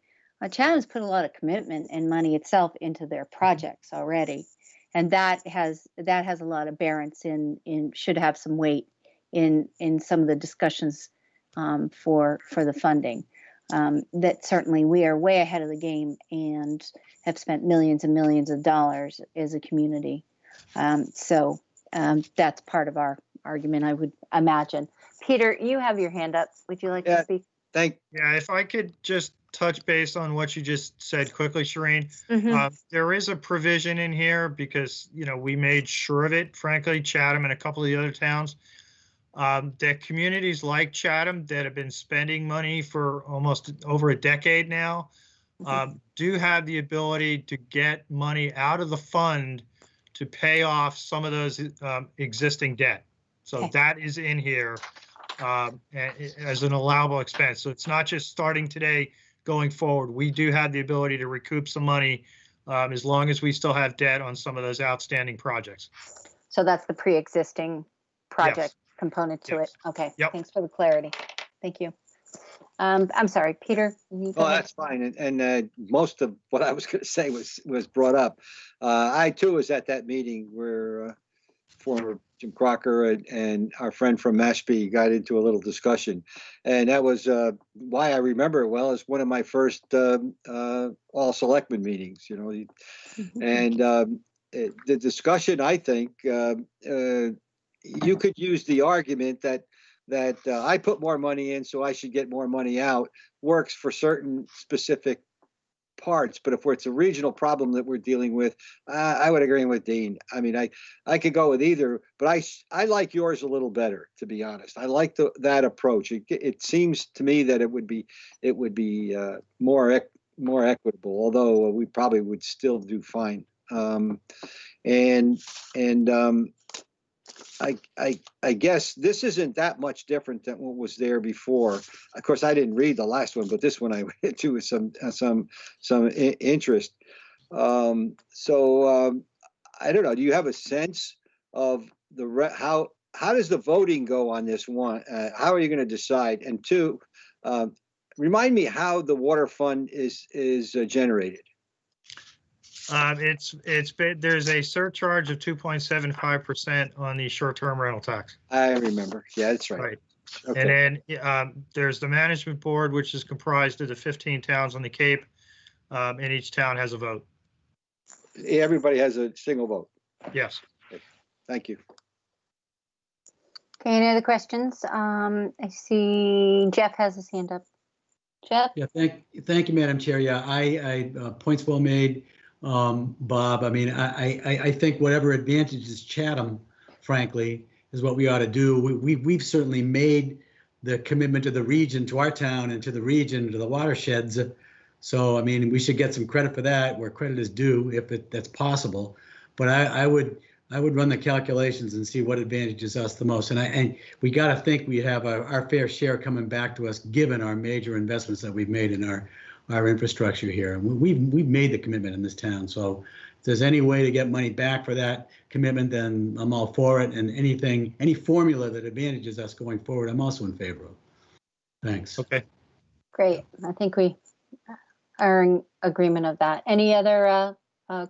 Chatham's put a lot of commitment and money itself into their projects already, and that has a lot of bearance in should have some weight in some of the discussions for the funding. That certainly we are way ahead of the game and have spent millions and millions of dollars as a community. So that's part of our argument, I would imagine. Peter, you have your hand up. Would you like to speak? Yeah, if I could just touch base on what you just said quickly, Shireen. There is a provision in here because, you know, we made sure of it, frankly, Chatham and a couple of the other towns. That communities like Chatham that have been spending money for almost over a decade now do have the ability to get money out of the fund to pay off some of those existing debt. So Okay. that is in here as an allowable expense. So it's not just starting today, going forward. We do have the ability to recoup some money as long as we still have debt on some of those outstanding projects. So that's the pre-existing project Yes. component to Yes. it. Okay, Yep. thanks for the clarity. Thank you. I'm sorry, Peter. you go Oh, ahead. that's fine. And most of what I was going to say was brought up. I too was at that meeting where former Jim Crocker and our friend from Mashpee got into a little discussion, and that was why I remember it well. As one of my first all selectmen meetings, you know, and the discussion. I think you could use the argument that I put more money in, so I should get more money out. Works for certain specific parts, but if it's a regional problem that we're dealing with, I would agree with Dean. I mean, I could go with either, but I like yours a little better, to be honest. I like that approach. It seems to me that it would be more equitable, although we probably would still do fine. I guess this isn't that much different than what was there before. Of course, I didn't read the last one, but this one I went to with some interest. I don't know. Do you have a sense of how does the voting go on this one? How are you going to decide? And two, remind me how the water fund is generated. There's a surcharge of 2.75% on the short-term rental tax. I remember. Yeah, that's right. Right. Okay. And then there's the management board, which is comprised of the 15 towns on the Cape, and each town has a vote. Everybody has a single vote. Yes. Okay. Thank you. Okay, any other questions? I see Jeff has his hand up. Jeff? Yeah, thank you, Madam Chair. Yeah, I points well made, Bob. I mean, I think whatever advantages Chatham, frankly, is what we ought to do. We've certainly made the commitment to the region, to our town, and to the region, to the watersheds. So, I mean, we should get some credit for that, where credit is due, if that's possible. But I would run the calculations and see what advantages us the most. And we got to think we have our fair share coming back to us, given our major investments that we've made in our infrastructure here. And we've made the commitment in this town. So if there's any way to get money back for that commitment, then I'm all for it. And any formula that advantages us going forward, I'm also in favor of. Thanks. Okay. Great. I think we are in agreement of that. Any other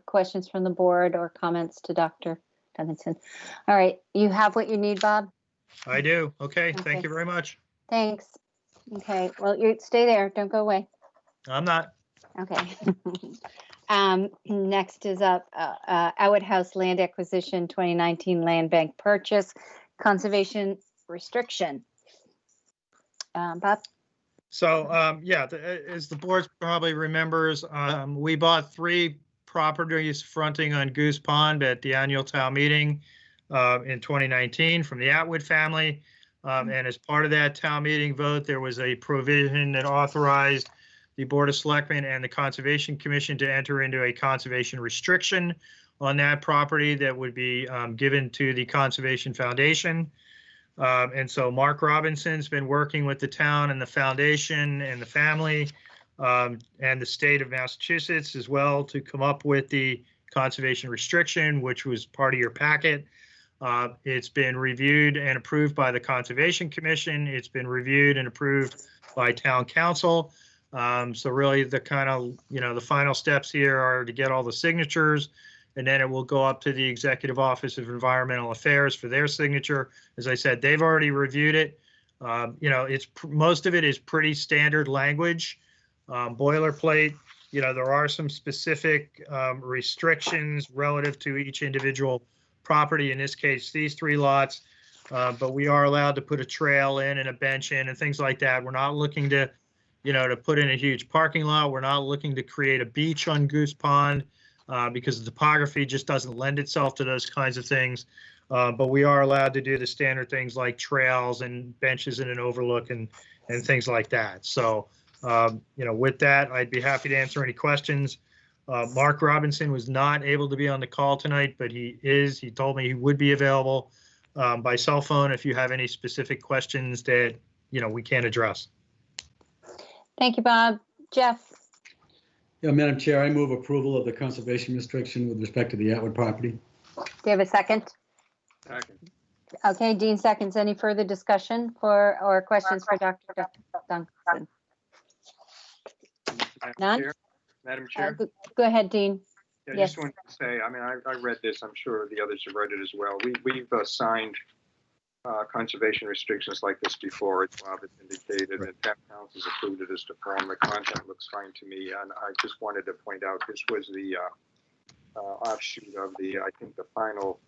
questions from the board or comments to Dr. Duncanson? All right, you have what you need, Bob? I do. Okay. Okay. Thank you very much. Thanks. Okay, well, you stay there. Don't go away. I'm not. Okay. Next is up Outwood House land acquisition 2019 land bank purchase conservation restriction. Bob? So, yeah, as the board probably remembers, we bought 3 properties fronting on Goose Pond at the annual town meeting in 2019 from the Atwood family. And as part of that town meeting vote, there was a provision that authorized the Board of Selectmen and the Conservation Commission to enter into a conservation restriction on that property that would be given to the Conservation Foundation. And so Mark Robinson's been working with the town and the foundation and the family and the state of Massachusetts as well to come up with the conservation restriction, which was part of your packet. It's been reviewed and approved by the Conservation Commission. It's been reviewed and approved by Town Council. So really the kind of, the final steps here are to get all the signatures, and then it will go up to the Executive Office of Environmental Affairs for their signature. As I said, they've already reviewed it. Most of it is pretty standard language, boilerplate. There are some specific restrictions relative to each individual property. In this case, these 3 lots, but we are allowed to put a trail in and a bench in and things like that. We're not looking to, to put in a huge parking lot. We're not looking to create a beach on Goose Pond. because the topography just doesn't lend itself to those kinds of things. But we are allowed to do the standard things like trails and benches in an overlook and things like that. So, with that, I'd be happy to answer any questions. Mark Robinson was not able to be on the call tonight, but he told me he would be available by cell phone if you have any specific questions that, we can't address. Thank you, Bob. Jeff? Yeah, Madam Chair, I move approval of the conservation restriction with respect to the Atwood property. Do you have a second? Second. Okay, Dean seconds. Any further discussion or questions for Dr. Duncan? None? Madam Chair? Go ahead, Dean. Yeah, I Yes. just wanted to say, I mean, I read this. I'm sure the others have read it as well. We've signed conservation restrictions like this before, as Bob has indicated, and town council has approved it as to form. The content looks fine to me, and I just wanted to point out this was the offshoot of I think the final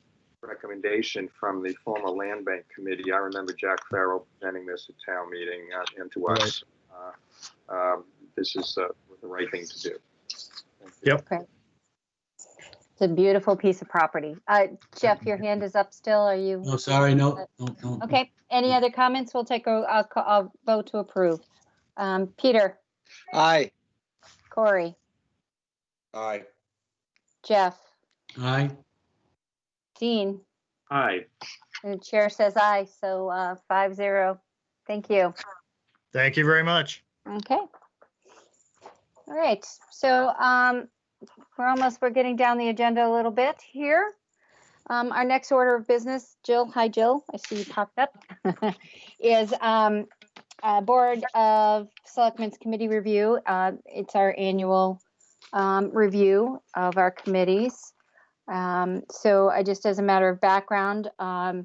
recommendation from the former land bank committee. I remember Jack Farrell presenting this at town meeting and to us. This is the right thing to do. Yep. Okay. It's a beautiful piece of property. Jeff, your hand is up still. Are you? Oh, sorry, no. Okay. Any other comments? We'll take a vote to approve. Peter? Aye. Corey? Aye. Jeff? Aye. Dean? Aye. The chair says aye, so 5-0. Thank you. Thank you very much. Okay. All right. So we're getting down the agenda a little bit here. Our next order of business, Jill, hi Jill, I see you popped up, is Board of Selectmen's Committee review. It's our annual review of our committees. So I just, as a matter of background, at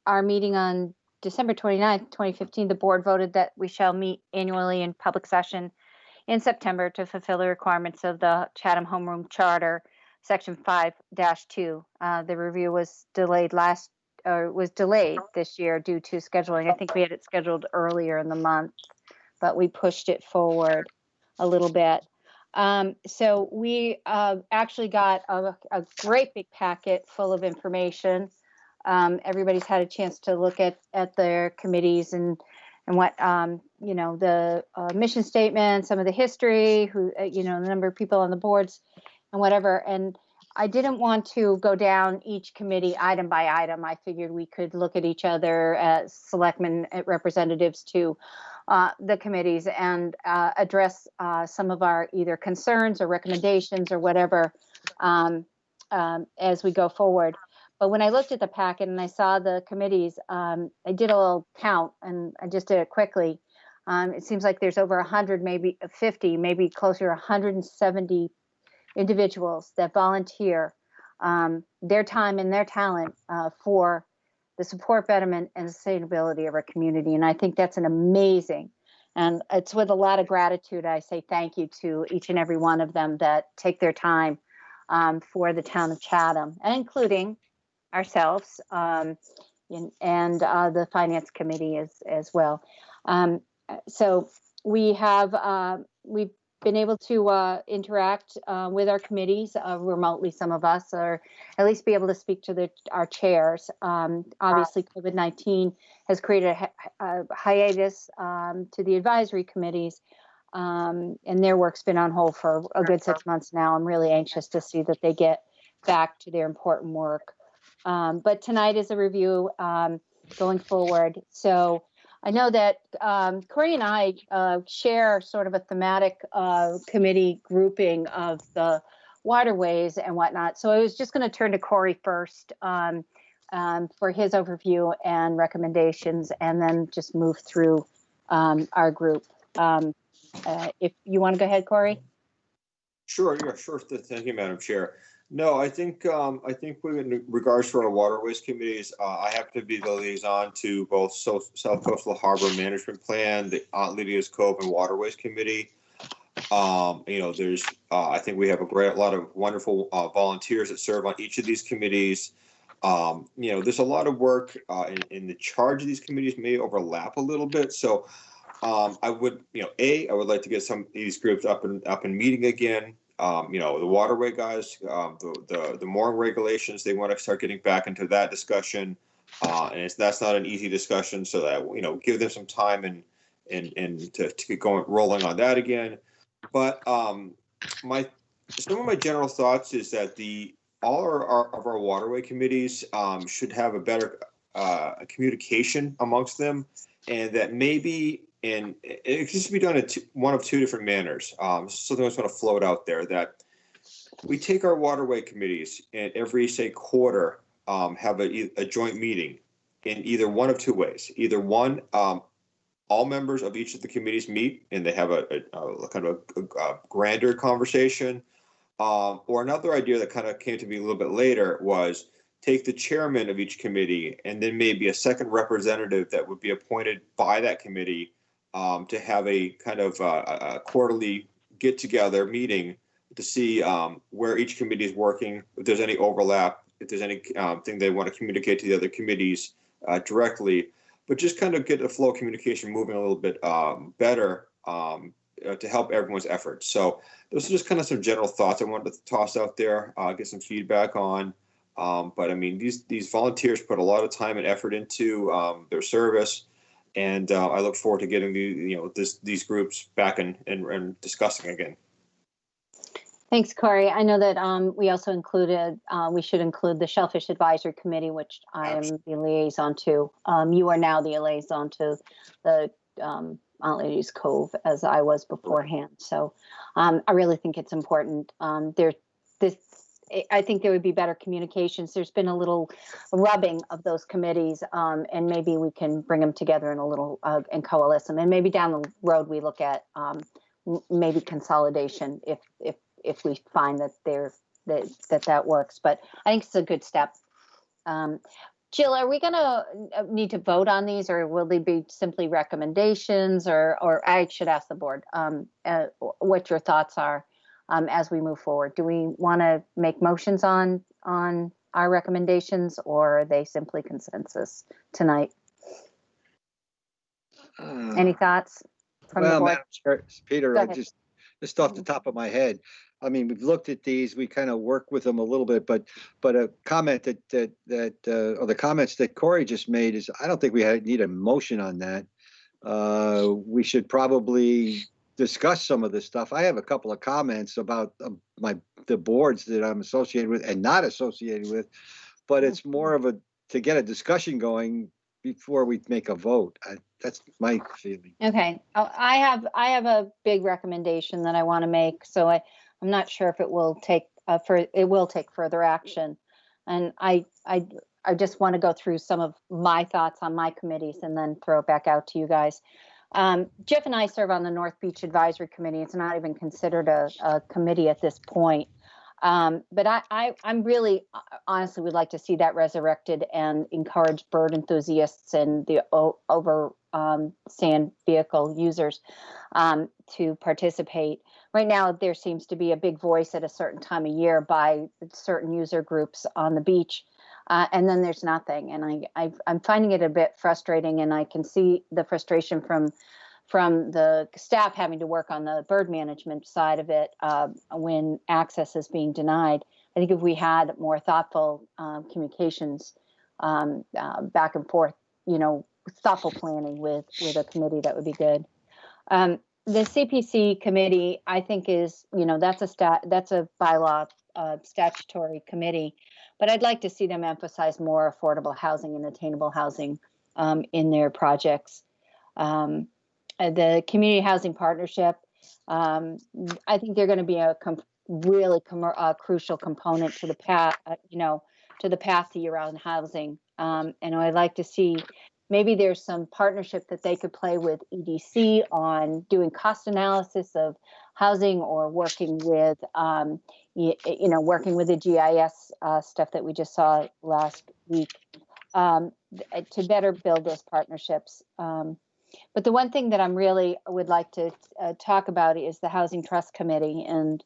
our meeting on December 29th, 2015, the board voted that we shall meet annually in public session in September to fulfill the requirements of the Chatham Homeroom Charter, Section 5-2. The review was delayed this year due to scheduling. I think we had it scheduled earlier in the month, but we pushed it forward a little bit. So we actually got a great big packet full of information. Everybody's had a chance to look at their committees and what, the mission statement, some of the history, the number of people on the boards and whatever. And I didn't want to go down each committee item by item. I figured we could look at each other as selectmen representatives to the committees and address some of our either concerns or recommendations or whatever as we go forward. But when I looked at the packet and I saw the committees, I did a little count and I just did it quickly. It seems like there's over 100, maybe 50, maybe closer to 170 individuals that volunteer their time and their talent for the support, betterment, and sustainability of our community. And I think that's an amazing, and it's with a lot of gratitude I say thank you to each and every one of them that take their time for the town of Chatham, and including ourselves and the finance committee as well. So we have we've been able to interact with our committees remotely, some of us, or at least be able to speak to our chairs. Obviously, COVID-19 has created a hiatus to the advisory committees, and their work's been on hold for a good 6 months now. I'm really anxious to see that they get back to their important work. But tonight is a review going forward. So I know that Corey and I share sort of a thematic committee grouping of the waterways and whatnot. So I was just going to turn to Corey first for his overview and recommendations, and then just move through our group. If you want to go ahead, Corey. Sure. Yeah, sure. Thank you, Madam Chair. No, I think in regards to our waterways committees, I have to be the liaison to both South Coastal Harbor Management Plan, the Aunt Lydia's Cove and Waterways Committee. There's I think we have a lot of wonderful volunteers that serve on each of these committees. There's a lot of work in the charge of these committees may overlap a little bit. So I would, I would like to get some of these groups up and meeting again. The waterway guys, the mooring regulations, they want to start getting back into that discussion. And that's not an easy discussion, so that, give them some time and to get rolling on that again. But some of my general thoughts is that all of our waterway committees should have a better communication amongst them, and that maybe, and it could just be done in one of two different manners. Something that's going to float out there, that we take our waterway committees and every, say, quarter have a joint meeting in either one of two ways. Either one, all members of each of the committees meet and they have a kind of a grander conversation. Or another idea that kind of came to me a little bit later was take the chairman of each committee and then maybe a second representative that would be appointed by that committee to have a kind of a quarterly get-together meeting to see where each committee is working, if there's any overlap, if there's any thing they want to communicate to the other committees directly, but just kind of get the flow of communication moving a little bit better to help everyone's efforts. So those are just kind of some general thoughts I wanted to toss out there, get some feedback on. But I mean, these volunteers put a lot of time and effort into their service, and I look forward to getting these groups back and discussing again. Thanks, Corey. I know that we also included, we should include the Shellfish Advisory Committee, which I am the liaison to. You are now the liaison to the Mount Ladies Cove, as I was beforehand. So I really think it's important. I think there would be better communications. There's been a little rubbing of those committees, and maybe we can bring them together in a little and coalesce them. And maybe down the road we look at maybe consolidation if we find that that works. But I think it's a good step. Jill, are we going to need to vote on these, or will they be simply recommendations? Or I should ask the board what your thoughts are as we move forward. Do we want to make motions on our recommendations, or are they simply consensus tonight? Any thoughts from the board? Madam Chair, Peter, just off the top of my head, I mean, we've looked at these, we kind of work with them a little bit, but a comment or the comments that Corey just made is, I don't think we need a motion on that. We should probably discuss some of this stuff. I have a couple of comments about the boards that I'm associated with and not associated with, but it's more of to get a discussion going before we make a vote. That's my feeling. Okay, I have a big recommendation that I want to make. So I'm not sure if it will take further action, and I just want to go through some of my thoughts on my committees and then throw it back out to you guys. Jeff and I serve on the North Beach Advisory Committee. It's not even considered a committee at this point. But I'm really honestly would like to see that resurrected and encourage bird enthusiasts and the sand vehicle users to participate. Right now, there seems to be a big voice at a certain time of year by certain user groups on the beach, and then there's nothing. And I'm finding it a bit frustrating, and I can see the frustration from the staff having to work on the bird management side of it when access is being denied. I think if we had more thoughtful communications back and forth, thoughtful planning with a committee, that would be good. The CPC committee, I think, is that's a bylaw statutory committee, but I'd like to see them emphasize more affordable housing and attainable housing in their projects. The community housing partnership, I think they're going to be a really crucial component to the path, to year-round housing. And I'd like to see maybe there's some partnership that they could play with EDC on doing cost analysis of housing, or working with, working with the GIS stuff that we just saw last week to better build those partnerships. But the one thing that I'm really would like to talk about is the Housing Trust Committee, and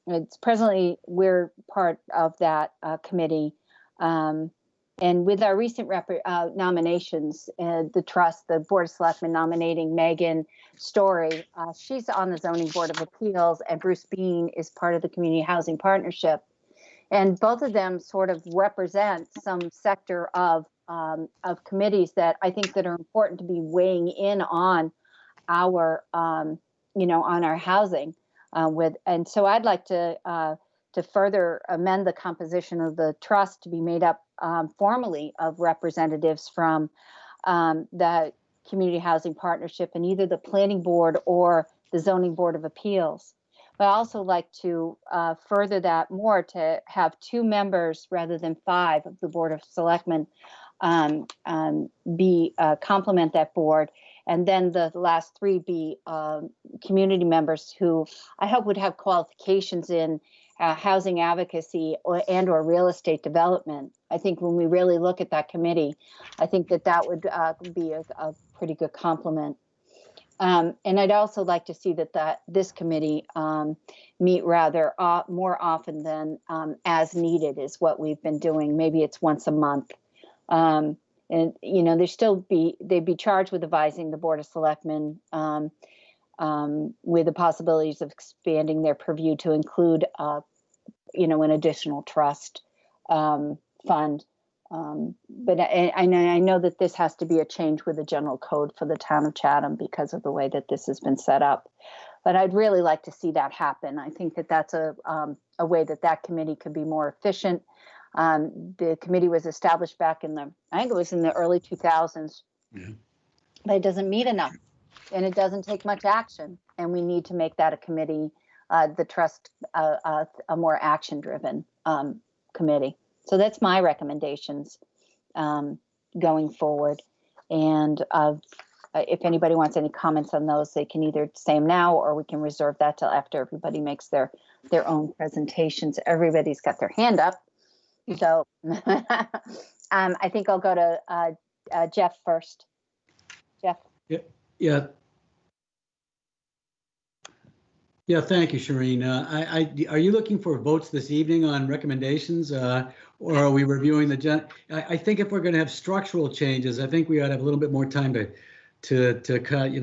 it's presently we're part of that committee. And with our recent nominations, the trust, the Board of Selectmen nominating Megan Story, she's on the Zoning Board of Appeals, and Bruce Bean is part of the Community Housing Partnership. And both of them sort of represent some sector of committees that I think that are important to be weighing in on our, on our housing. And so I'd like to further amend the composition of the trust to be made up formally of representatives from the Community Housing Partnership and either the Planning Board or the Zoning Board of Appeals. But I also like to further that more to have 2 members rather than 5 of the Board of Selectmen complement that board. And then the last 3 be community members who I hope would have qualifications in housing advocacy or real estate development. I think when we really look at that committee, I think that would be a pretty good complement. And I'd also like to see that this committee meet rather more often than as needed is what we've been doing. Maybe it's once a month. And they'd be charged with advising the Board of Selectmen with the possibilities of expanding their purview to include, an additional trust fund. But I know that this has to be a change with the general code for the town of Chatham because of the way that this has been set up. But I'd really like to see that happen. I think that that's a way that committee could be more efficient. The committee was established back in I think it was in the early 2000s, but it doesn't meet enough and it doesn't take much action. And we need to make that a committee, the trust, a more action-driven committee. So that's my recommendations going forward. And if anybody wants any comments on those, they can either say them now or we can reserve that till after everybody makes their own presentations. Everybody's got their hand up. So I think I'll go to Jeff first. Jeff. Yeah. Yeah, thank you, Shireen. Are you looking for votes this evening on recommendations, or are we reviewing I think if we're going to have structural changes, I think we ought to have a little bit more time to cut,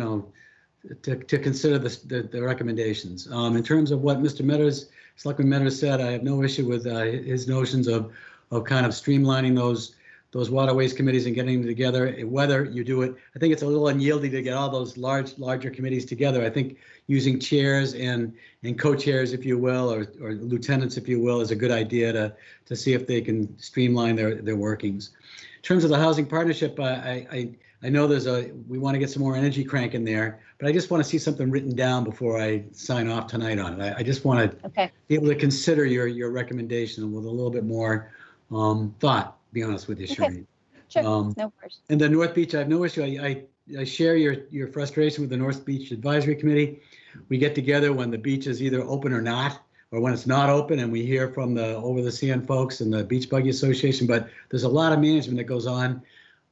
to consider the recommendations. In terms of what Selectman Meadows said, I have no issue with his notions of kind of streamlining those waterways committees and getting them together. Whether you do it, I think it's a little unyielding to get all those larger committees together. I think using chairs and co-chairs, if you will, or lieutenants, if you will, is a good idea to see if they can streamline their workings. In terms of the housing partnership, I know we want to get some more energy crank in there, but I just want to see something written down before I sign off tonight on it. I just want to be able to consider your recommendation with a little bit more thought. Be honest with you, Shireen. Sure, no worries. And the North Beach, I have no issue. I share your frustration with the North Beach Advisory Committee. We get together when the beach is either open or not, or when it's not open, and we hear from the Over the Sand folks and the Beach Buggy Association. But there's a lot of management that goes on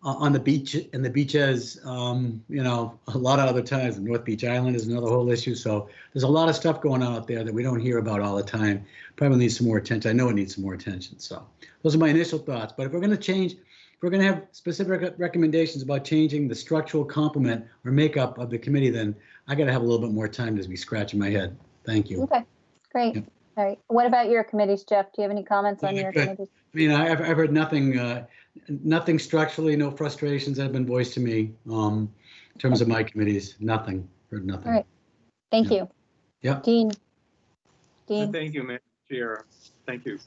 the beach and the beaches, a lot of other times. North Beach Island is another whole issue. So there's a lot of stuff going on out there that we don't hear about all the time. Probably needs some more attention. I know it needs some more attention. So those are my initial thoughts. But if we're going to have specific recommendations about changing the structural complement or makeup of the committee, then I got to have a little bit more time to be scratching my head. Thank you. Okay, great. Yeah. All right. What about your committees, Jeff? Do you have any comments on your committees? I mean, I've heard nothing structurally, no frustrations that have been voiced to me in terms of my committees. Nothing. Heard nothing. All right. Thank you. Yeah. Dean. Thank you, Madam Chair. Thank you.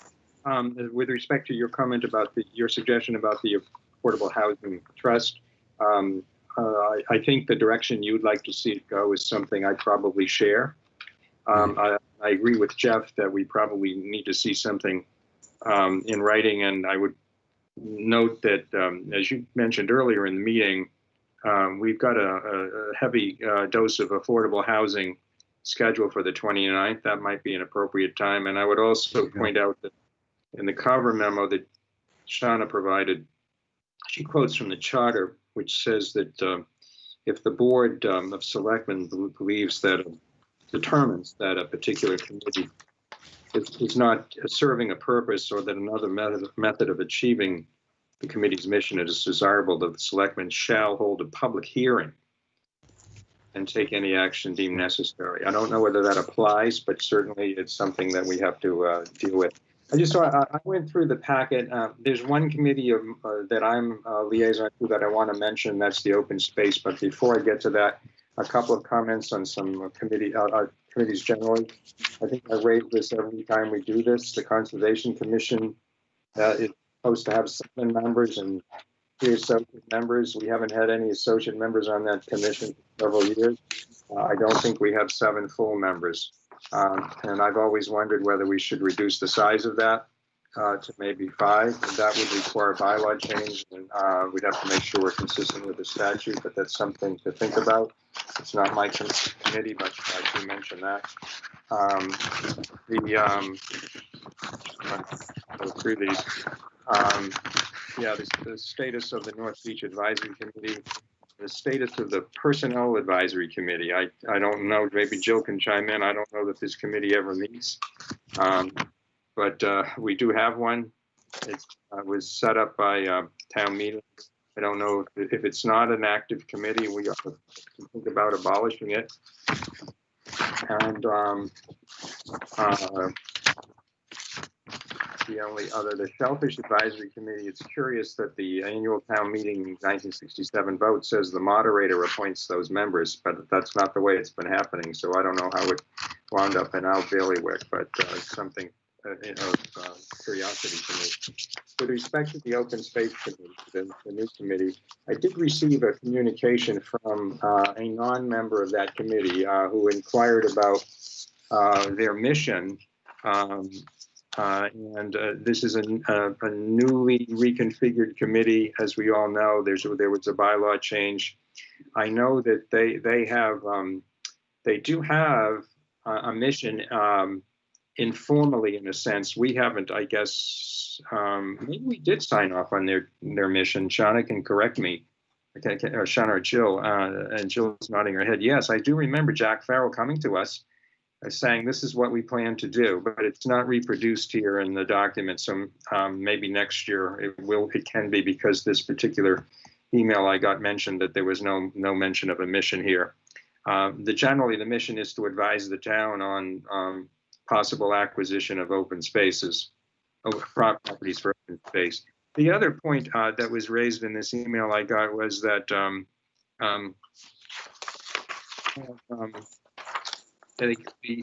With respect to your comment about your suggestion about the Affordable Housing Trust, I think the direction you'd like to see it go is something I probably share. I agree with Jeff that we probably need to see something in writing, and I would note that, as you mentioned earlier in the meeting, we've got a heavy dose of affordable housing scheduled for the 29th. That might be an appropriate time. And I would also point out that in the cover memo that Shauna provided, she quotes from the charter, which says that if the Board of Selectmen believes that, determines that a particular committee is not serving a purpose, or that another method of achieving the committee's mission, it is desirable that the selectmen shall hold a public hearing and take any action deemed necessary. I don't know whether that applies, but certainly it's something that we have to deal with. I went through the packet. There's one committee that I'm liaison to that I want to mention. That's the open space. But before I get to that, a couple of comments on some committees generally. I think I raise this every time we do this. The Conservation Commission is supposed to have 7 members and 3 associate members. We haven't had any associate members on that commission for several years. I don't think we have 7 full members. And I've always wondered whether we should reduce the size of that to maybe 5. And that would require a bylaw change. And we'd have to make sure we're consistent with the statute, but that's something to think about. It's not my committee, but I do mention that. Go through these. The status of the North Beach Advisory Committee, the status of the Personnel Advisory Committee. I don't know, maybe Jill can chime in. I don't know that this committee ever meets, but we do have one. It was set up by town meeting. I don't know if it's not an active committee, we ought to think about abolishing it. And the Shellfish Advisory Committee, it's curious that the annual town meeting 1967 vote says the moderator appoints those members, but that's not the way it's been happening. So I don't know how it wound up in our bailiwick, but it's something of curiosity to me. With respect to the Open Space Committee, the new committee, I did receive a communication from a non-member of that committee who inquired about their mission. This is a newly reconfigured committee. As we all know, there was a bylaw change. I know that they do have a mission informally, in a sense. We haven't, I guess, maybe we did sign off on their mission. Shauna can correct me. Okay, Shauna or Jill, and Jill's nodding her head. Yes, I do remember Jack Farrell coming to us saying this is what we plan to do, but it's not reproduced here in the document. So maybe next year it can be, because this particular email I got mentioned that there was no mention of a mission here. Generally, the mission is to advise the town on possible acquisition of open spaces, properties for open space. The other point that was raised in this email I got was that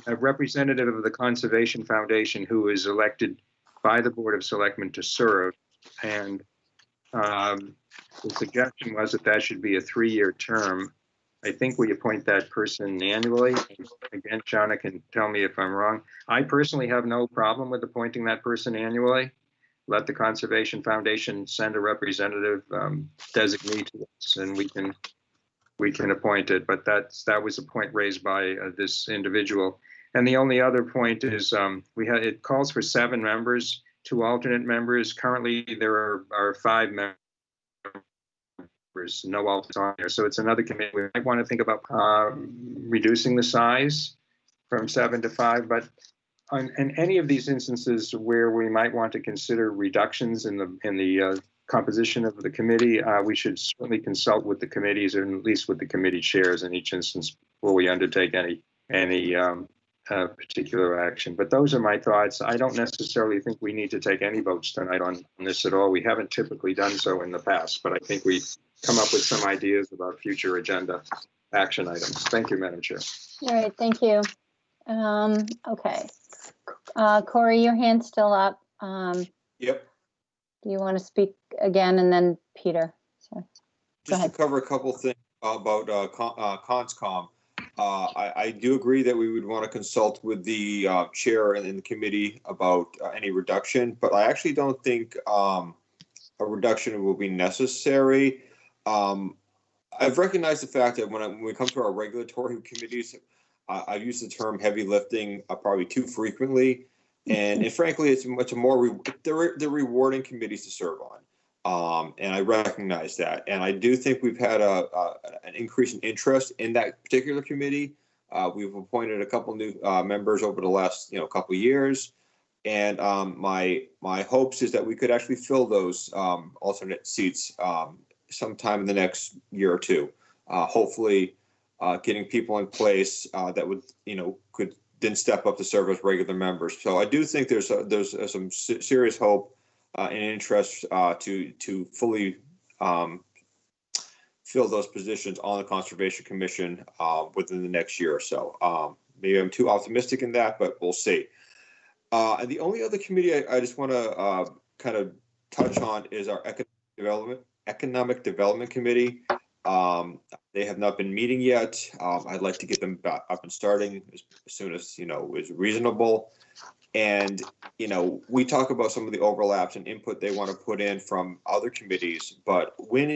a representative of the Conservation Foundation who is elected by the Board of Selectmen to serve, and the suggestion was that should be a 3-year term. I think we appoint that person annually. Again, Shauna can tell me if I'm wrong. I personally have no problem with appointing that person annually. Let the Conservation Foundation send a representative designee to us, and we can appoint it. But that was a point raised by this individual. And the only other point is it calls for 7 members, 2 alternate members. Currently, there are 5 members. No alternates on there. So it's another committee. We might want to think about reducing the size from 7 to 5. But in any of these instances where we might want to consider reductions in the composition of the committee, we should certainly consult with the committees, or at least with the committee chairs in each instance before we undertake any particular action. But those are my thoughts. I don't necessarily think we need to take any votes tonight on this at all. We haven't typically done so in the past, but I think we come up with some ideas about future agenda action items. Thank you, Madam Chair. All right, thank you. Okay. Corey, your hand's still up. Yep. Do you want to speak again, and then Peter? Sorry. Just to cover a couple things about CONSCOM. I do agree that we would want to consult with the chair and the committee about any reduction, but I actually don't think a reduction will be necessary. I've recognized the fact that when we come to our regulatory committees, I use the term heavy lifting probably too frequently, and frankly, it's much more they're rewarding committees to serve on, and I recognize that, and I do think we've had an increase in interest in that particular committee. We've appointed a couple new members over the last couple of years. And my hopes is that we could actually fill those alternate seats sometime in the next year or two. Hopefully, getting people in place that would, could then step up to serve as regular members. So I do think there's some serious hope and interest to fully fill those positions on the Conservation Commission within the next year or so. Maybe I'm too optimistic in that, but we'll see. And the only other committee I just want to kind of touch on is our Economic Development Committee. They have not been meeting yet. I'd like to get them back up and starting as soon as is reasonable. And we talk about some of the overlaps and input they want to put in from other committees, but when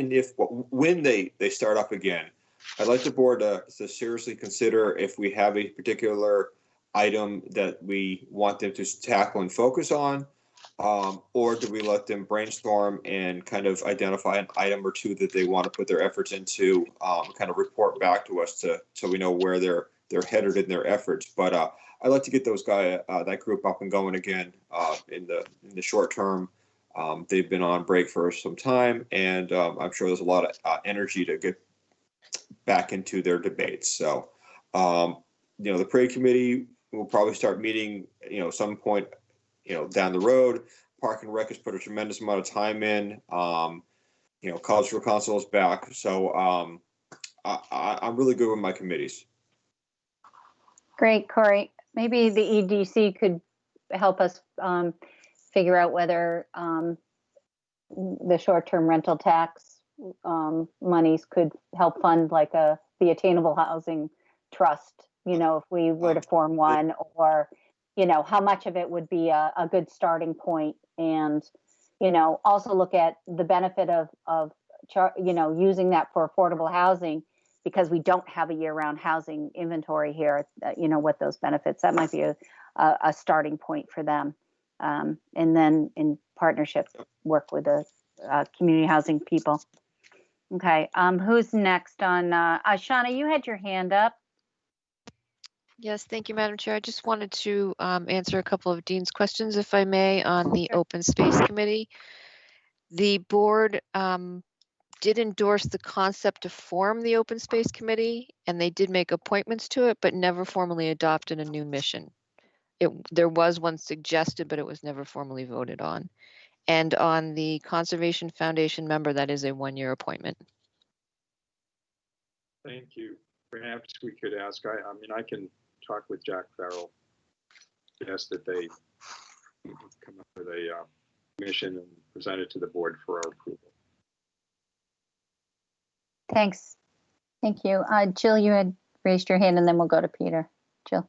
they start up again, I'd like the board to seriously consider if we have a particular item that we want them to tackle and focus on, or do we let them brainstorm and kind of identify an item or two that they want to put their efforts into, kind of report back to us so we know where they're headed in their efforts. But I'd like to get that group up and going again in the short term. They've been on break for some time, and I'm sure there's a lot of energy to get back into their debates. So, the parade committee will probably start meeting, some point, down the road. Park and Rec has put a tremendous amount of time in. Cultural Council is back. So I'm really good with my committees. Great, Corey. Maybe the EDC could help us figure out whether the short-term rental tax monies could help fund like the Attainable Housing Trust, if we were to form one, or, how much of it would be a good starting point, and, also look at the benefit of using that for affordable housing, because we don't have a year-round housing inventory here, what those benefits, that might be a starting point for them. And then in partnership, work with the community housing people. Okay, who's next on, Shauna, you had your hand up. Yes, thank you, Madam Chair. I just wanted to answer a couple of Dean's questions, if I may, on the Open Space Committee. The board did endorse the concept to form the Open Space Committee, and they did make appointments to it, but never formally adopted a new mission. There was one suggested, but it was never formally voted on. And on the Conservation Foundation member, that is a one-year appointment. Thank you. Perhaps we could ask, I can talk with Jack Farrell, suggest that they come up with a mission and present it to the board for our approval. Thanks. Thank you. Jill, you had raised your hand, and then we'll go to Peter. Jill.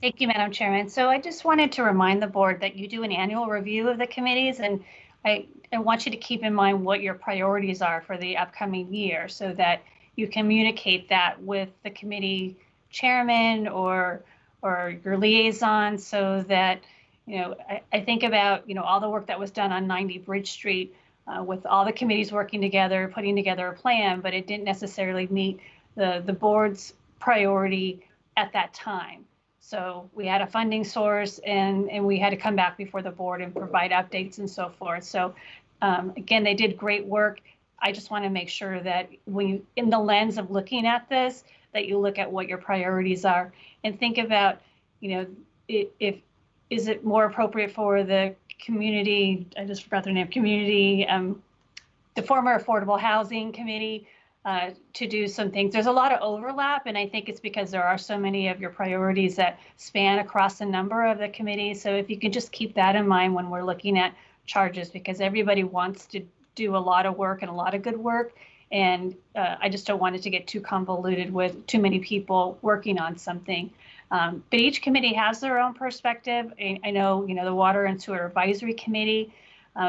Thank you, Madam Chairman. So I just wanted to remind the board that you do an annual review of the committees, and I want you to keep in mind what your priorities are for the upcoming year, so that you communicate that with the committee chairman or your liaison, so that, I think about, all the work that was done on 90 Bridge Street with all the committees working together, putting together a plan, but it didn't necessarily meet the board's priority at that time. So we had a funding source, and we had to come back before the board and provide updates and so forth. So again, they did great work. I just want to make sure that when you, in the lens of looking at this, that you look at what your priorities are and think about, if is it more appropriate for the community, I just forgot their name, the former Affordable Housing Committee to do some things. There's a lot of overlap, and I think it's because there are so many of your priorities that span across a number of the committees. So if you could just keep that in mind when we're looking at charges, because everybody wants to do a lot of work and a lot of good work. And I just don't want it to get too convoluted with too many people working on something. But each committee has their own perspective. I know, the Water and Sewer Advisory Committee,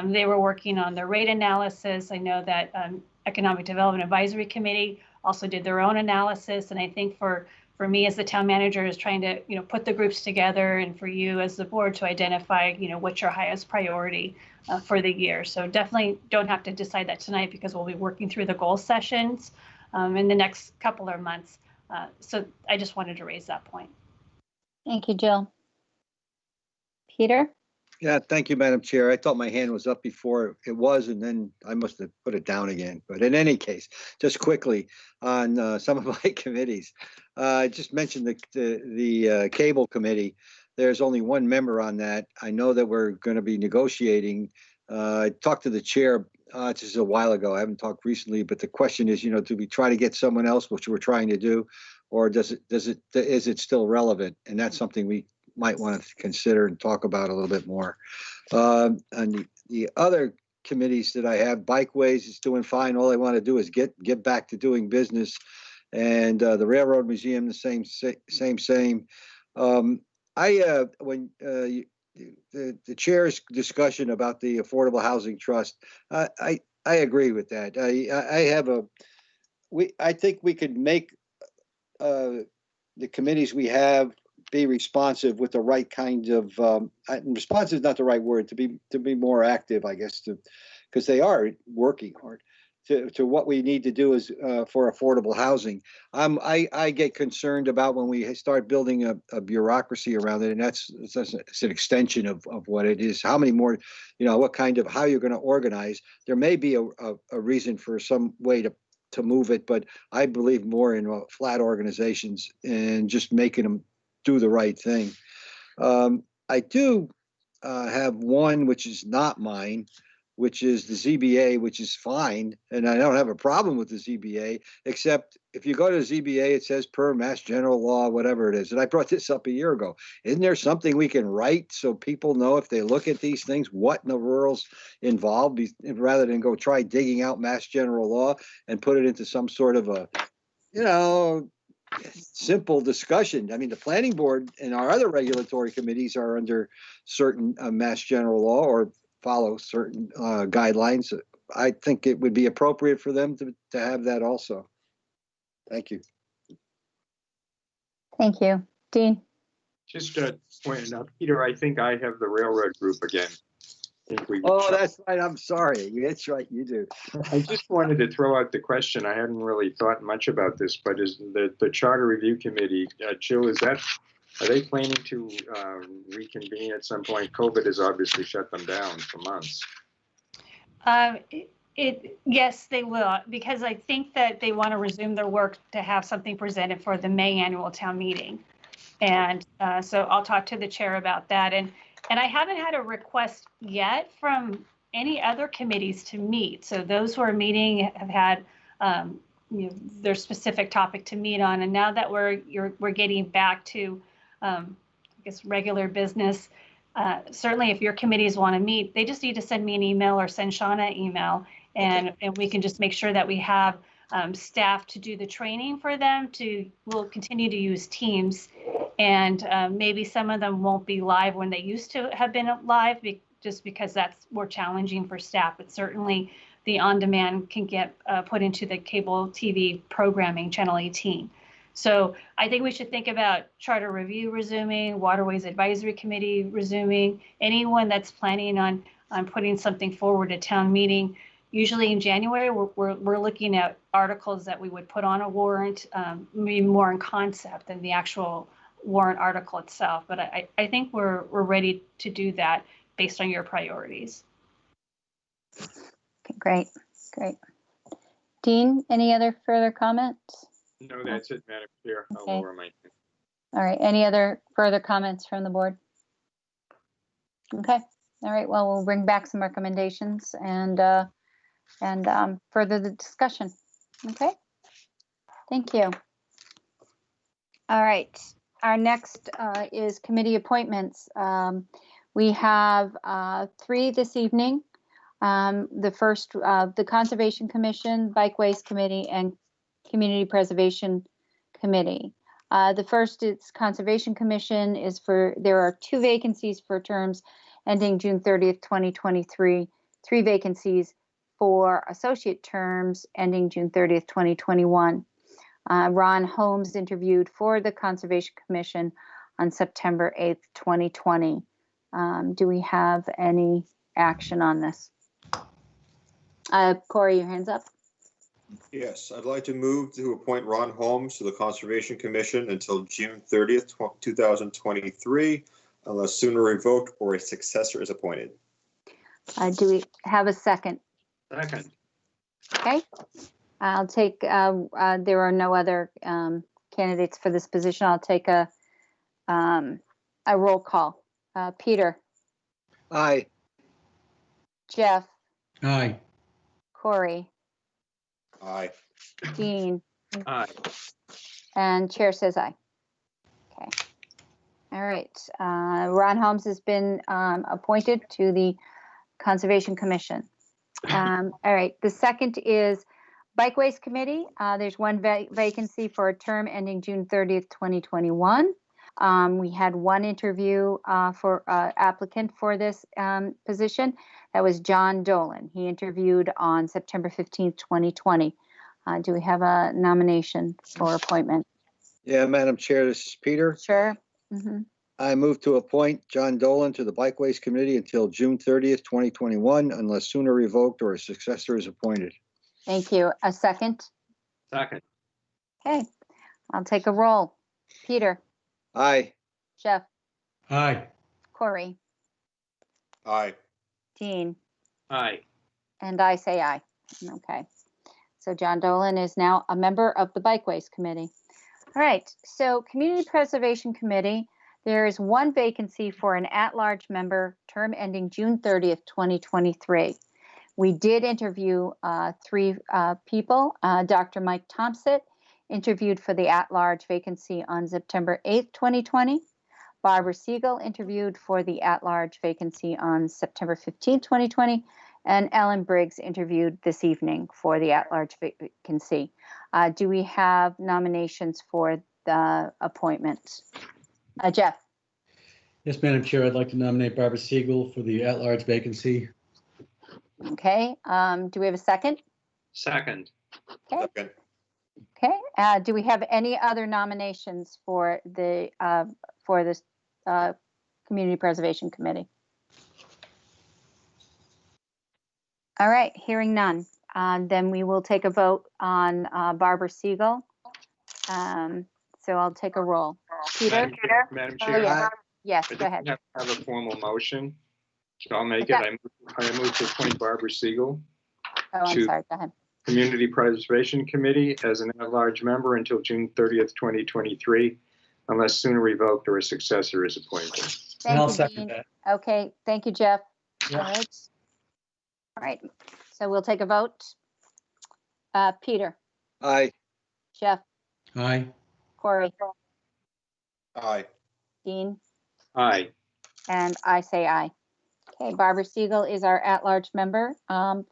they were working on the rate analysis. I know that Economic Development Advisory Committee also did their own analysis. And I think for me as the town manager is trying to, put the groups together, and for you as the board to identify, what's your highest priority for the year. So definitely don't have to decide that tonight, because we'll be working through the goal sessions in the next couple of months. So I just wanted to raise that point. Thank you, Jill. Peter? Yeah, thank you, Madam Chair. I thought my hand was up before it was, and then I must have put it down again. But in any case, just quickly on some of my committees, I just mentioned the cable committee. There's only one member on that. I know that we're going to be negotiating. I talked to the chair just a while ago. I haven't talked recently, but the question is, do we try to get someone else, which we're trying to do, or is it still relevant? And that's something we might want to consider and talk about a little bit more. And the other committees that I have, Bikeways is doing fine. All I want to do is get back to doing business, and the Railroad Museum, the same. When the chair's discussion about the Affordable Housing Trust, I agree with that. I think we could make the committees we have be responsive with the right kinds of responsive is not the right word, to be more active, I guess, because they are working hard to what we need to do is for affordable housing. I get concerned about when we start building a bureaucracy around it, and it's an extension of what it is. How many more, what kind of, how you're going to organize. There may be a reason for some way to move it, but I believe more in flat organizations and just making them do the right thing. I do have one which is not mine, which is the ZBA, which is fine, and I don't have a problem with the ZBA, except if you go to the ZBA, it says per Mass General Law, whatever it is. And I brought this up a year ago. Isn't there something we can write so people know if they look at these things, what in the world's involved, rather than go try digging out Mass General Law and put it into some sort of a, simple discussion. I mean, the planning board and our other regulatory committees are under certain Mass General Law or follow certain guidelines. I think it would be appropriate for them to have that also. Thank you. Thank you. Dean? Just pointing out, Peter, I think I have the railroad group again. That's right. I'm sorry. That's right. You do. I just wanted to throw out the question. I hadn't really thought much about this, but is the Charter Review Committee, Jill, are they planning to reconvene at some point? COVID has obviously shut them down for months. Yes, they will, because I think that they want to resume their work to have something presented for the May annual town meeting. And so I'll talk to the chair about that. And I haven't had a request yet from any other committees to meet. So those who are meeting have had their specific topic to meet on. And now that we're getting back to, I guess, regular business, certainly if your committees want to meet, they just need to send me an email or send Shauna an email, and we can just make sure that we have staff to do the training for them. We'll continue to use Teams, and maybe some of them won't be live when they used to have been live, just because that's more challenging for staff. But certainly the on-demand can get put into the cable TV programming, Channel 18. So I think we should think about Charter Review resuming, Waterways Advisory Committee resuming, anyone that's planning on putting something forward at town meeting. Usually in January, we're looking at articles that we would put on a warrant, maybe more in concept than the actual warrant article itself. But I think we're ready to do that based on your priorities. Okay, great. Dean, any other further comments? No, that's it, Madam Chair. Okay. I'll lower my hand. All right, any other further comments from the board? Okay, all right, well, we'll bring back some recommendations and further the discussion. Okay, thank you. All right, our next is committee appointments. We have 3 this evening. The first, the Conservation Commission, Bikeways Committee, and Community Preservation Committee. The first is Conservation Commission is there are 2 vacancies for terms ending June 30th, 2023, 3 vacancies for associate terms ending June 30th, 2021. Ron Holmes interviewed for the Conservation Commission on September 8th, 2020. Do we have any action on this? Corey, your hand's up. Yes, I'd like to move to appoint Ron Holmes to the Conservation Commission until June 30th, 2023, unless sooner revoked or a successor is appointed. Do we have a second? Second. Okay. I'll take, there are no other candidates for this position. I'll take a roll call. Peter, Aye. Jeff, Aye. Corey, Aye. Dean, Aye. and chair says aye. Okay. All right. Ron Holmes has been appointed to the Conservation Commission. All right. The second is Bikeways Committee. There's one vacancy for a term ending June 30th, 2021. We had one interview for applicant for this position. That was John Dolan. He interviewed on September 15th, 2020. Do we have a nomination for appointment? Yeah, Madam Chair, this is Peter. Sure. Mm-hmm. I move to appoint John Dolan to the Bikeways Committee until June 30th, 2021, unless sooner revoked or a successor is appointed. Thank you. A second? Second. Okay. I'll take a roll. Peter, Aye. Jeff, Aye. Corey, Aye. Dean, Aye. and I say aye. Okay. So John Dolan is now a member of the Bikeways Committee. All right. So Community Preservation Committee, there is one vacancy for an at-large member, term ending June 30th, 2023. We did interview three people. Dr. Mike Thompson interviewed for the at-large vacancy on September 8th, 2020. Barbara Siegel interviewed for the at-large vacancy on September 15th, 2020. And Ellen Briggs interviewed this evening for the at-large vacancy. Do we have nominations for the appointment? Jeff? Yes, Madam Chair, I'd like to nominate Barbara Siegel for the at-large vacancy. Okay. Do we have a second? Second. Okay. Second. Okay. Do we have any other nominations for the this Community Preservation Committee? All right. Hearing none, then we will take a vote on Barbara Siegel. So I'll take a roll. Peter. Madam Oh, Chair. yes. Yes. I Go ahead. don't have a formal motion, so I'll make it. I move to appoint Barbara Siegel Oh, I'm to sorry. Go ahead. Community Preservation Committee as an at-large member until June 30th, 2023, unless sooner revoked or a successor is appointed. And I'll Thank you, second Dean. that. Okay. Thank you, Jeff. Yeah. All right. All right. So we'll take a vote. Peter, Aye. Jeff, Aye. Corey, Aye. Dean, Aye. and I say aye. Okay, Barbara Siegel is our at-large member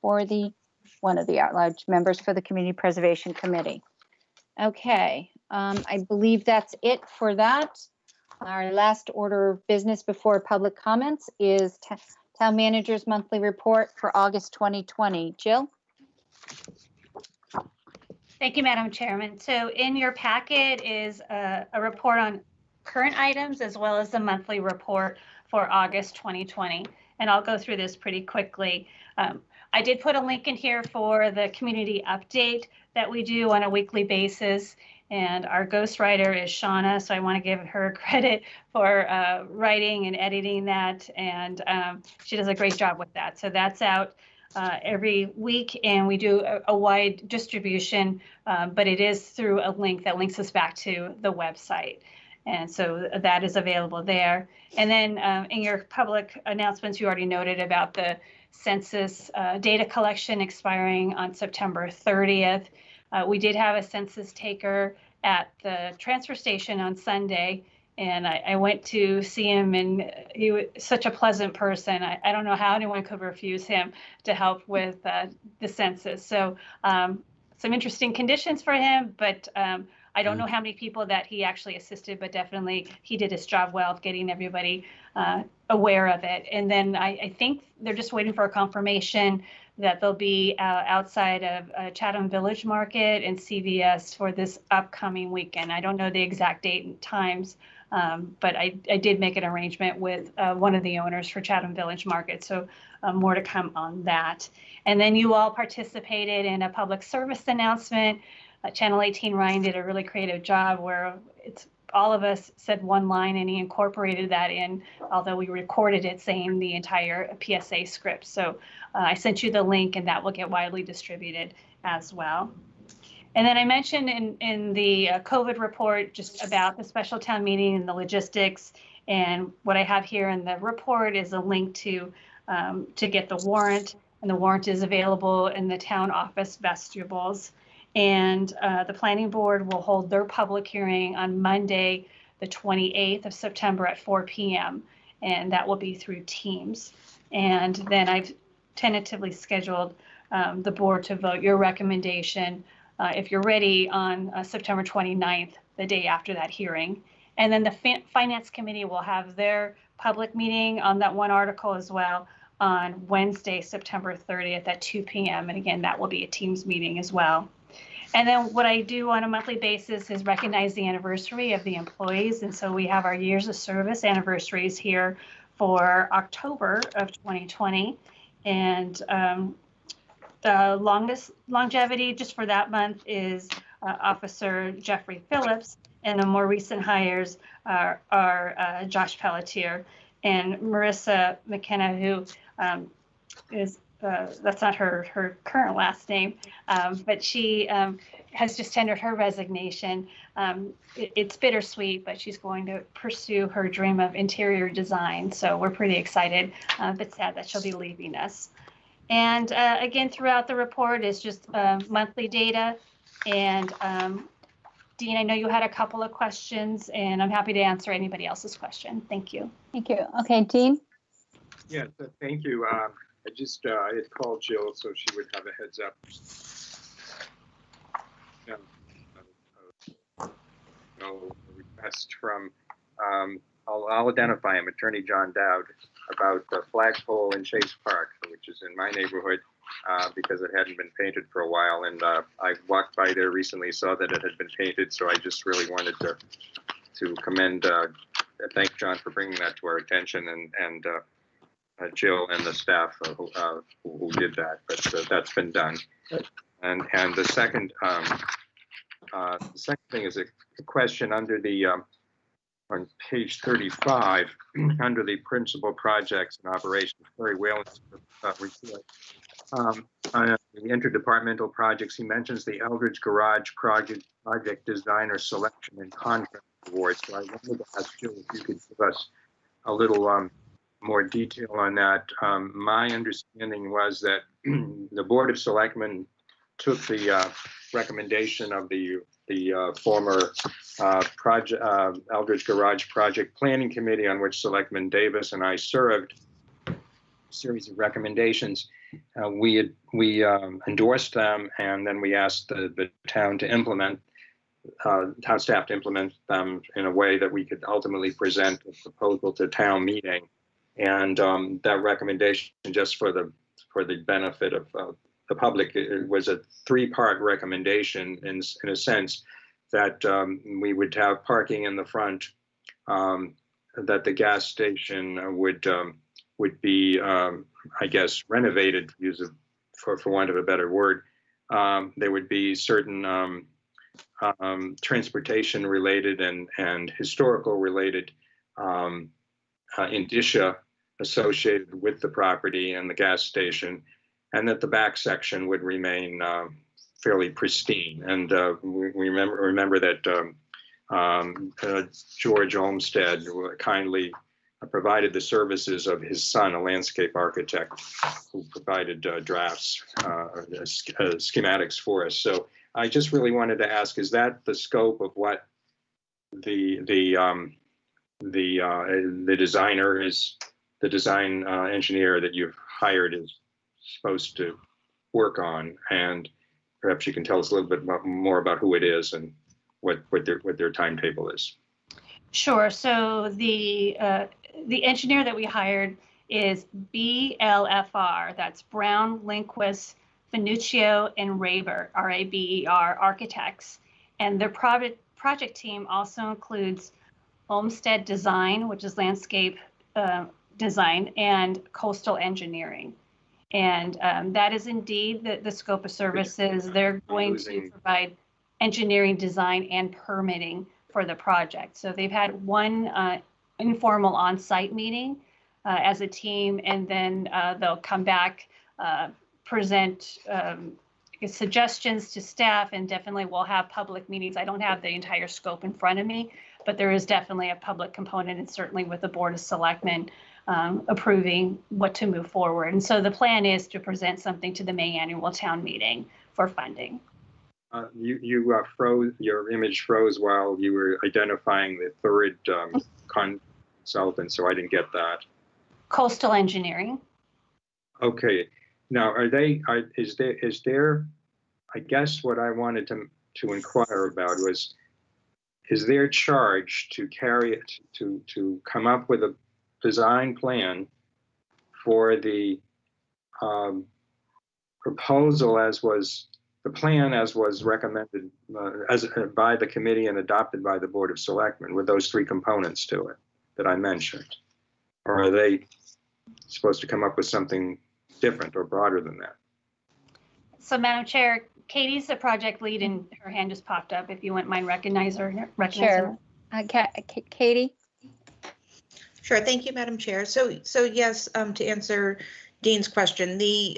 for one of the at-large members for the Community Preservation Committee. Okay, I believe that's it for that. Our last order of business before public comments is Town Manager's Monthly Report for August 2020. Jill? Thank you, Madam Chairman. So in your packet is a report on current items as well as the monthly report for August 2020. And I'll go through this pretty quickly. I did put a link in here for the community update that we do on a weekly basis. And our ghostwriter is Shauna, so I want to give her credit for writing and editing that. And she does a great job with that. So that's out every week, and we do a wide distribution, but it is through a link that links us back to the website. And so that is available there. And then in your public announcements, you already noted about the census data collection expiring on September 30th. We did have a census taker at the transfer station on Sunday, and I went to see him, and he was such a pleasant person. I don't know how anyone could refuse him to help with the census. So some interesting conditions for him, but I don't know how many people that he actually assisted, but definitely he did his job well of getting everybody aware of it. And then I think they're just waiting for a confirmation that they'll be outside of Chatham Village Market and CVS for this upcoming weekend. I don't know the exact date and times, but I did make an arrangement with one of the owners for Chatham Village Market. So more to come on that. And then you all participated in a public service announcement. Channel 18 Ryan did a really creative job where it's all of us said one line and he incorporated that in, although we recorded it saying the entire PSA script. So I sent you the link and that will get widely distributed as well. And then I mentioned in the COVID report just about the special town meeting and the logistics. And what I have here in the report is a link to get the warrant. And the warrant is available in the town office vestibules. And the planning board will hold their public hearing on Monday, the 28th of September at 4 p.m. And that will be through Teams. And then I've tentatively scheduled the board to vote your recommendation if you're ready on September 29th, the day after that hearing. And then the Finance Committee will have their public meeting on that one article as well on Wednesday, September 30th at 2 p.m. And again, that will be a Teams meeting as well. And then what I do on a monthly basis is recognize the anniversary of the employees. And so we have our years of service anniversaries here for October of 2020. And the longest longevity just for that month is Officer Jeffrey Phillips, and the more recent hires are Josh Pelletier and Marissa McKenna, who is that's not her current last name, but she has just tendered her resignation. It's bittersweet, but she's going to pursue her dream of interior design. So we're pretty excited, but sad that she'll be leaving us. And again, throughout the report is just monthly data. And Dean, I know you had a couple of questions, and I'm happy to answer anybody else's question. Thank you. Thank you. Okay, Dean? Yeah, thank you. I had called Jill so she would have a heads up. No request from, I'll identify him, Attorney John Dowd, about the flagpole in Chase Park, which is in my neighborhood, because it hadn't been painted for a while. And I walked by there recently, saw that it had been painted, so I just really wanted to commend, thank John for bringing that to our attention, and Jill and the staff who did that. But that's been done. And the second thing is a question under the on page 35, under the principal projects and operations, Terry Whalen's report. On the interdepartmental projects, he mentions the Eldridge Garage project designer selection and contract awards. So I wanted to ask Jill if you could give us a little more detail on that. My understanding was that the Board of Selectmen took the recommendation of the former Eldridge Garage Project Planning Committee, on which Selectman Davis and I served, a series of recommendations. We endorsed them, and then we asked the town to implement, town staff to implement them in a way that we could ultimately present a proposal to town meeting. And that recommendation, just for the benefit of the public, it was a three-part recommendation in a sense, that we would have parking in the front, that the gas station would be, I guess, renovated, for want of a better word. There would be certain transportation related and historical related indicia associated with the property and the gas station, and that the back section would remain fairly pristine. And we remember that George Olmsted kindly provided the services of his son, a landscape architect, who provided drafts, schematics for us. So I just really wanted to ask: is that the scope of what the designer is, the design engineer that you've hired is supposed to work on? And perhaps you can tell us a little bit more about who it is and what their timetable is. Sure. So the engineer that we hired is BLFR. That's Brown, Lindquist, Finuccio, and Raber, R-A-B-E-R, architects. And their project team also includes Olmsted Design, which is landscape design, and coastal engineering. And that is indeed the scope of services. They're going to provide engineering, design, and permitting for the project. So they've had one informal on-site meeting as a team, and then they'll come back, present suggestions to staff, and definitely we'll have public meetings. I don't have the entire scope in front of me, but there is definitely a public component, and certainly with the Board of Selectmen approving what to move forward. And so the plan is to present something to the May annual town meeting for funding. You froze, your image froze while you were identifying the third consultant, so I didn't get that. Coastal engineering. Okay, now is there, I guess what I wanted to inquire about was, is there charge to carry it, to come up with a design plan for the proposal the plan as was recommended by the committee and adopted by the Board of Selectmen, with those three components to it that I mentioned? Or are they supposed to come up with something different or broader than that? So, Madam Chair, Katie's the project lead, and her hand just popped up. If you wouldn't mind recognizing her. Sure. Katie? Sure. Thank you, Madam Chair. So yes, to answer Dean's question, the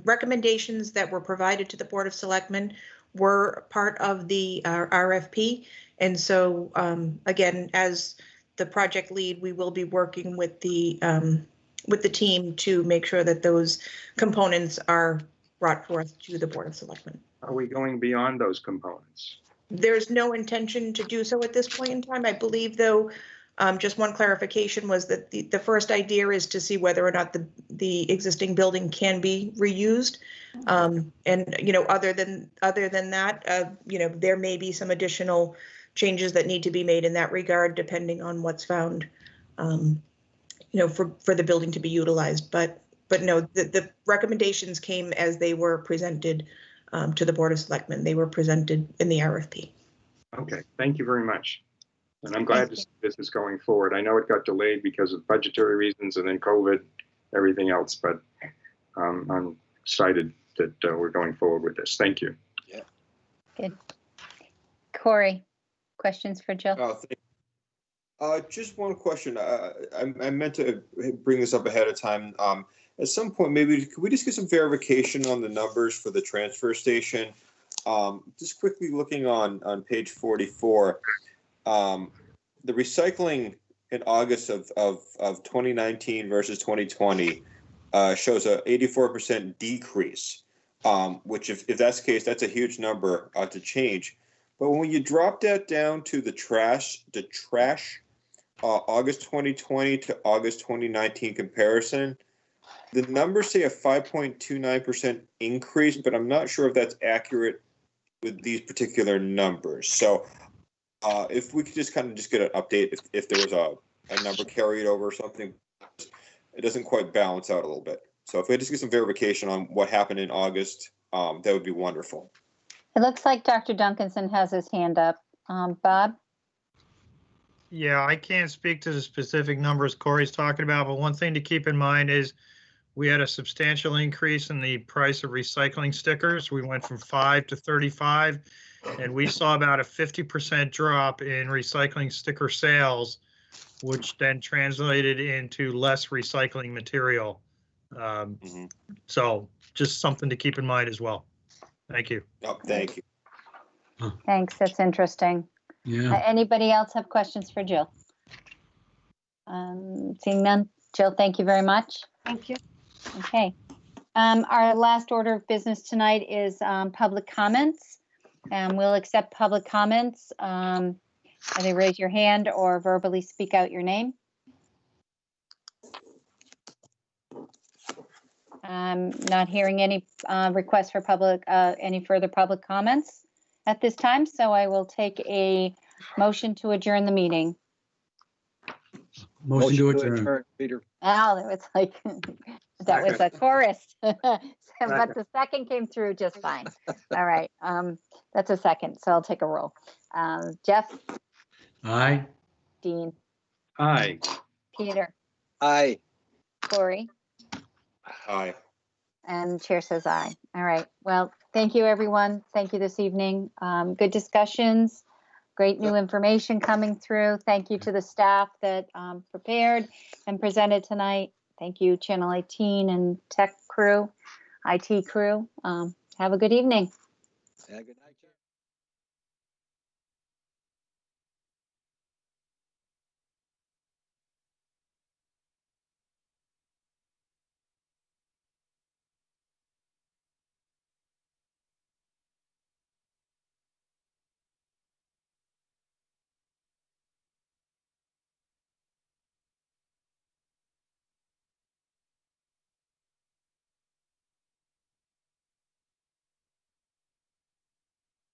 recommendations that were provided to the Board of Selectmen were part of the RFP. And so, again, as the project lead, we will be working with the team to make sure that those components are brought forth to the Board of Selectmen. Are we going beyond those components? There's no intention to do so at this point in time. I believe, though, just one clarification was that the first idea is to see whether or not the existing building can be reused. And, other than that, there may be some additional changes that need to be made in that regard, depending on what's found, for the building to be utilized. But no, the recommendations came as they were presented to the Board of Selectmen. They were presented in the RFP. Okay, thank you very much. And I'm glad to see this is going forward. I know it got delayed because of budgetary reasons and then COVID, everything else, but I'm excited that we're going forward with this. Thank you. Yeah. Good. Corey, questions for Jill? Oh, just one question. I meant to bring this up ahead of time. At some point, maybe could we just get some verification on the numbers for the transfer station? Just quickly looking on page 44, the recycling in August of 2019 versus 2020 shows a 84% decrease, which if that's the case, that's a huge number to change. But when you drop that down to the trash, August 2020 to August 2019 comparison, the numbers say a 5.29% increase, but I'm not sure if that's accurate with these particular numbers. So if we could just get an update if there was a number carried over or something, it doesn't quite balance out a little bit. So if we just get some verification on what happened in August, that would be wonderful. It looks like Dr. Duncanson has his hand up. Bob? Yeah, I can't speak to the specific numbers Corey's talking about, but one thing to keep in mind is we had a substantial increase in the price of recycling stickers. We went from 5 to 35, and we saw about a 50% drop in recycling sticker sales, which then translated into less recycling material. So just something to keep in mind as well. Thank you. Oh, thank you. Thanks, that's interesting. Yeah. Anybody else have questions for Jill? Seeing none, Jill, thank you very much. Thank you. Okay. Our last order of business tonight is public comments. We'll accept public comments. Either raise your hand or verbally speak out your name. I'm not hearing any requests for any further public comments at this time, so I will take a motion to adjourn the meeting. Motion to adjourn. Peter. Oh, that was like, that was a chorus, but the second came through just fine. All right, that's a second, so I'll take a roll. Jeff? Aye. Dean? Aye. Peter? Aye. Corey? Aye. And chair says aye. All right. Well, thank you, everyone. Thank you this evening. Good discussions. Great new information coming through. Thank you to the staff that prepared and presented tonight. Thank you, Channel 18 and tech crew, IT crew. Have a good evening. Yeah, good night.